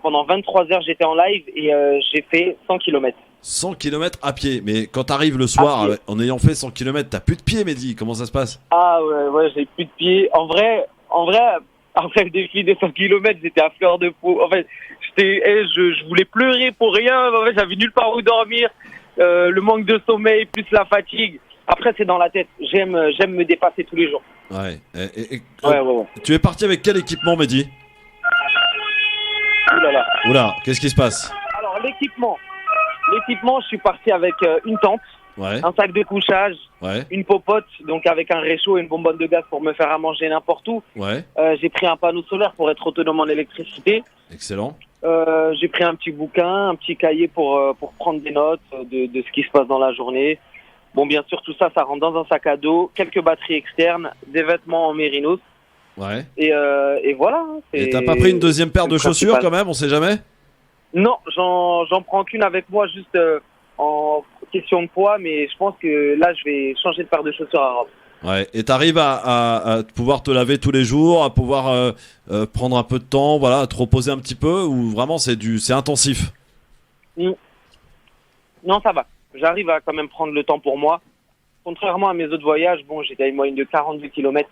Pendant 23 heures, j'étais en live et j'ai fait 100 km. 100 km à pied, mais quand t'arrives le soir en ayant fait 100 km, t'as plus de pied, Mehdi. Comment ça se passe? Ah ouais, j'ai plus de pied. En vrai, après le défi des 100 km, j'étais à fleur de peau. En fait, je voulais pleurer pour rien. En fait, j'avais nulle part où dormir. le manque de sommeil, plus la fatigue. Après, c'est dans la tête. J'aime me dépasser tous les jours. Ouais. Ouais. Tu es parti avec quel équipement, Mehdi? Oula, qu'est-ce qui se passe? Alors, l'équipement, je suis parti avec une tente, un sac de couchage, une popote, donc avec un réchaud et une bonbonne de gaz pour me faire à manger n'importe où. J'ai pris un panneau solaire pour être autonome en électricité. Excellent. J'ai pris un petit bouquin, un petit cahier pour prendre des notes de ce qui se passe dans la journée. Bon, bien sûr, tout ça, ça rentre dans un sac à dos, quelques batteries externes, des vêtements en mérinos. Et voilà. Et t'as pas pris une deuxième paire de chaussures quand même, on sait jamais? Non, j'en prends qu'une avec moi juste en question de poids, mais je pense que là, je vais changer de paire de chaussures à robe. Ouais, et t'arrives à pouvoir te laver tous les jours, à pouvoir prendre un peu de temps, voilà, à te reposer un petit peu, ou vraiment c'est intensif? Non, ça va. J'arrive à quand même prendre le temps pour moi. Contrairement à mes autres voyages, bon, j'étais à une moyenne de 42 km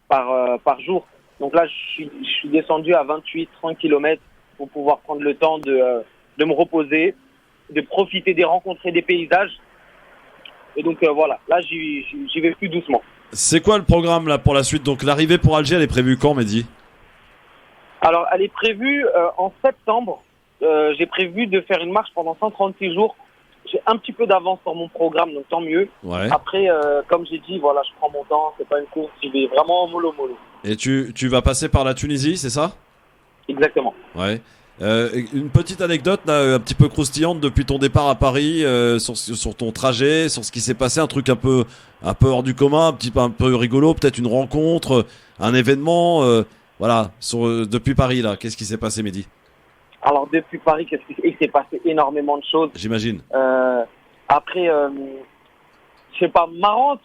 par jour. Donc là, je suis descendu à 28-30 km pour pouvoir prendre le temps de me reposer, de profiter des rencontres et des paysages. Et donc voilà, là j'y vais plus doucement. C'est quoi le programme là pour la suite? Donc l'arrivée pour Alger, elle est prévue quand, Mehdi? Alors elle est prévue en septembre. J'ai prévu de faire une marche pendant 136 jours. J'ai un petit peu d'avance sur mon programme, donc tant mieux. Après, comme j'ai dit, voilà, je prends mon temps, c'est pas une course, j'y vais vraiment mollo. Et tu vas passer par la Tunisie, c'est ça? Exactement. Ouais. Une petite anecdote là, un petit peu croustillante depuis ton départ à Paris, sur ton trajet, sur ce qui s'est passé, un truc un peu hors du commun, un peu rigolo, peut-être une rencontre, un événement, voilà, depuis Paris là, qu'est-ce qui s'est passé, Mehdi? Alors depuis Paris, il s'est passé énormément de choses. J'imagine. Après, je sais pas, marrante,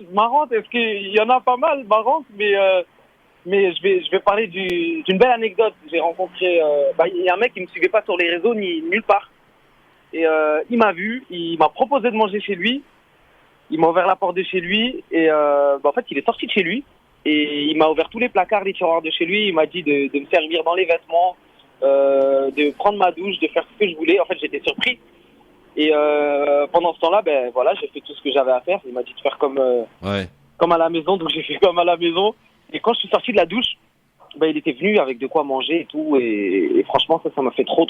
est-ce qu'il y en a pas mal, marrante, mais je vais parler d'une belle anecdote. J'ai rencontré, il y a un mec qui me suivait pas sur les réseaux ni nulle part. Et il m'a vu, il m'a proposé de manger chez lui. Il m'a ouvert la porte de chez lui et en fait il est sorti de chez lui et il m'a ouvert tous les placards, les tiroirs de chez lui. Il m'a dit de me servir dans les vêtements, de prendre ma douche, de faire ce que je voulais. En fait j'étais surpris. Et pendant ce temps-là, voilà, j'ai fait tout ce que j'avais à faire. Il m'a dit de faire comme à la maison, donc j'ai fait comme à la maison. Et quand je suis sorti de la douche, il était venu avec de quoi manger et tout. Et franchement, ça m'a fait trop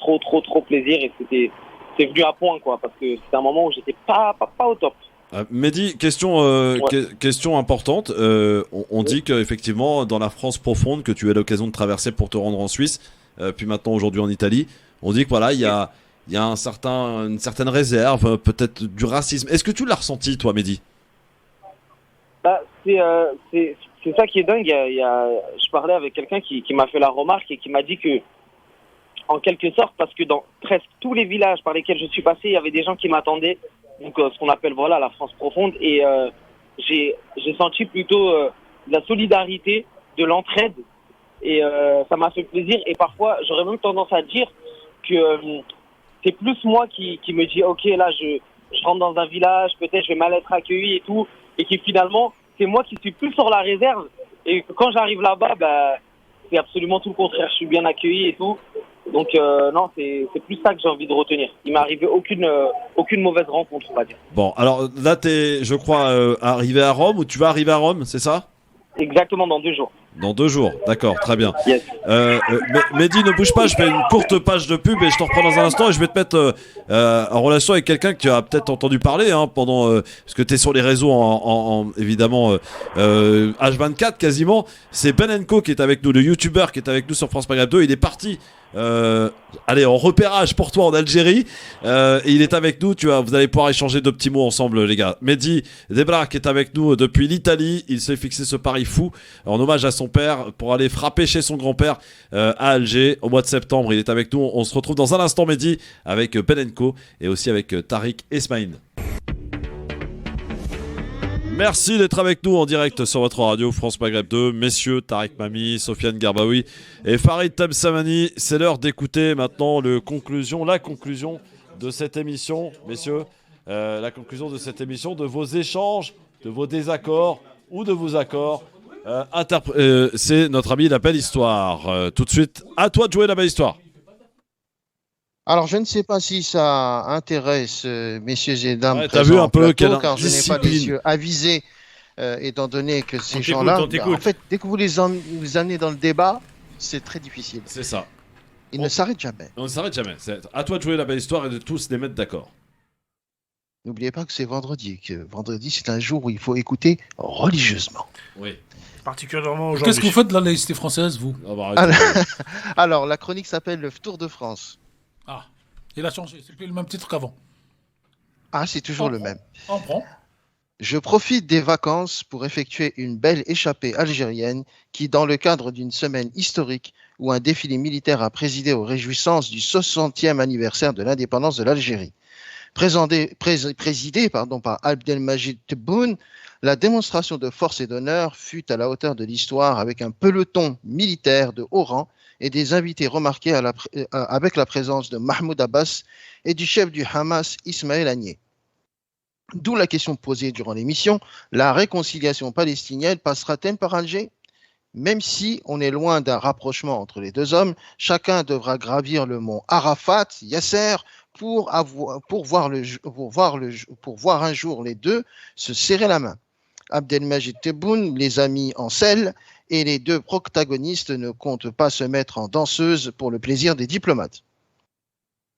plaisir. Et c'est venu à point, quoi, parce que c'était un moment où j'étais pas au top. Mehdi, question importante. On dit qu'effectivement, dans la France profonde que tu as l'occasion de traverser pour te rendre en Suisse, puis maintenant aujourd'hui en Italie, on dit que voilà, il y a une certaine réserve, peut-être du racisme. Est-ce que tu l'as ressenti, toi, Mehdi? C'est ça qui est dingue. Je parlais avec quelqu'un qui m'a fait la remarque et qui m'a dit que, en quelque sorte, parce que dans presque tous les villages par lesquels je suis passé, il y avait des gens qui m'attendaient. Donc, ce qu'on appelle la France profonde. Et j'ai senti plutôt de la solidarité, de l'entraide. Et ça m'a fait plaisir. Et parfois, j'aurais même tendance à dire que c'est plus moi qui me dis, ok, là, je rentre dans un village, peut-être je vais mal être accueilli et tout. Et qui finalement, c'est moi qui suis plus sur la réserve. Et quand j'arrive là-bas, c'est absolument tout le contraire. Je suis bien accueilli et tout. Donc non, c'est plus ça que j'ai envie de retenir. Il m'est arrivé aucune mauvaise rencontre, on va dire. Bon, alors là, t'es, je crois, arrivé à Rome, ou tu vas arriver à Rome, c'est ça? Exactement, dans 2 jours. Dans 2 jours, d'accord, très bien. Yes. Mehdi, ne bouge pas, je fais une courte page de pub et je te reprends dans un instant et je vais te mettre en relation avec quelqu'un que tu as peut-être entendu parler pendant parce que tu es sur les réseaux évidemment H24 quasiment. C'est Ben & Co qui est avec nous, le youtubeur qui est avec nous sur France Maghreb 2. Il est parti en repérage pour toi en Algérie et il est avec nous. Vous allez pouvoir échanger 2 petits mots ensemble, les gars. Mehdi Debra qui est avec nous depuis l'Italie. Il s'est fixé ce pari fou en hommage à son père pour aller frapper chez son grand-père à Alger au mois de septembre. Il est avec nous. On se retrouve dans un instant, Mehdi, avec Ben & Co et aussi avec Tariq Esmaïn. Merci d'être avec nous en direct sur votre radio France Maghreb 2. Messieurs, Tariq Mami, Sofiane Garbaoui et Farid Tamsamani. C'est l'heure d'écouter maintenant la conclusion de cette émission. Messieurs, la conclusion de cette émission, de vos échanges, de vos désaccords ou de vos accords. C'est notre ami La Belle Histoire. Tout de suite, à toi de jouer La Belle Histoire. Alors, je ne sais pas si ça intéresse messieurs et dames Ouais, t'as vu présents un en peu plateau, quelle car je n'ai pas les discipline. yeux avisés, étant donné que ces On gens-là, t'écoute, on t'écoute. en fait, dès que vous amenez dans le débat, c'est très difficile. C'est ça. Ils ne s'arrêtent jamais. On ne s'arrête jamais. C'est à toi de jouer la belle histoire et de tous les mettre d'accord. N'oubliez pas que c'est vendredi, que vendredi, c'est un jour où il faut écouter religieusement. Oui. Particulièrement aujourd'hui. Qu'est-ce que vous faites de la laïcité française, vous? Alors, la chronique s'appelle le Tour de France. Ah, il a changé, c'est plus le même titre qu'avant. Ah, c'est toujours le même. On prend. Je profite des vacances pour effectuer une belle échappée algérienne qui, dans le cadre d'une semaine historique où un défilé militaire a présidé aux réjouissances du 60e anniversaire de l'indépendance de l'Algérie. Présidé par Abdelmajid Tebboune, la démonstration de force et d'honneur fut à la hauteur de l'histoire avec un peloton militaire de haut rang et des invités remarqués avec la présence de Mahmoud Abbas et du chef du Hamas, Ismaël Haniyeh. D'où la question posée durant l'émission, la réconciliation palestinienne passera-t-elle par Alger? Même si on est loin d'un rapprochement entre les deux hommes, chacun devra gravir le mont Arafat, Yasser, pour voir un jour les deux se serrer la main. Abdelmajid Tebboune les a mis en selle et les deux protagonistes ne comptent pas se mettre en danseuse pour le plaisir des diplomates.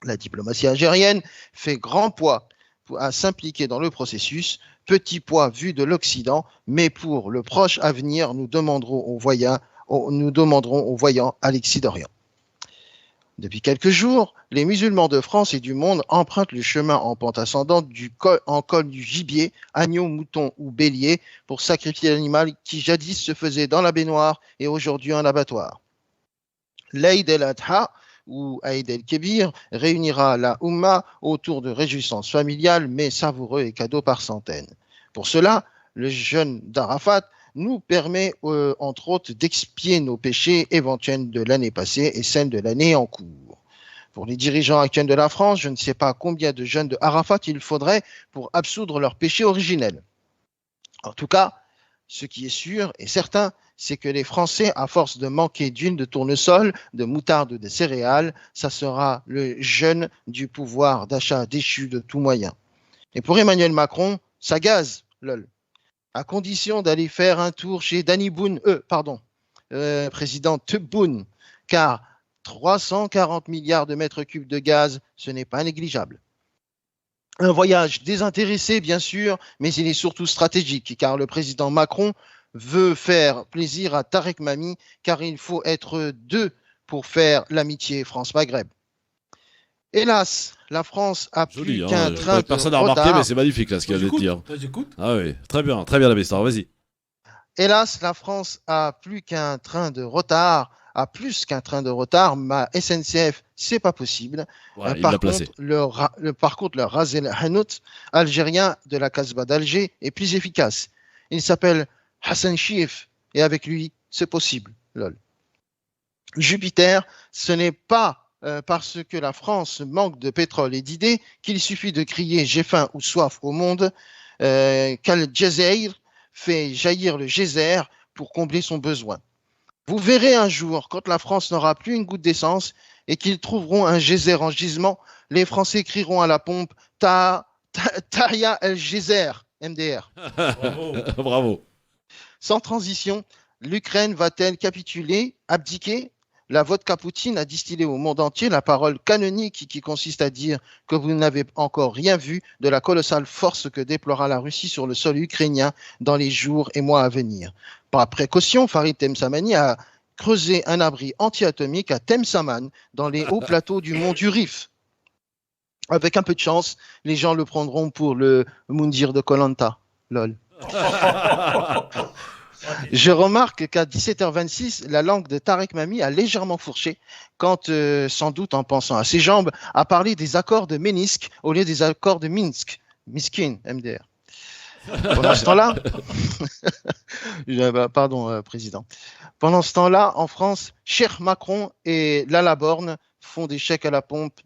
La diplomatie algérienne fait grand poids à s'impliquer dans le processus, petit poids vu de l'Occident, mais pour le proche avenir, nous demanderons aux voyants Alexis Dorian. Depuis quelques jours, les musulmans de France et du monde empruntent le chemin en pente ascendante en col du gibier, agneau, mouton ou bélier, pour sacrifier l'animal qui jadis se faisait dans la baignoire et aujourd'hui en abattoir. L'Aïd el-Adha, ou Aïd el-Kébir, réunira la Oumma autour de réjouissances familiales, mais savoureux et cadeaux par centaines. Pour cela, le jeûne d'Arafat nous permet, entre autres, d'expier nos péchés éventuels de l'année passée et celles de l'année en cours. Pour les dirigeants actuels de la France, je ne sais pas combien de jeûnes de Arafat il faudrait pour absoudre leurs péchés originels. En tout cas, ce qui est sûr et certain, c'est que les Français, à force de manquer d'huile de tournesol, de moutarde ou de céréales, ça sera le jeûne du pouvoir d'achat déchu de tout moyen. Et pour Emmanuel Macron, ça gaze, lol. À condition d'aller faire un tour chez président Tebboune, car 340 milliards de mètres cubes de gaz, ce n'est pas négligeable. Un voyage désintéressé, bien sûr, mais il est surtout stratégique, car le président Macron veut faire plaisir à Tarek Mami, car il faut être deux pour faire l'amitié France-Maghreb. Hélas, la France a plus qu'un train de personne n'a remarqué, mais c'est magnifique là ce qu'il vient de dire. Ah oui, très bien la belle histoire, vas-y. Hélas, la France a plus qu'un train de retard, ma SNCF, c'est pas possible. Ouais, par contre, le Razel Hanout algérien de la Casbah d'Alger est plus efficace. Il s'appelle Hassan Chief et avec lui, c'est possible. Lol. Jupiter, ce n'est pas parce que la France manque de pétrole et d'idées qu'il suffit de crier « j'ai faim » ou « soif » au monde qu'Al Jazeera fait jaillir le geyser pour combler son besoin. Vous verrez un jour, quand la France n'aura plus une goutte d'essence et qu'ils trouveront un geyser en gisement, les Français crieront à la pompe « Tahia El Geyser » MDR. Bravo. Sans transition, l'Ukraine va-t-elle capituler, abdiquer? La vodka Poutine a distillé au monde entier la parole canonique qui consiste à dire que vous n'avez encore rien vu de la colossale force que déploiera la Russie sur le sol ukrainien dans les jours et mois à venir. Par précaution, Farid Temsamani a creusé un abri anti-atomique à Temsaman dans les hauts plateaux du mont du Rif. Avec un peu de chance, les gens le prendront pour le Moundir de Koh Lanta. Lol. Je remarque qu'à 17h26, la langue de Tarek Mami a légèrement fourché quand, sans doute en pensant à ses jambes, a parlé des accords de Minsk au lieu des accords de Minsk. Miskin, MDR. Pendant ce temps-là, Président. Pendant ce temps-là, en France, Cher Macron et Lala Borne font des chèques à la pompe,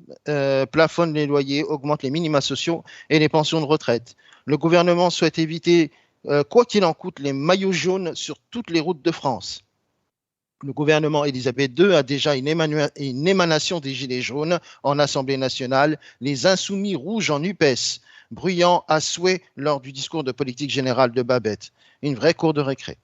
plafonnent les loyers, augmentent les minima sociaux et les pensions de retraite. Le gouvernement souhaite éviter quoi qu'il en coûte, les maillots jaunes sur toutes les routes de France. le gouvernement Elisabeth II a déjà une émanation des Gilets jaunes en Assemblée nationale, les insoumis rouges en UPS, bruyant à souhait lors du discours de politique générale de Babette. Une vraie cour de récré.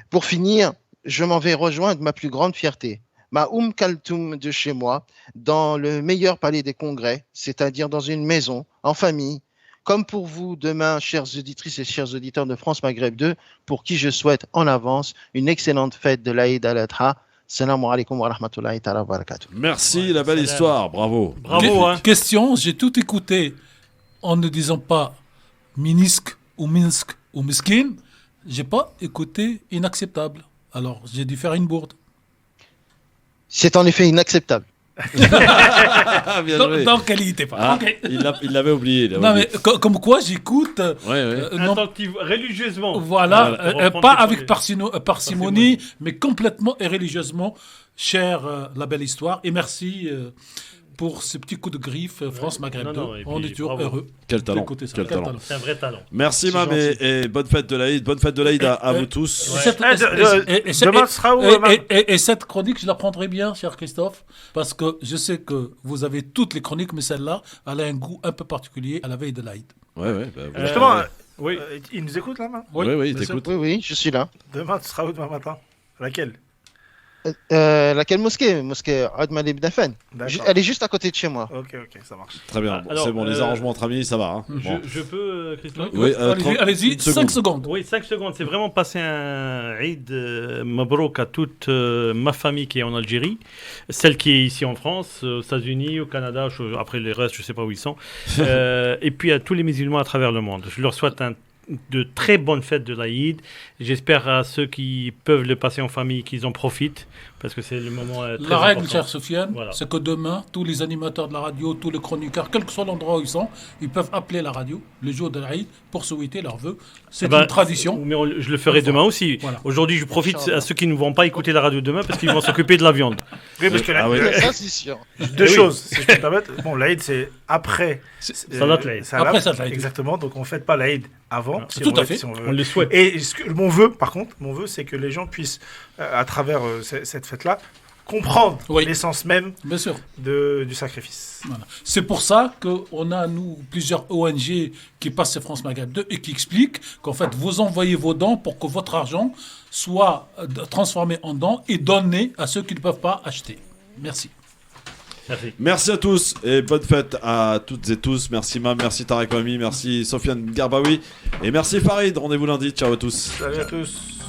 Pour finir, je m'en vais rejoindre ma plus grande fierté, ma Kaltoum de chez moi, dans le meilleur palais des congrès, c'est-à-dire dans une maison, en famille, comme pour vous demain, chères auditrices et chers auditeurs de France Maghreb 2, pour qui je souhaite en avance une excellente fête de l'Aïd al-Adha. Salam alaikum wa rahmatullahi wa barakatuh. Merci, la belle histoire, bravo. Bravo, hein. Question, j'ai tout écouté en ne disant pas Minsk ou Miskin. J'ai pas écouté inacceptable. Alors, j'ai dû faire une bourde. C'est en effet inacceptable. Bien joué. Donc, elle y était pas. Ah, Okay. il l'avait oublié. Non, mais comme quoi j'écoute. Attentive, religieusement. Voilà, pas avec parcimonie, mais complètement et religieusement. Cher la belle histoire. Et merci pour ce petit coup de griffe France Maghreb 2. On est toujours heureux. Quel talent. Quel talent. C'est un vrai talent. Merci, Mam, et bonne fête de l'Aïd. Bonne fête de l'Aïd à vous tous. Demain sera où et cette chronique, je la prendrai bien, cher Christophe, parce que je sais que vous avez toutes les chroniques, mais celle-là, elle a un goût un peu particulier à la veille de l'Aïd. Justement, il nous écoute là, maintenant? Oui, il t'écoute. Oui, je suis là. Demain, tu seras où demain matin? Laquelle? Laquelle mosquée? Mosquée Admal ibn Affan. Elle est juste à côté de chez moi. Ok, ça marche. Très bien, Alors, c'est bon, les arrangements entre amis, ça va. Hein. Je peux, Christophe? Oui, allez-y, 5 secondes. Oui, 5 secondes. C'est vraiment passer un Eid Mabrouk à toute ma famille qui est en Algérie, celle qui est ici en France, aux États-Unis, au Canada, après les restes, je ne sais pas où ils sont, et puis à tous les musulmans à travers le monde. Je leur souhaite de très bonnes fêtes de l'Aïd. J'espère à ceux qui peuvent le passer en famille qu'ils en profitent, parce que c'est le moment très important. La règle, cher Sofiane, c'est que demain, tous les animateurs de la radio, tous les chroniqueurs, quel que soit l'endroit où ils sont, ils peuvent appeler la radio le jour de l'Aïd pour souhaiter leurs vœux. C'est une tradition. Mais je le ferai demain aussi. Voilà. Aujourd'hui, je profite à ceux qui ne vont pas écouter la radio demain parce qu'ils vont s'occuper de la viande. Oui, parce que ça, c'est sûr. Deux choses, si je peux me permettre. Bon, l'Aïd, c'est après. Salat l'Aïd. Après Salat l'Aïd. Exactement, donc on ne fête pas l'Aïd avant. Tout à fait. Si on le souhaite. Et mon vœu, par contre, c'est que les gens puissent, à travers cette fête-là, comprendre l'essence même du sacrifice. Voilà. C'est pour ça qu'on a, nous, plusieurs ONG qui passent sur France Maghreb 2 et qui expliquent qu'en fait, vous envoyez vos dons pour que votre argent soit transformé en dons et donné à ceux qui ne peuvent pas acheter. Merci. Merci à tous et bonne fête à toutes et tous. Merci Mam, merci Tarek Mami, merci Sofiane Garbaoui et merci Farid. Rendez-vous lundi. Ciao à tous. Salut à tous.